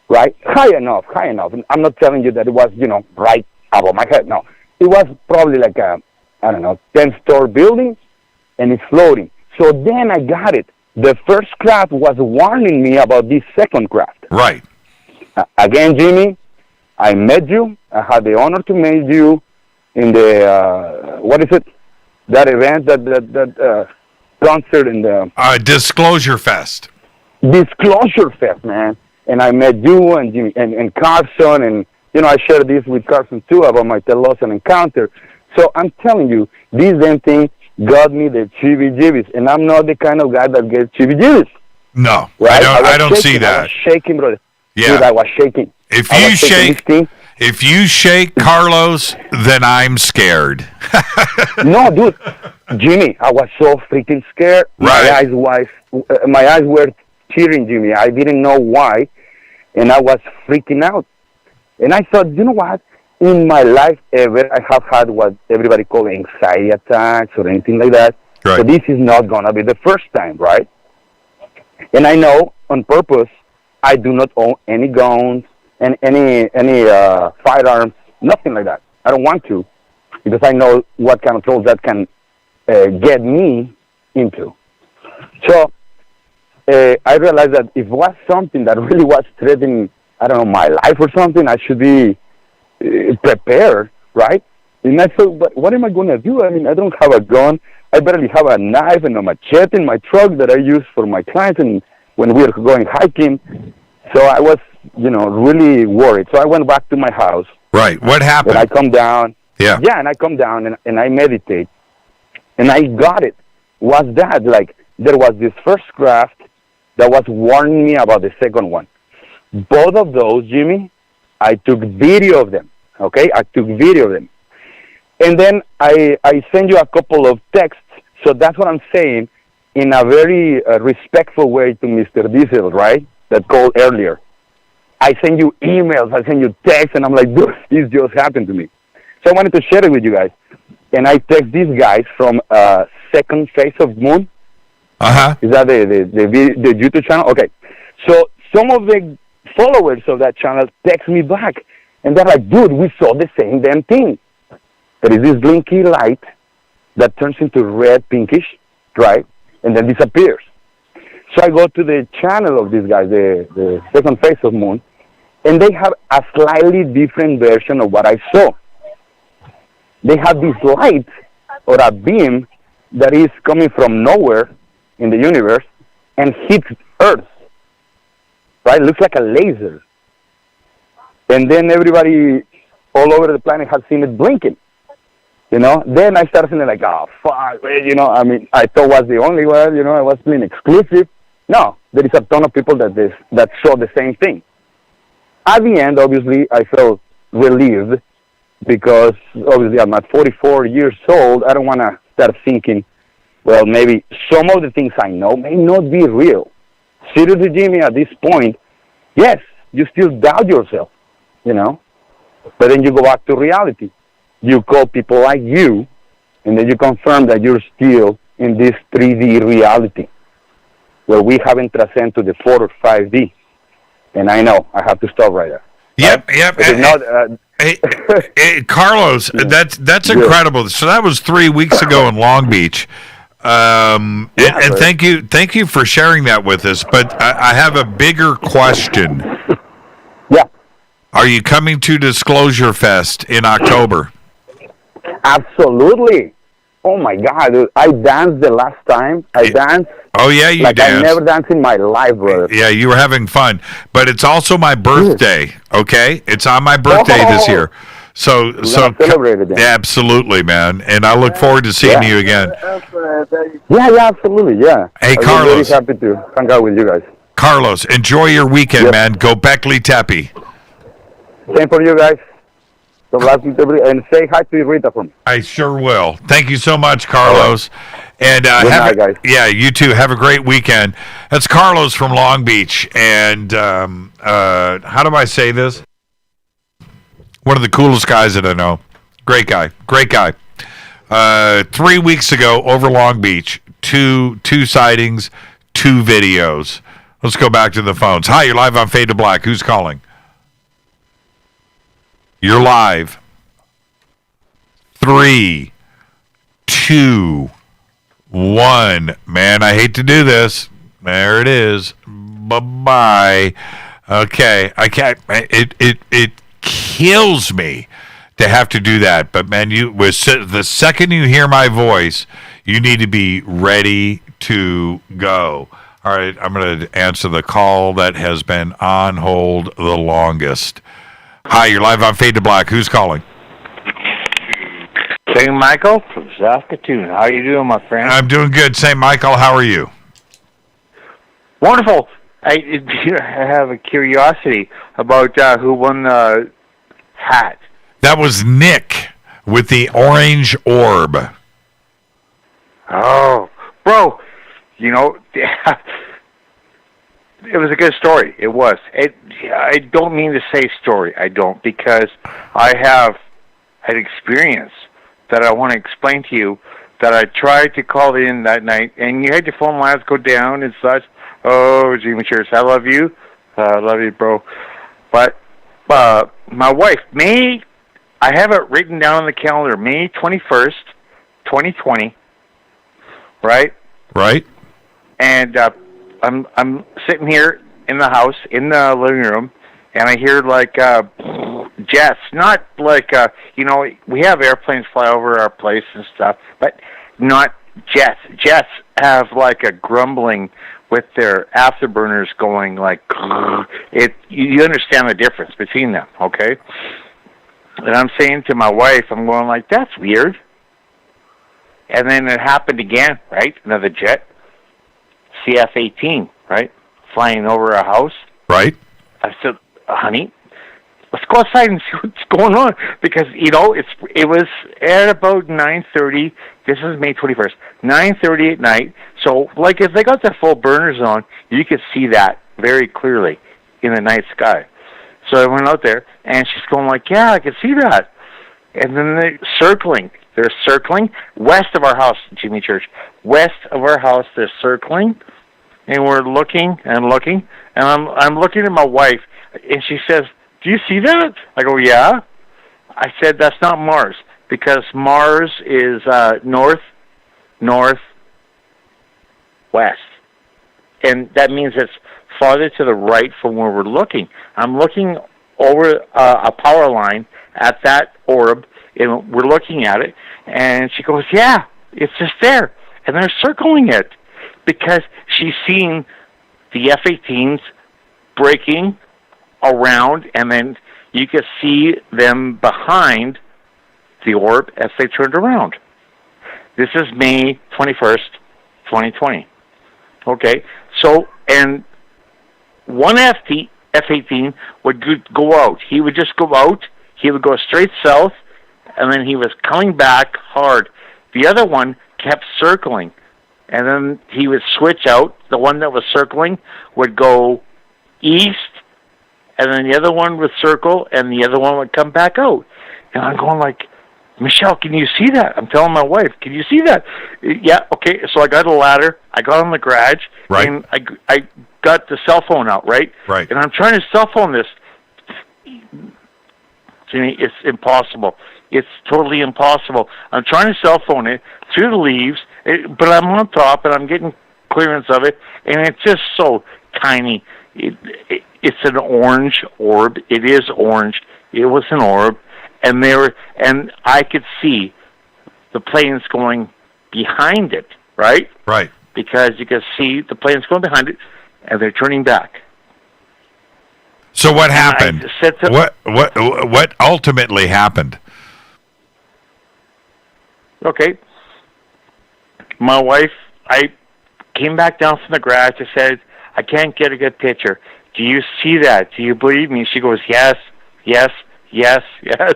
right? High enough. I'm not telling you that it was, right above my head. No. It was probably like a, 10-story building, and it's floating. So then I got it. The first craft was warning me about this second craft. Right. Again, Jimmy, I met you. I had the honor to meet you in the, that event, that concert in the... Disclosure Fest. Disclosure Fest, man. And I met you and Jimmy and Carson, and, I shared this with Carson, too, about my Telosan encounter. So I'm telling you, this damn thing got me the chibis, and I'm not the kind of guy that gets chibis. No, right? I don't see that. I was shaking, brother. Yeah. Dude, I was shaking. If you shake, Carlos, then I'm scared. No, dude, Jimmy, I was so freaking scared. Right. My eyes were tearing, Jimmy. I didn't know why, and I was freaking out. And I thought, you know what? In my life ever, I have had what everybody calls anxiety attacks or anything like that. Right. So this is not gonna be the first time, right? And I know on purpose, I do not own any guns and any firearms, nothing like that. I don't want to, because I know what kind of trouble that can get me into. So I realized that if it was something that really was threatening, I don't know, my life or something, I should be prepared, right? And I thought, but what am I going to do? I mean, I don't have a gun. I barely have a knife and a machete in my truck that I use for my clients and when we're going hiking. So I was, really worried. So I went back to my house. Right. What happened? And I come down. Yeah. Yeah, and I come down and I meditate. And I got it. Was that, like, there was this first craft that was warning me about the second one. Both of those, Jimmy, I took video of them, okay? I took video of them. And then I send you a couple of texts. So that's what I'm saying in a very respectful way to Mr. Diesel, right, that called earlier. I send you emails, I send you texts, and I'm like, dude, this just happened to me. So I wanted to share it with you guys. And I text these guys from Second Face of Moon. Uh-huh. Is that the YouTube channel? Okay. So some of the followers of that channel text me back. And they're like, dude, we saw the same damn thing. There is this blinky light that turns into red, pinkish, right? And then disappears. So I go to the channel of these guys, the Second Face of Moon, and they have a slightly different version of what I saw. They have this light or a beam that is coming from nowhere in the universe and hits Earth, right? It looks like a laser. And then everybody all over the planet has seen it blinking. Then I started feeling like, oh, fuck, I mean, I thought I was the only one, I was being exclusive. No, there is a ton of people that saw the same thing. At the end, obviously, I felt relieved because, obviously, I'm at 44 years old. I don't want to start thinking, well, maybe some of the things I know may not be real. Seriously, Jimmy, at this point, yes, you still doubt yourself, but then you go back to reality. You call people like you, and then you confirm that you're still in this 3D reality where we haven't transcended to the 4 or 5D. And I know I have to stop right there. Yep. Hey, Carlos, Yeah. that's incredible. So that was 3 weeks ago in Long Beach. And thank you for sharing that with us. But I have a bigger question. Yeah. Are you coming to Disclosure Fest in October? Absolutely. Oh my God, dude. I danced the last time. I danced. Oh yeah, you like danced. I never danced in my life, brother. Yeah, you were having fun. But it's also my birthday, okay? It's on my birthday this year. So celebrate it then. Absolutely, man. And I look forward to seeing you again. Yeah, absolutely, yeah. Hey, I'm Carlos. really happy to hang out with you guys. Carlos, enjoy your weekend, man. Go Beckley Tepe. Same for you guys. So and say hi to Rita for me. I sure will. Thank you so much, Carlos. And Good night, guys. Yeah, you too. Have a great weekend. That's Carlos from Long Beach. And how do I say this? One of the coolest guys that I know. Great guy. 3 weeks ago over Long Beach, two sightings, 2 videos. Let's go back to the phones. Hi, you're live on Fade to Black. Who's calling? You're live. 3, 2, 1. Man, I hate to do this. There it is. Bye-bye. Okay, I can't. It kills me to have to do that. But man, the second you hear my voice, you need to be ready to go. All right, I'm going to answer the call that has been on hold the longest. Hi, you're live on Fade to Black. Who's calling? St. Michael from Saskatoon. How are you doing, my friend? I'm doing good. St. Michael, how are you? Wonderful. I have a curiosity about who won the hat. That was Nick with the orange orb. Oh, bro, it was a good story. It was. I don't mean to say story. I don't, because I have an experience that I want to explain to you that I tried to call in that night, and you had your phone lines go down and such. Oh, Jimmy Church, I love you. I love you, bro. But my wife, I have it written down on the calendar, May 21st, 2020, right? Right. And I'm sitting here in the house, in the living room, and I hear like jets. Not like we have airplanes fly over our place and stuff, but not jets. Jets have like a grumbling with their afterburners going like it. You understand the difference between them, okay? And I'm saying to my wife, I'm going like, that's weird. And then it happened again, right? Another jet, CF-18, right? Flying over our house. Right. I said, honey, let's go outside and see what's going on. Because, it was at about 9:30. This is May 21st. 9:30 at night. So, like, if they got their full burners on, you could see that very clearly in the night sky. So I went out there, and she's going like, yeah, I can see that. And then they're circling. They're circling west of our house, Jimmy Church. West of our house, they're circling, and we're looking and looking. And I'm looking at my wife, and she says, do you see that? I go, yeah. I said, that's not Mars, because Mars is north, west. And that means it's farther to the right from where we're looking. I'm looking over a power line at that orb, and we're looking at it, and she goes, yeah, it's just there. And they're circling it because she's seeing the F-18s breaking around, and then you can see them behind the orb as they turned around. This is May 21st, 2020. Okay, so, and one F-18 would go out. He would just go out. He would go straight south, and then he was coming back hard. The other one kept circling, and then he would switch out. The one that was circling would go east, and then the other one would circle, and the other one would come back out. And I'm going like, Michelle, can you see that? I'm telling my wife, can you see that? Yeah, okay. So I got a ladder. I got on the garage, right, and I got the cell phone out, right? Right. And I'm trying to cell phone this. Jimmy, it's impossible. It's totally impossible. I'm trying to cell phone it through the leaves, but I'm on top, and I'm getting clearance of it, and it's just so tiny. It's an orange orb. It is orange. It was an orb. And I could see the planes going behind it, right? Right. Because you could see the planes going behind it, and they're turning back. So what happened? What ultimately happened? Okay. My wife, I came back down from the garage. I said, I can't get a good picture. Do you see that? Do you believe me? She goes, yes, yes, yes, yes.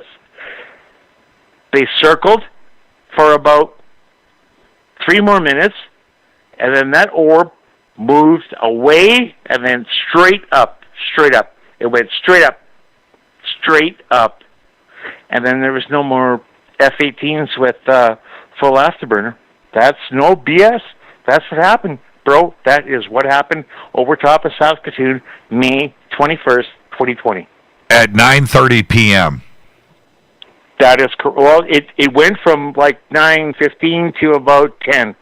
They circled for about 3 more minutes, and then that orb moved away and then straight up. It went straight up. And then there was no more F-18s with full afterburner. That's no BS. That's what happened, bro. That is what happened over top of Saskatoon, May 21st, 2020. At 9:30 p.m. That is correct. Well, it went from like 9:15 to about 10.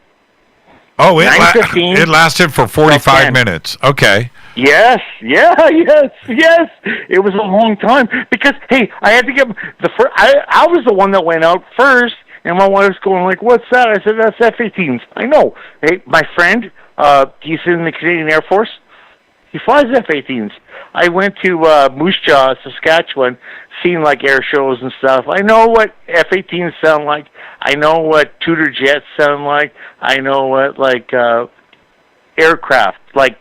Oh, it lasted for 45 minutes. Okay. Yes. It was a long time because, hey, I had to get the first. I was the one that went out first, and my wife's going like, "What's that?" I said, "That's F-18s." I know. Hey, my friend, he's in the Canadian Air Force. He flies F-18s. I went to Moose Jaw, Saskatchewan, seen like air shows and stuff. I know what F-18s sound like. I know what Tudor jets sound like. I know what like aircraft like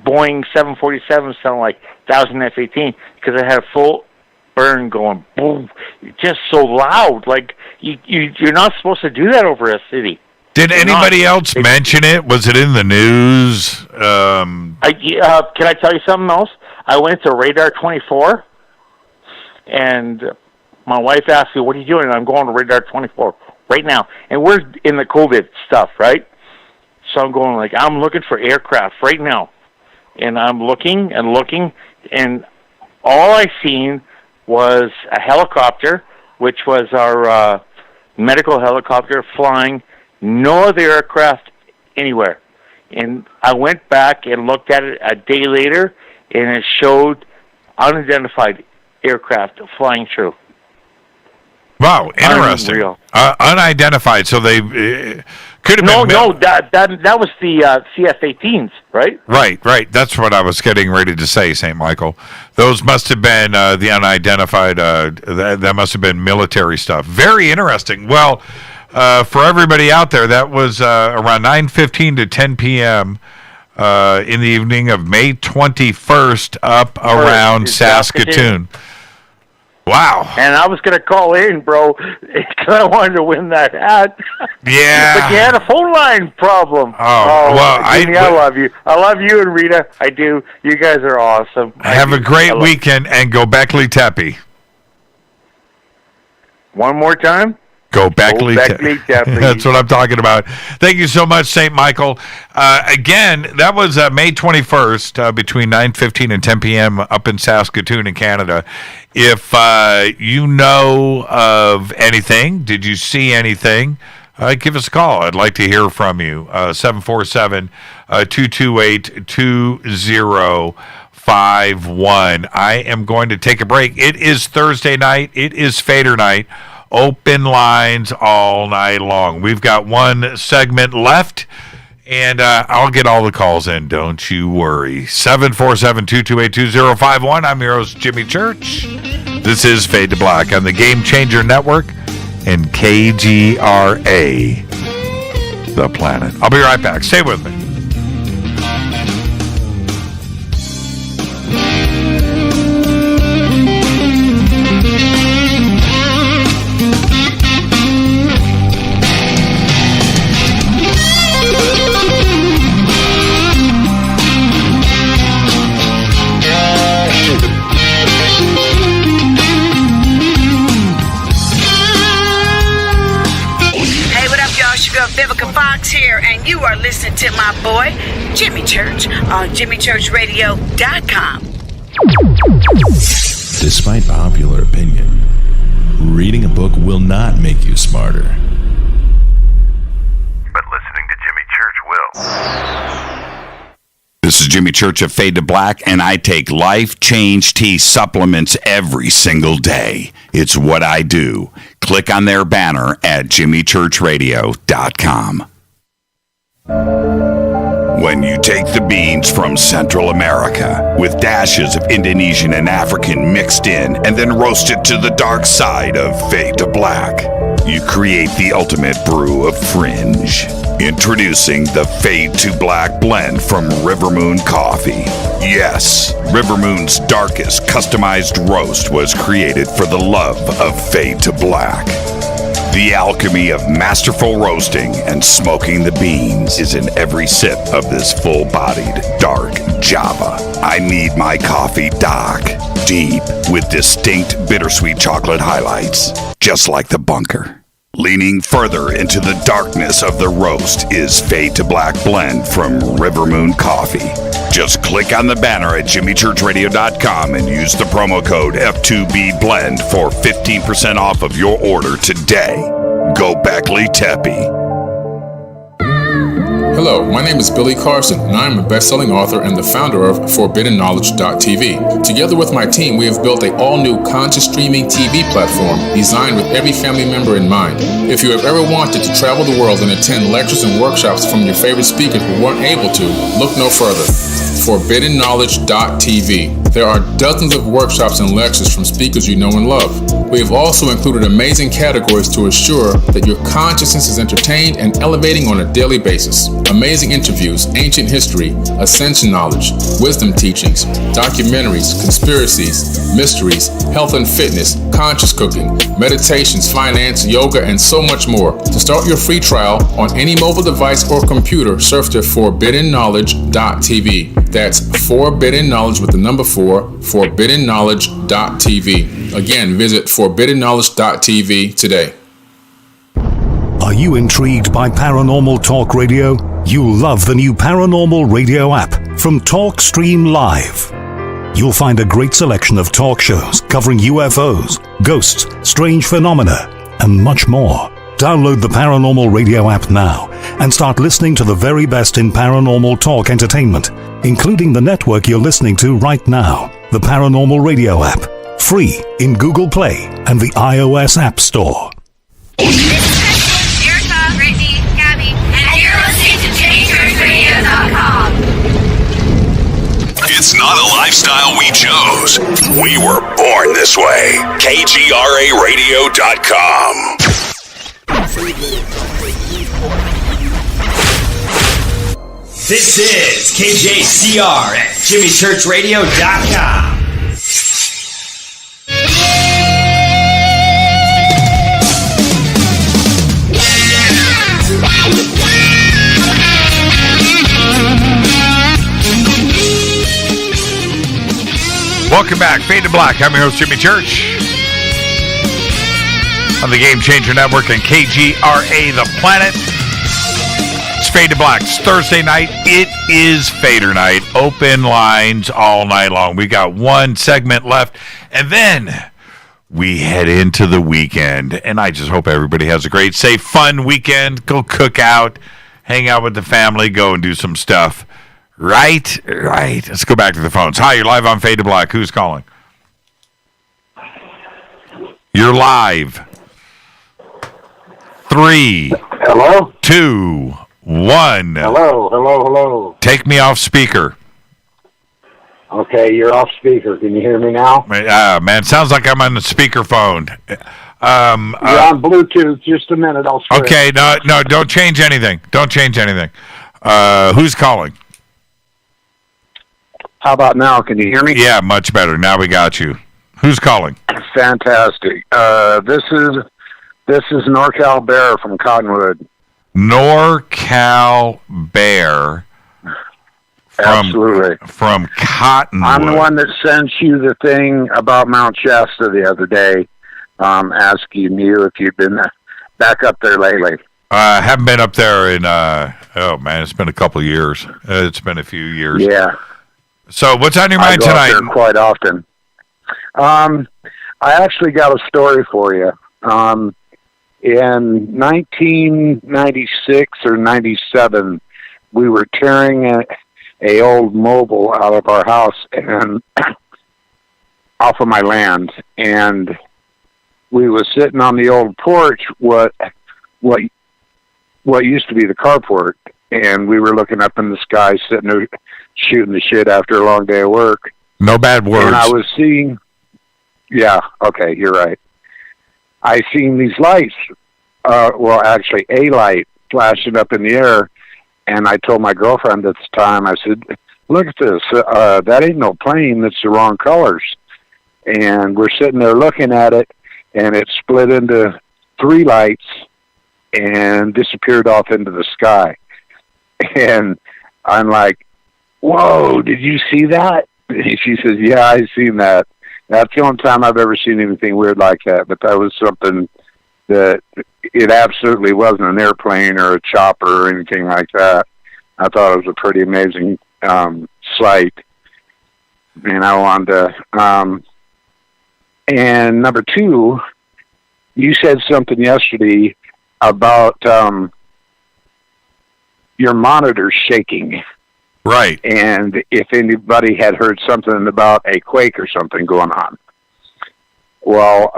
Boeing 747 sound like 1,000 F-18 because I had a full burn going boom, just so loud. Like you're not supposed to do that over a city. Did anybody else mention it? Was it in the news? Can I tell you something else? I went to Radar 24, and my wife asked me, "What are you doing?" And I'm going to Radar 24 right now, and we're in the COVID stuff, right? So I'm going like, I'm looking for aircraft right now, and I'm looking, and all I seen was a helicopter, which was our medical helicopter flying. No other aircraft anywhere. And I went back and looked at it a day later, and it showed unidentified aircraft flying through. Wow, interesting. Unreal. Unidentified, so they could have No, been... that was the CF-18s, right? Right. That's what I was getting ready to say, St. Michael. Those must have been the unidentified, that must have been military stuff. Very interesting. Well, for everybody out there, that was around 9:15 to 10 p.m. In the evening of May 21st up around Saskatoon. Wow. And I was going to call in, bro, because I wanted to win that hat. Yeah. But you had a phone line problem. Oh well, Jimmy, I love you. I love you and Rita. I do. You guys are awesome. Have a great weekend and go Beckley Tepe. One more time? Go Beckley Tepe. That's what I'm talking about. Thank you so much, St. Michael. Again, that was May 21st between 9:15 and 10 p.m. up in Saskatoon in Canada. If you know of anything, did you see anything, give us a call. I'd like to hear from you. 747-228-2051. I am going to take a break. It is Thursday night. It is Fader night. Open lines all night long. We've got one segment left, and I'll get all the calls in. Don't you worry. 747-228-2051. I'm your host, Jimmy Church. This is Fade to Black on the Game Changer Network and KGRA, The Planet. I'll be right back. Stay with me. Vivica Fox here, and you are listening to my boy, Jimmy Church, on JimmyChurchRadio.com. Despite popular opinion, reading a book will not make you smarter. But listening to Jimmy Church will. This is Jimmy Church of Fade to Black, and I take Life Change Tea supplements every single day. It's what I do. Click on their banner at JimmyChurchRadio.com. When you take the beans from Central America with dashes of Indonesian and African mixed in and then roast it to the dark side of Fade to Black, you create the ultimate brew of fringe. Introducing the Fade to Black blend from River Moon Coffee. Yes, River Moon's darkest customized roast was created for the love of Fade to Black. The alchemy of masterful roasting and smoking the beans is in every sip of this full-bodied, dark Java. I need my coffee dark, deep, with distinct bittersweet chocolate highlights, just like the bunker. Leaning further into the darkness of the roast is Fade to Black blend from River Moon Coffee. Just click on the banner at JimmyChurchRadio.com and use the promo code F2BBLEND for 15% off of your order today. Go Beckley Tepe. Hello, my name is Billy Carson, and I am a best-selling author and the founder of ForbiddenKnowledge.tv. Together with my team, we have built an all-new conscious streaming TV platform designed with every family member in mind. If you have ever wanted to travel the world and attend lectures and workshops from your favorite speakers who weren't able to, look no further. ForbiddenKnowledge.tv. There are dozens of workshops and lectures from speakers you know and love. We have also included amazing categories to ensure that your consciousness is entertained and elevating on a daily basis. Amazing interviews, ancient history, ascension knowledge, wisdom teachings, documentaries, conspiracies, mysteries, health and fitness, conscious cooking, meditations, finance, yoga, and so much more. To start your free trial on any mobile device or computer, surf to ForbiddenKnowledge.tv. That's Forbidden Knowledge with the number 4, ForbiddenKnowledge.tv. Again, visit ForbiddenKnowledge.tv today. Are you intrigued by Paranormal Talk Radio? You'll love the new Paranormal Radio app from TalkStream Live. You'll find a great selection of talk shows covering UFOs, ghosts, strange phenomena, and much more. Download the Paranormal Radio app now and start listening to the very best in paranormal talk entertainment, including the network you're listening to right now, the Paranormal Radio app, free in Google Play and the iOS App Store. Erica, Brittany, Gabby, and you're listening to JimmyChurchRadio.com. It's not a lifestyle we chose. We were born this way. KGRARadio.com. This is KJCR at JimmyChurchRadio.com. Welcome back, Fade to Black. I'm your host, Jimmy Church, on the Game Changer Network and KGRA The Planet. It's Fade to Black. It's Thursday night. It is Fader Night. Open lines all night long. We got one segment left, and then we head into the weekend. And I just hope everybody has a great, safe, fun weekend. Go cook out, hang out with the family, go and do some stuff. Right. Let's go back to the phones. Hi, you're live on Fade to Black. Who's calling? You're live. 3. Hello? 2, 1. Hello. Take me off speaker. Okay, you're off speaker. Can you hear me now? Man, sounds like I'm on the speakerphone. You're on Bluetooth. Just a minute, I'll switch. Okay, no, don't change anything. Who's calling? How about now? Can you hear me? Yeah, much better. Now we got you. Who's calling? Fantastic. This is NorCal Bear from Cottonwood. NorCal Bear. Absolutely. From Cottonwood. I'm the one that sent you the thing about Mount Shasta the other day, asking you if you've been back up there lately. I haven't been up there in, it's been a couple of years. It's been a few years. Yeah. So what's on your mind I go tonight? up there quite often. I actually got a story for you. In 1996 or 97, we were tearing a old mobile out of our house and off of my land, and we was sitting on the old porch, what used to be the carport, and we were looking up in the sky, sitting there shooting the shit after a long day of work. No bad words. And I was seeing, yeah, okay, you're right. I seen these lights, actually a light flashing up in the air, and I told my girlfriend at the time, I said, look at this, that ain't no plane, that's the wrong colors. And we're sitting there looking at it, and it split into 3 lights and disappeared off into the sky. And I'm like, whoa, did you see that? And she says, yeah, I seen that. That's the only time I've ever seen anything weird like that, but that was something that it absolutely wasn't an airplane or a chopper or anything like that. I thought it was a pretty amazing sight. And I wanted to... and number 2, you said something yesterday about your monitor shaking. Right. And if anybody had heard something about a quake or something going on. Well,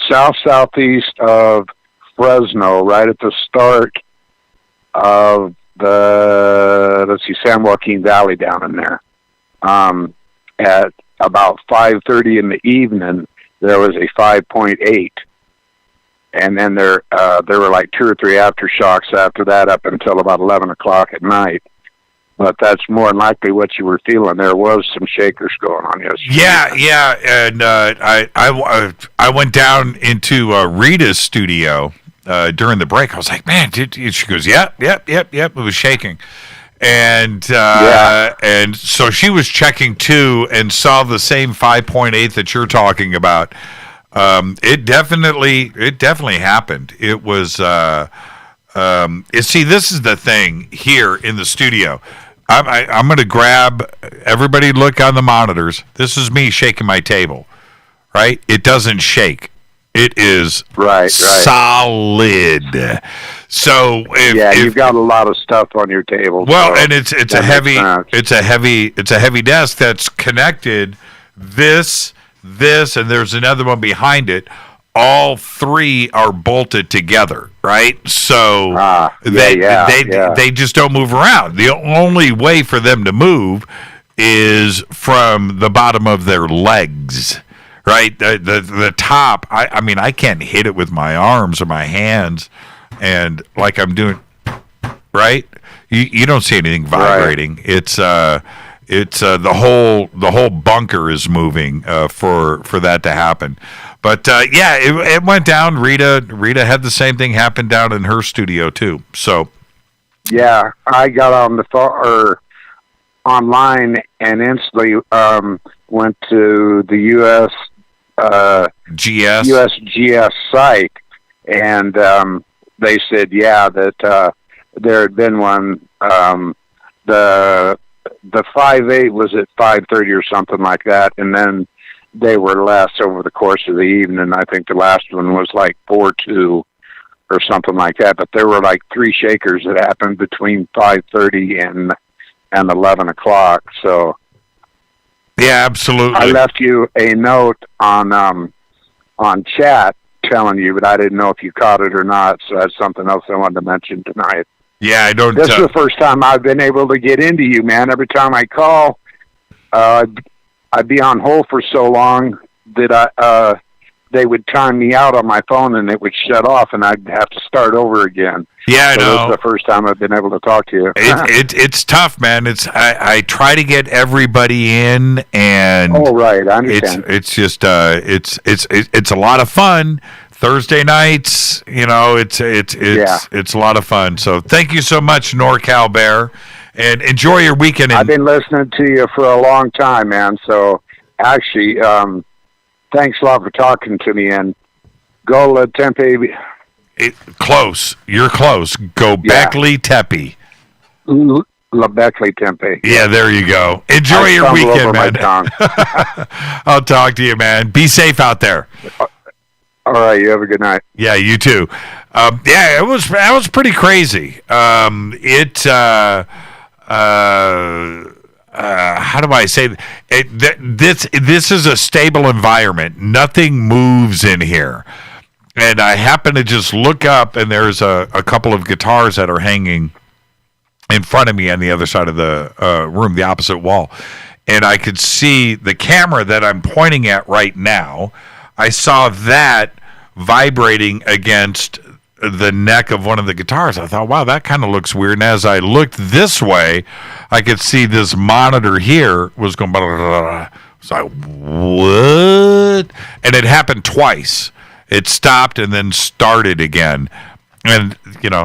southeast of Fresno, right at the start of the, San Joaquin Valley down in there, at about 5:30 in the evening, there was a 5.8. And then there were like 2 or 3 aftershocks after that up until about 11 o'clock at night. But that's more than likely what you were feeling. There was some shakers going on yesterday. Yeah, and I went down into Rita's studio during the break. I was like, man, she goes, yep, it was shaking. And and so she was checking too and saw the same 5.8 that you're talking about. It definitely happened. It was see, this is the thing here in the studio. I'm going to grab everybody. Look on the monitors. This is me shaking my table, right? It doesn't shake. It is solid. So you've got a lot of stuff on your table. Well, so and it's a heavy desk that's connected. This, and there's another one behind it. All three are bolted together, right? So they just don't move around. The only way for them to move is from the bottom of their legs, right? The top. I mean, I can't hit it with my arms or my hands, and like I'm doing, right? You don't see anything vibrating. Right. It's the whole bunker is moving for that to happen. But it went down. Rita had the same thing happen down in her studio too. So yeah, I got on the phone or online and instantly went to the USGS site, and they said that there had been one. The 5.8 was at 5:30 or something like that, and then they were less over the course of the evening. I think the last one was like 4.2 or something like that. But there were like 3 shakers that happened between 5:30 and 11 o'clock. So yeah, absolutely. I left you a note on chat telling you, but I didn't know if you caught it or not. So that's something else I wanted to mention tonight. Yeah, I don't. This is the first time I've been able to get into you, man. Every time I call, I'd be on hold for so long that they would time me out on my phone and it would shut off, and I'd have to start over again. Yeah, I know. This is the first time I've been able to talk to you. It's tough, man. I try to get everybody in, and right, I understand. It's just it's a lot of fun. Thursday nights, it's a lot of fun. So thank you so much, NorCal Bear, and enjoy your weekend. I've been listening to you for a long time, man. So actually, thanks a lot for talking to me. And go La Tempe. Close. You're close. Go Beckley Tepe. La Beckley Tempe. Yeah, there you go. Enjoy your weekend, man. I'll talk to you, man. Be safe out there. All right, you have a good night. Yeah, you too. That was pretty crazy. How do I say this is a stable environment. Nothing moves in here. And I happen to just look up, and there's a couple of guitars that are hanging in front of me on the other side of the room, the opposite wall. And I could see the camera that I'm pointing at right now. I saw that vibrating against the neck of one of the guitars. I thought, wow, that kind of looks weird. And as I looked this way, I could see this monitor here was going, blah, blah, blah. So I, what? And it happened twice. It stopped and then started again. And,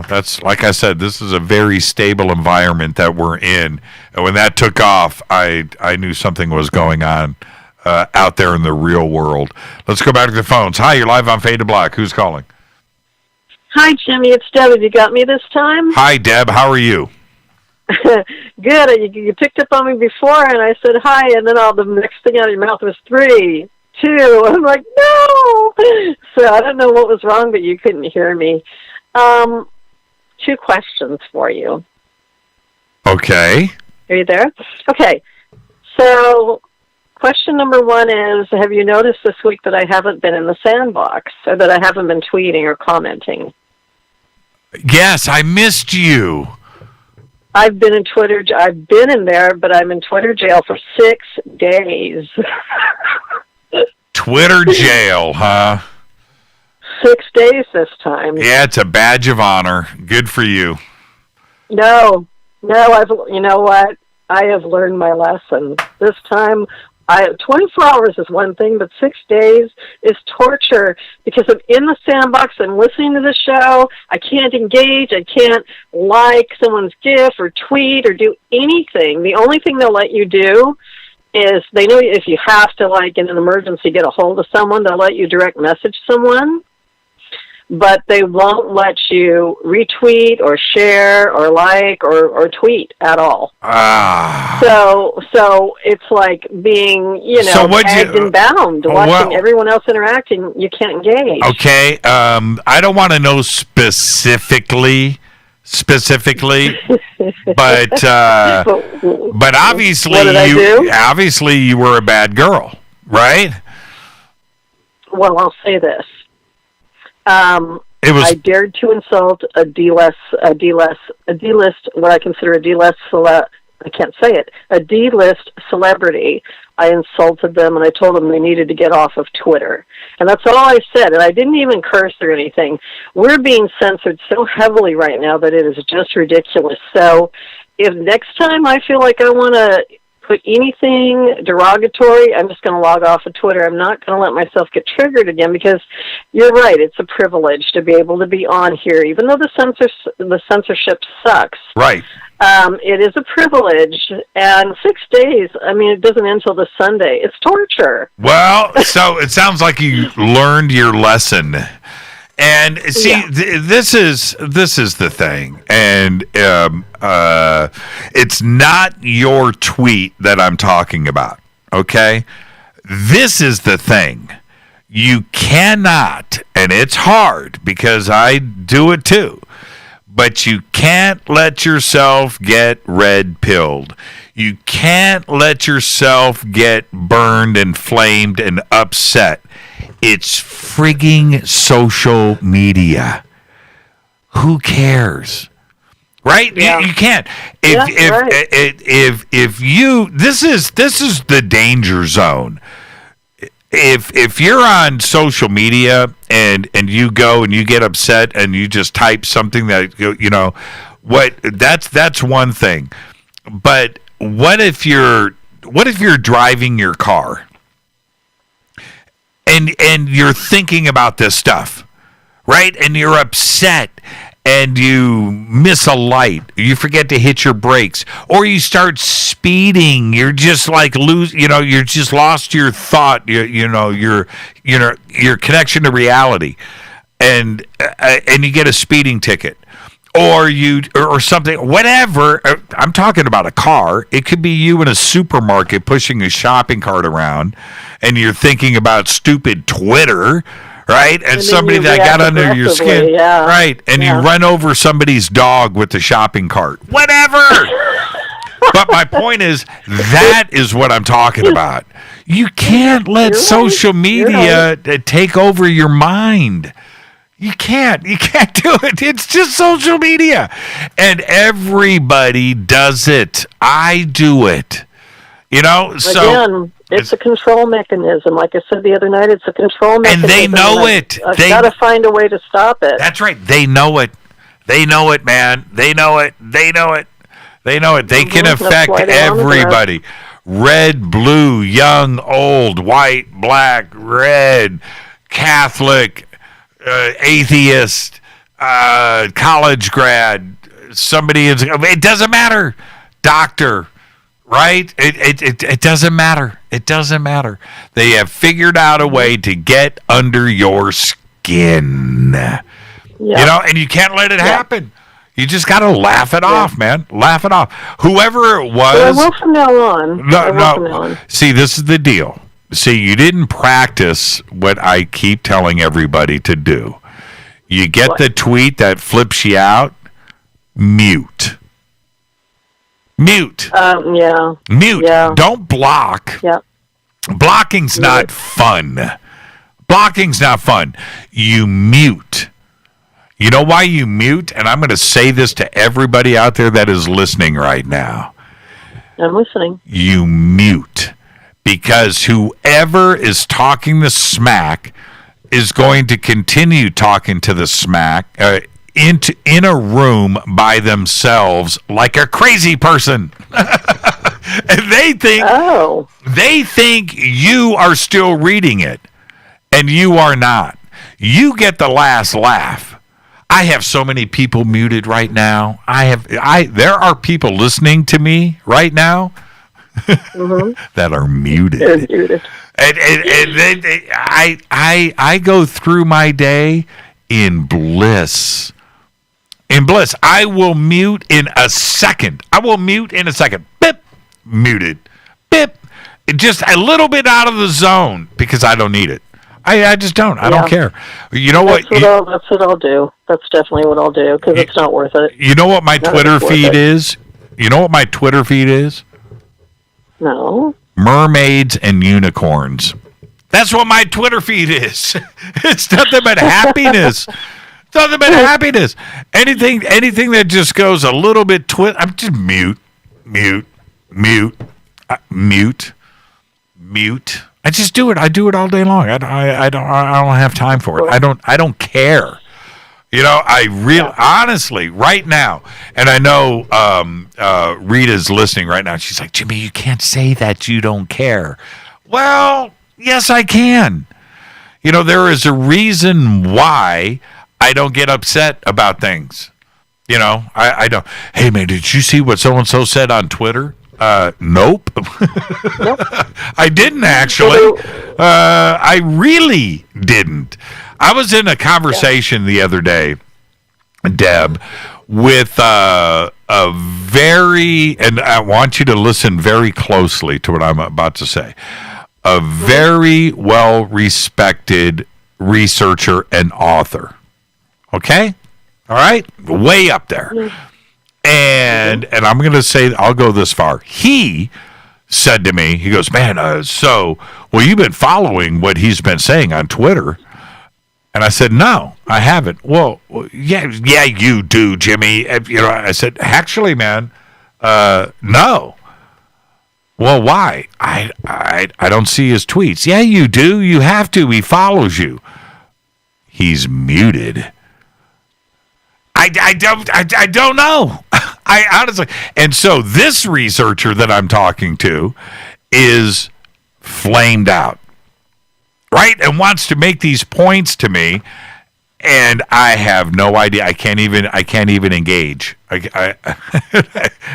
that's, like I said, this is a very stable environment that we're in. And when that took off, I knew something was going on out there in the real world. Let's go back to the phones. Hi, you're live on Fade to Black. Who's calling? Hi, Jimmy. It's Deb. Have you got me this time? Hi, Deb. How are you? Good. You picked up on me before, and I said hi, and then all the next thing out of your mouth was 3, 2. I'm like, no! So I don't know what was wrong, but you couldn't hear me. 2 questions for you. Okay. Are you there? Okay. So question number 1 is, have you noticed this week that I haven't been in the sandbox, or that I haven't been tweeting or commenting? Yes, I missed you. I've been in there, but I'm in Twitter jail for 6 days. Twitter jail, huh? 6 days this time. Yeah, it's a badge of honor. Good for you. No, you know what? I have learned my lesson. This time, 24 hours is one thing, but 6 days is torture because I'm in the sandbox, I'm listening to the show, I can't engage, I can't like someone's GIF or tweet or do anything. The only thing they'll let you do is, they know if you have to, like in an emergency, get a hold of someone, they'll let you direct message someone. but they won't let you retweet or share or like or tweet at all. So it's like being, tagged and bound, watching everyone else interacting. You can't engage. Okay, I don't want to know specifically, but obviously you were a bad girl, right? Well, I'll say this. I dared to insult a D-list, what I consider a D-list, I can't say it, a D-list celebrity. I insulted them, and I told them they needed to get off of Twitter. And that's all I said, and I didn't even curse or anything. We're being censored so heavily right now that it is just ridiculous. So if next time I feel like I want to put anything derogatory, I'm just going to log off of Twitter. I'm not going to let myself get triggered again, because you're right, it's a privilege to be able to be on here, even though the censorship sucks. Right. It is a privilege, and 6 days, it doesn't end until the Sunday. It's torture. Well, so it sounds like you learned your lesson. And see, this is the thing, and it's not your tweet that I'm talking about, okay? This is the thing. You cannot, and it's hard because I do it too, but you can't let yourself get red-pilled. You can't let yourself get burned and flamed and upset. It's frigging social media. Who cares? Right? Yeah. You can't. If you this is the danger zone. If you're on social media and you go and you get upset and you just type something that that's one thing. But what if you're driving your car and you're thinking about this stuff, right? And you're upset and you miss a light, you forget to hit your brakes, or you start speeding, you're just like you're just lost your thought, your connection to reality, and you get a speeding ticket, or something, whatever. I'm talking about a car. It could be you in a supermarket pushing a shopping cart around, and you're thinking about stupid Twitter, right? And somebody that got under your skin, right? And you run over somebody's dog with the shopping cart, whatever. But my point is, that is what I'm talking about. You can't let social media take over your mind. You can't do it. It's just social media. And everybody does it. I do it. Again, it's a control mechanism. Like I said the other night, it's a control mechanism. And they know it. I've got to find a way to stop it. That's right. They know it. They know it, man. They know it. They can affect everybody. Red, blue, young, old, white, black, red, Catholic, atheist, college grad, somebody is, it doesn't matter, doctor, right? It doesn't matter. It doesn't matter. They have figured out a way to get under your skin. And you can't let it happen. You just got to laugh it off, man. Laugh it off. Whoever it was. But I will from now on. No. See, this is the deal. See, you didn't practice what I keep telling everybody to do. You get the tweet that flips you out, mute. Mute. Mute. Yeah. Don't block. Yeah. Blocking's not fun. Blocking's not fun. You mute. You know why you mute? And I'm going to say this to everybody out there that is listening right now. I'm listening. You mute. Because whoever is talking the smack is going to continue talking to the smack in a room by themselves like a crazy person. And they think you are still reading it, and you are not. You get the last laugh. I have so many people muted right now. There are people listening to me right now that are muted. And I go through my day in bliss. In bliss. I will mute in a second. Bip. Muted. Bip. Just a little bit out of the zone because I don't need it. I just don't. I don't care. You know what? That's what I'll do. That's definitely what I'll do because it's not worth it. You know what my Twitter feed is? You know what my Twitter feed is? No. Mermaids and unicorns. That's what my Twitter feed is. It's nothing but happiness. Nothing but happiness. Anything that just goes a little bit I'm just mute. I just do it. I do it all day long. I don't have time for it. I don't care. You know, honestly, right now, and I know Rita's listening right now. She's like, Jimmy, you can't say that you don't care. Well, yes, I can. You know, there is a reason why I don't get upset about things. You know, I don't. Hey, man, did you see what so-and-so said on Twitter? Nope. I didn't actually. I really didn't. I was in a conversation the other day, Deb, with a very, and I want you to listen very closely to what I'm about to say, a very well-respected researcher and author. Okay? All right? Way up there. And I'm going to say, I'll go this far. He said to me, he goes, man, you've been following what he's been saying on Twitter. And I said, no, I haven't. Well, yeah, you do, Jimmy. You know, I said, actually, man, no. Well, why? I don't see his tweets. Yeah, you do. You have to. He follows you. He's muted. I don't know. I honestly, and so this researcher that I'm talking to is flamed out, right? And wants to make these points to me, and I have no idea. I can't even engage. And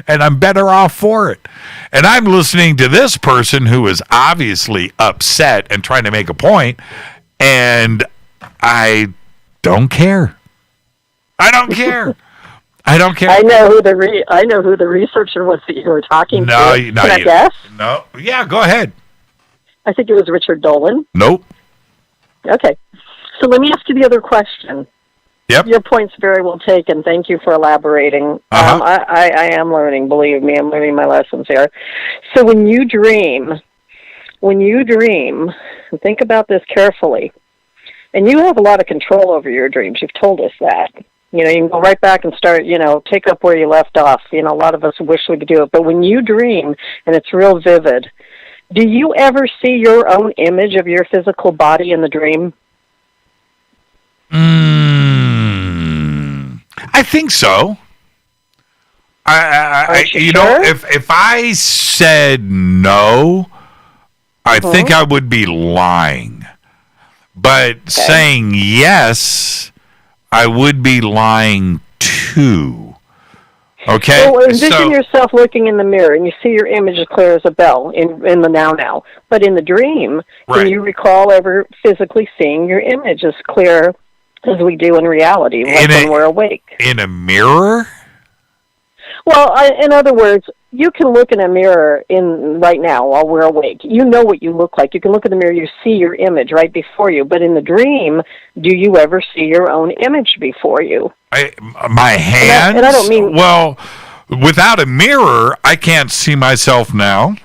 I'm better off for it. And I'm listening to this person who is obviously upset and trying to make a point, and I don't care. I don't care. I know who the researcher was that you were talking to. Can I guess? No. Yeah, go ahead. I think it was Richard Dolan. Nope. Okay. So let me ask you the other question. Yep. Your point's very well taken. Thank you for elaborating. I am learning. Believe me, I'm learning my lessons here. So when you dream, think about this carefully. And you have a lot of control over your dreams. You've told us that. You know, you can go right back and start, take up where you left off. You know, a lot of us wish we could do it. But when you dream, and it's real vivid, do you ever see your own image of your physical body in the dream? I think so. You know, if I said no, I think I would be lying. But saying yes, I would be lying too. Okay? Well, envision yourself looking in the mirror, and you see your image as clear as a bell in the now. But in the dream, can you recall ever physically seeing your image as clear as we do in reality, when we're awake? In a mirror? Well, in other words, you can look in a mirror right now while we're awake. You know what you look like. You can look in the mirror, you see your image right before you. But in the dream, do you ever see your own image before you? My hands? And I don't mean... Well, without a mirror, I can't see myself now.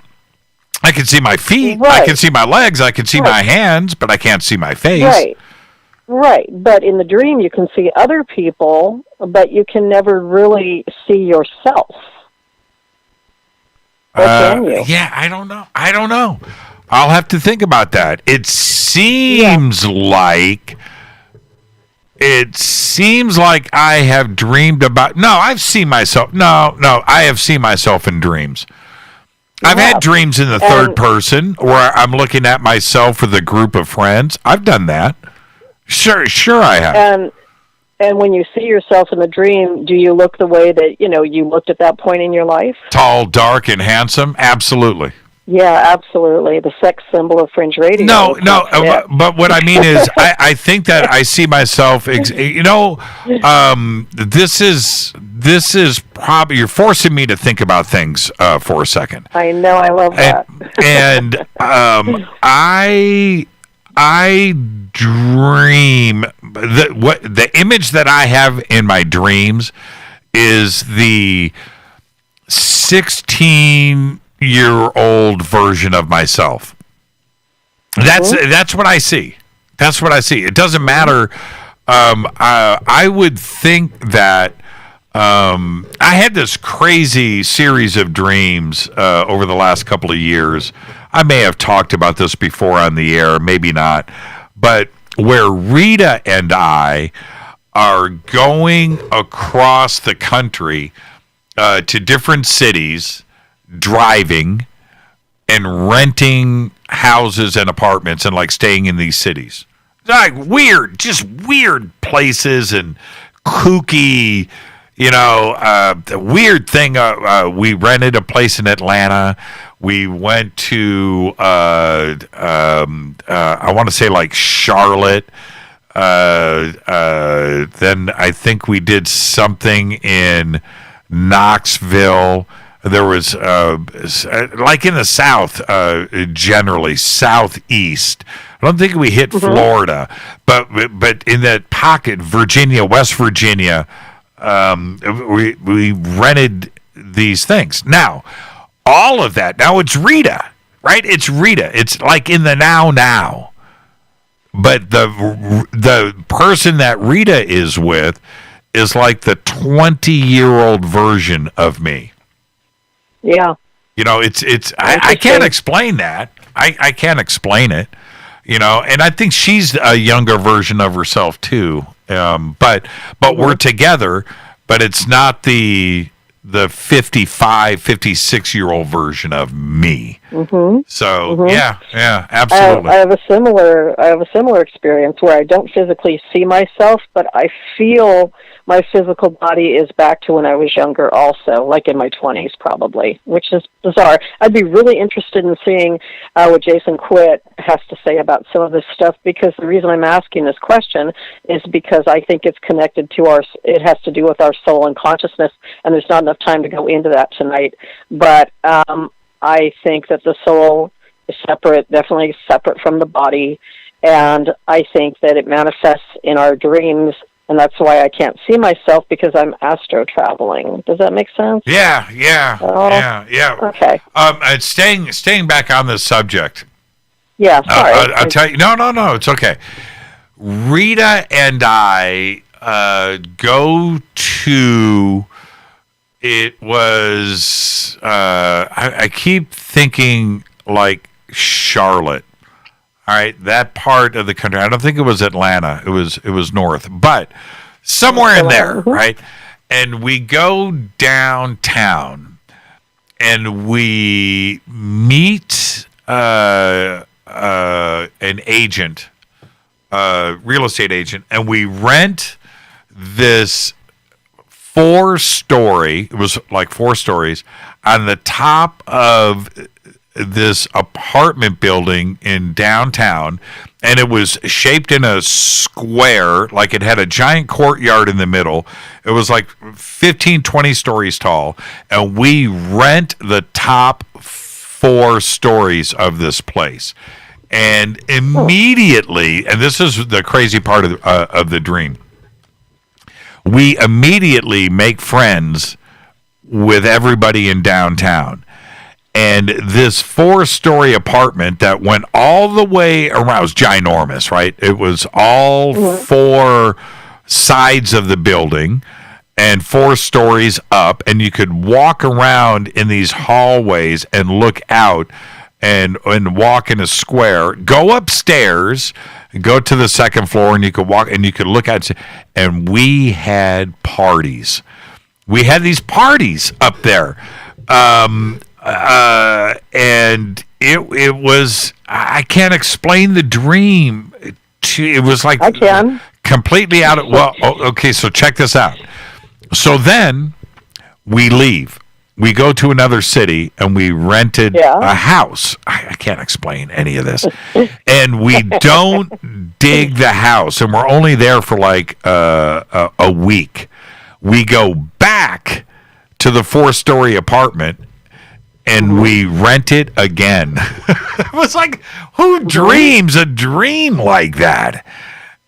I can see my feet. Right. I can see my legs. I can see my hands, but I can't see my face. Right. But in the dream, you can see other people, but you can never really see yourself. Or can you? Yeah, I don't know. I'll have to think about that. It seems like I have dreamed about. No, I've seen myself. No, I have seen myself in dreams. I've had dreams in the third person where I'm looking at myself with a group of friends. I've done that. Sure, I have. And when you see yourself in the dream, do you look the way that, you looked at that point in your life? Tall, dark, and handsome? Absolutely. Yeah, absolutely. The sex symbol of Fringe Radio. No, but what I mean is, I think that I see myself. This is probably, you're forcing me to think about things for a second. I know, I love that. And I dream the image that I have in my dreams is the 16-year-old version of myself. That's what I see. That's what I see. It doesn't matter. I would think that I had this crazy series of dreams over the last couple of years. I may have talked about this before on the air, maybe not, but where Rita and I are going across the country to different cities, driving and renting houses and apartments and like staying in these cities. Like just weird places and kooky, the weird thing. We rented a place in Atlanta. We went to, I want to say like Charlotte. Then I think we did something in Knoxville. There was like in the South, generally Southeast. I don't think we hit Florida, but in that pocket, Virginia, West Virginia, we rented these things. Now, all of that. Now it's Rita, right? It's Rita. It's like in the now. But the person that Rita is with is like the 20-year-old version of me. Yeah. I can't explain that. I can't explain it. And I think she's a younger version of herself too. But we're together, but it's not the 55, 56-year-old version of me. So yeah, absolutely. I have a similar experience where I don't physically see myself, but I feel my physical body is back to when I was younger also, like in my 20s probably, which is bizarre. I'd be really interested in seeing what Jason Quitt has to say about some of this stuff, because the reason I'm asking this question is because I think it's connected to it has to do with our soul and consciousness, and there's not enough time to go into that tonight. But I think that the soul is separate, definitely separate from the body, and I think that it manifests in our dreams. And that's why I can't see myself, because I'm astro traveling. Does that make sense? Yeah. Okay. And staying back on this subject. Yeah, sorry. I'll tell you. No, it's okay. Rita and I go to. It was. I keep thinking like Charlotte. All right, that part of the country. I don't think it was Atlanta. It was north, but somewhere in there, right? And we go downtown, and we meet an agent, real estate agent, and we rent this 4-story. It was like 4 stories on the top of this apartment building in downtown, and it was shaped in a square, like it had a giant courtyard in the middle. It was like 15, 20 stories tall, and we rent the top 4 stories of this place. And immediately, and this is the crazy part of the dream, we immediately make friends with everybody in downtown. And this 4-story apartment that went all the way around, it was ginormous, right? It was all 4 sides of the building and 4 stories up, and you could walk around in these hallways and look out and walk in a square, go upstairs, go to the second floor, and you could walk and you could look out. And we had parties. We had these parties up there. And it was, I can't explain the dream. It was like I can. Completely out of, well, okay, so check this out. So then we leave. we go to another city and we rented a house. I can't explain any of this. And we don't dig the house, and we're only there for like a week. We go back to the 4-story apartment and we rent it again. It was like, who dreams a dream like that?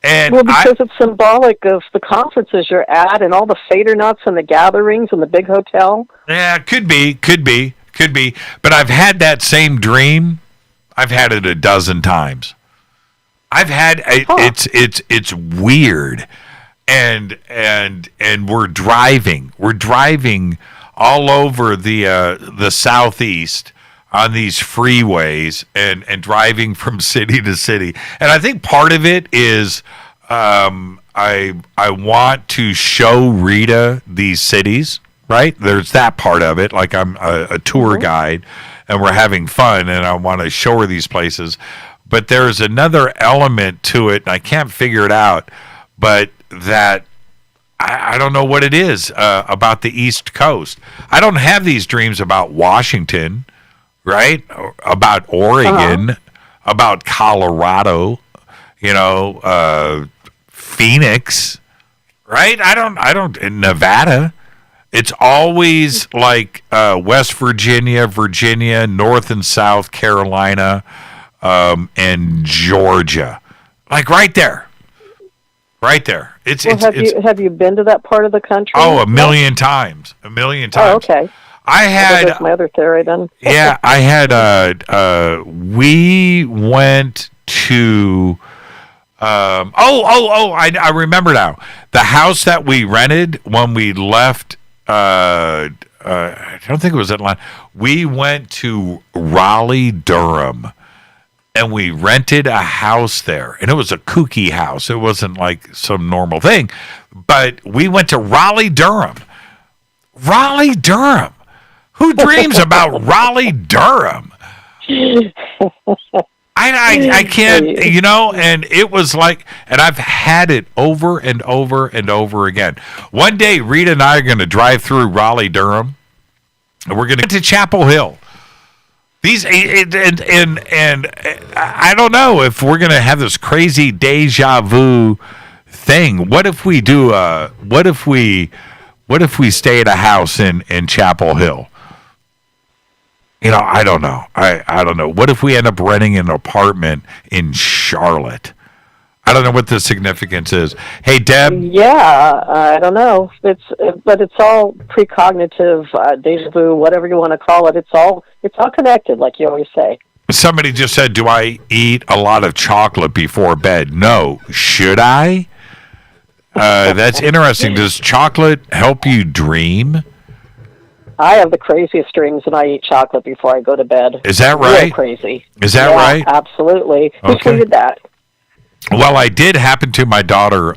And because it's symbolic of the conferences you're at and all the FADERNIGHts and the gatherings and the big hotel. Yeah, could be. But I've had that same dream. I've had it a dozen times. I've had it's weird, and we're driving all over the southeast on these freeways and driving from city to city. And I think part of it is I want to show Rita these cities, right? There's that part of it. Like I'm a tour guide and we're having fun and I want to show her these places. But there's another element to it, and I can't figure it out, but that I don't know what it is about the East Coast. I don't have these dreams about Washington, right? About Oregon, about Colorado, Phoenix, right? I don't in Nevada. It's always like West Virginia, North and South Carolina, and Georgia. Like right there. Have you been to that part of the country? Oh, a million times. Oh, okay. That's my other theory then. Yeah, I had. We went to. I remember now. The house that we rented when we left. I don't think it was Atlanta. We went to Raleigh, Durham. And we rented a house there. And it was a kooky house. It wasn't like some normal thing. But we went to Raleigh, Durham. Raleigh, Durham. Who dreams about Raleigh, Durham? I can't, and it was like, and I've had it over and over and over again. One day, Rita and I are going to drive through Raleigh, Durham. And we're going to get to Chapel Hill. These and I don't know if we're gonna have this crazy deja vu thing. What if we do? What if we stay at a house in Chapel Hill? I don't know. I don't know. What if we end up renting an apartment in Charlotte? I don't know what the significance is. Hey, Deb. Yeah, I don't know. But it's all precognitive, deja vu, whatever you want to call it. It's all connected, like you always say. Somebody just said, "Do I eat a lot of chocolate before bed?" No. Should I? That's interesting. Does chocolate help you dream? I have the craziest dreams, and I eat chocolate before I go to bed. Is that right? Real crazy. Is that right? Absolutely. Who tweeted that? Well, I did happen to my daughter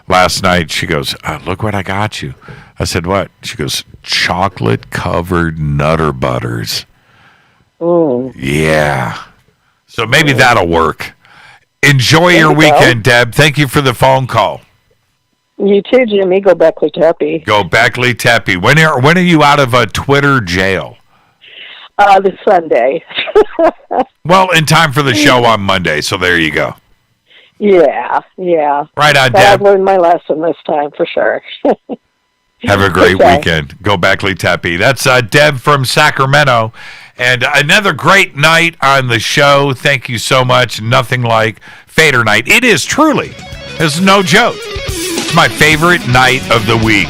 last night. She goes, "Look what I got you." I said, "What?" She goes, "Chocolate-covered Nutter Butters." Ooh. Yeah. So maybe that'll work. Enjoy your weekend, Deb. Thank you for the phone call. You too, Jimmy. Go Beckley Teppy. Go Beckley Teppy. When are you out of Twitter jail? This Sunday. Well, in time for the show on Monday, so there you go. Yeah. Right on, Deb. Deb. I've learned my lesson this time, for sure. Have a great weekend. Go Beckley Teppy. That's Deb from Sacramento. And another great night on the show. Thank you so much. Nothing like Fader Night. It is truly. It's no joke. It's my favorite night of the week.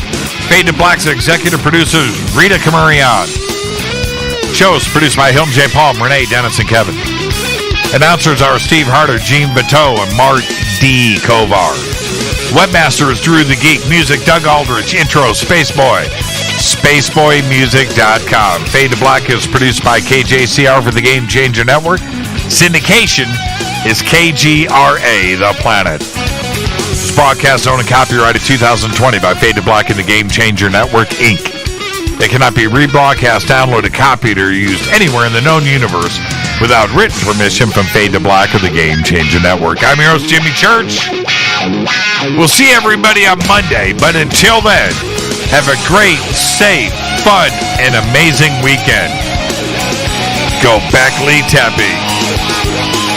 Fade to Black's executive producers, Rita Camarion. Show is produced by Hilton J. Palm, Renee, Dennis, and Kevin. Announcers are Steve Harder, Gene Bateau, and Mark D. Kovar. Webmaster is Drew the Geek. Music, Doug Aldrich. Intro, Spaceboy. SpaceboyMusic.com. Fade to Black is produced by KJCR for the Game Changer Network. Syndication is KGRA, The Planet. This broadcast owned and copyrighted 2020 by Fade to Black and the Game Changer Network, Inc. It cannot be rebroadcast, downloaded, copied, or used anywhere in the known universe without written permission from Fade to Black or the Game Changer Network. I'm your host, Jimmy Church. We'll see everybody on Monday, but until then, have a great, safe, fun and amazing weekend. Go Beckley Tepe.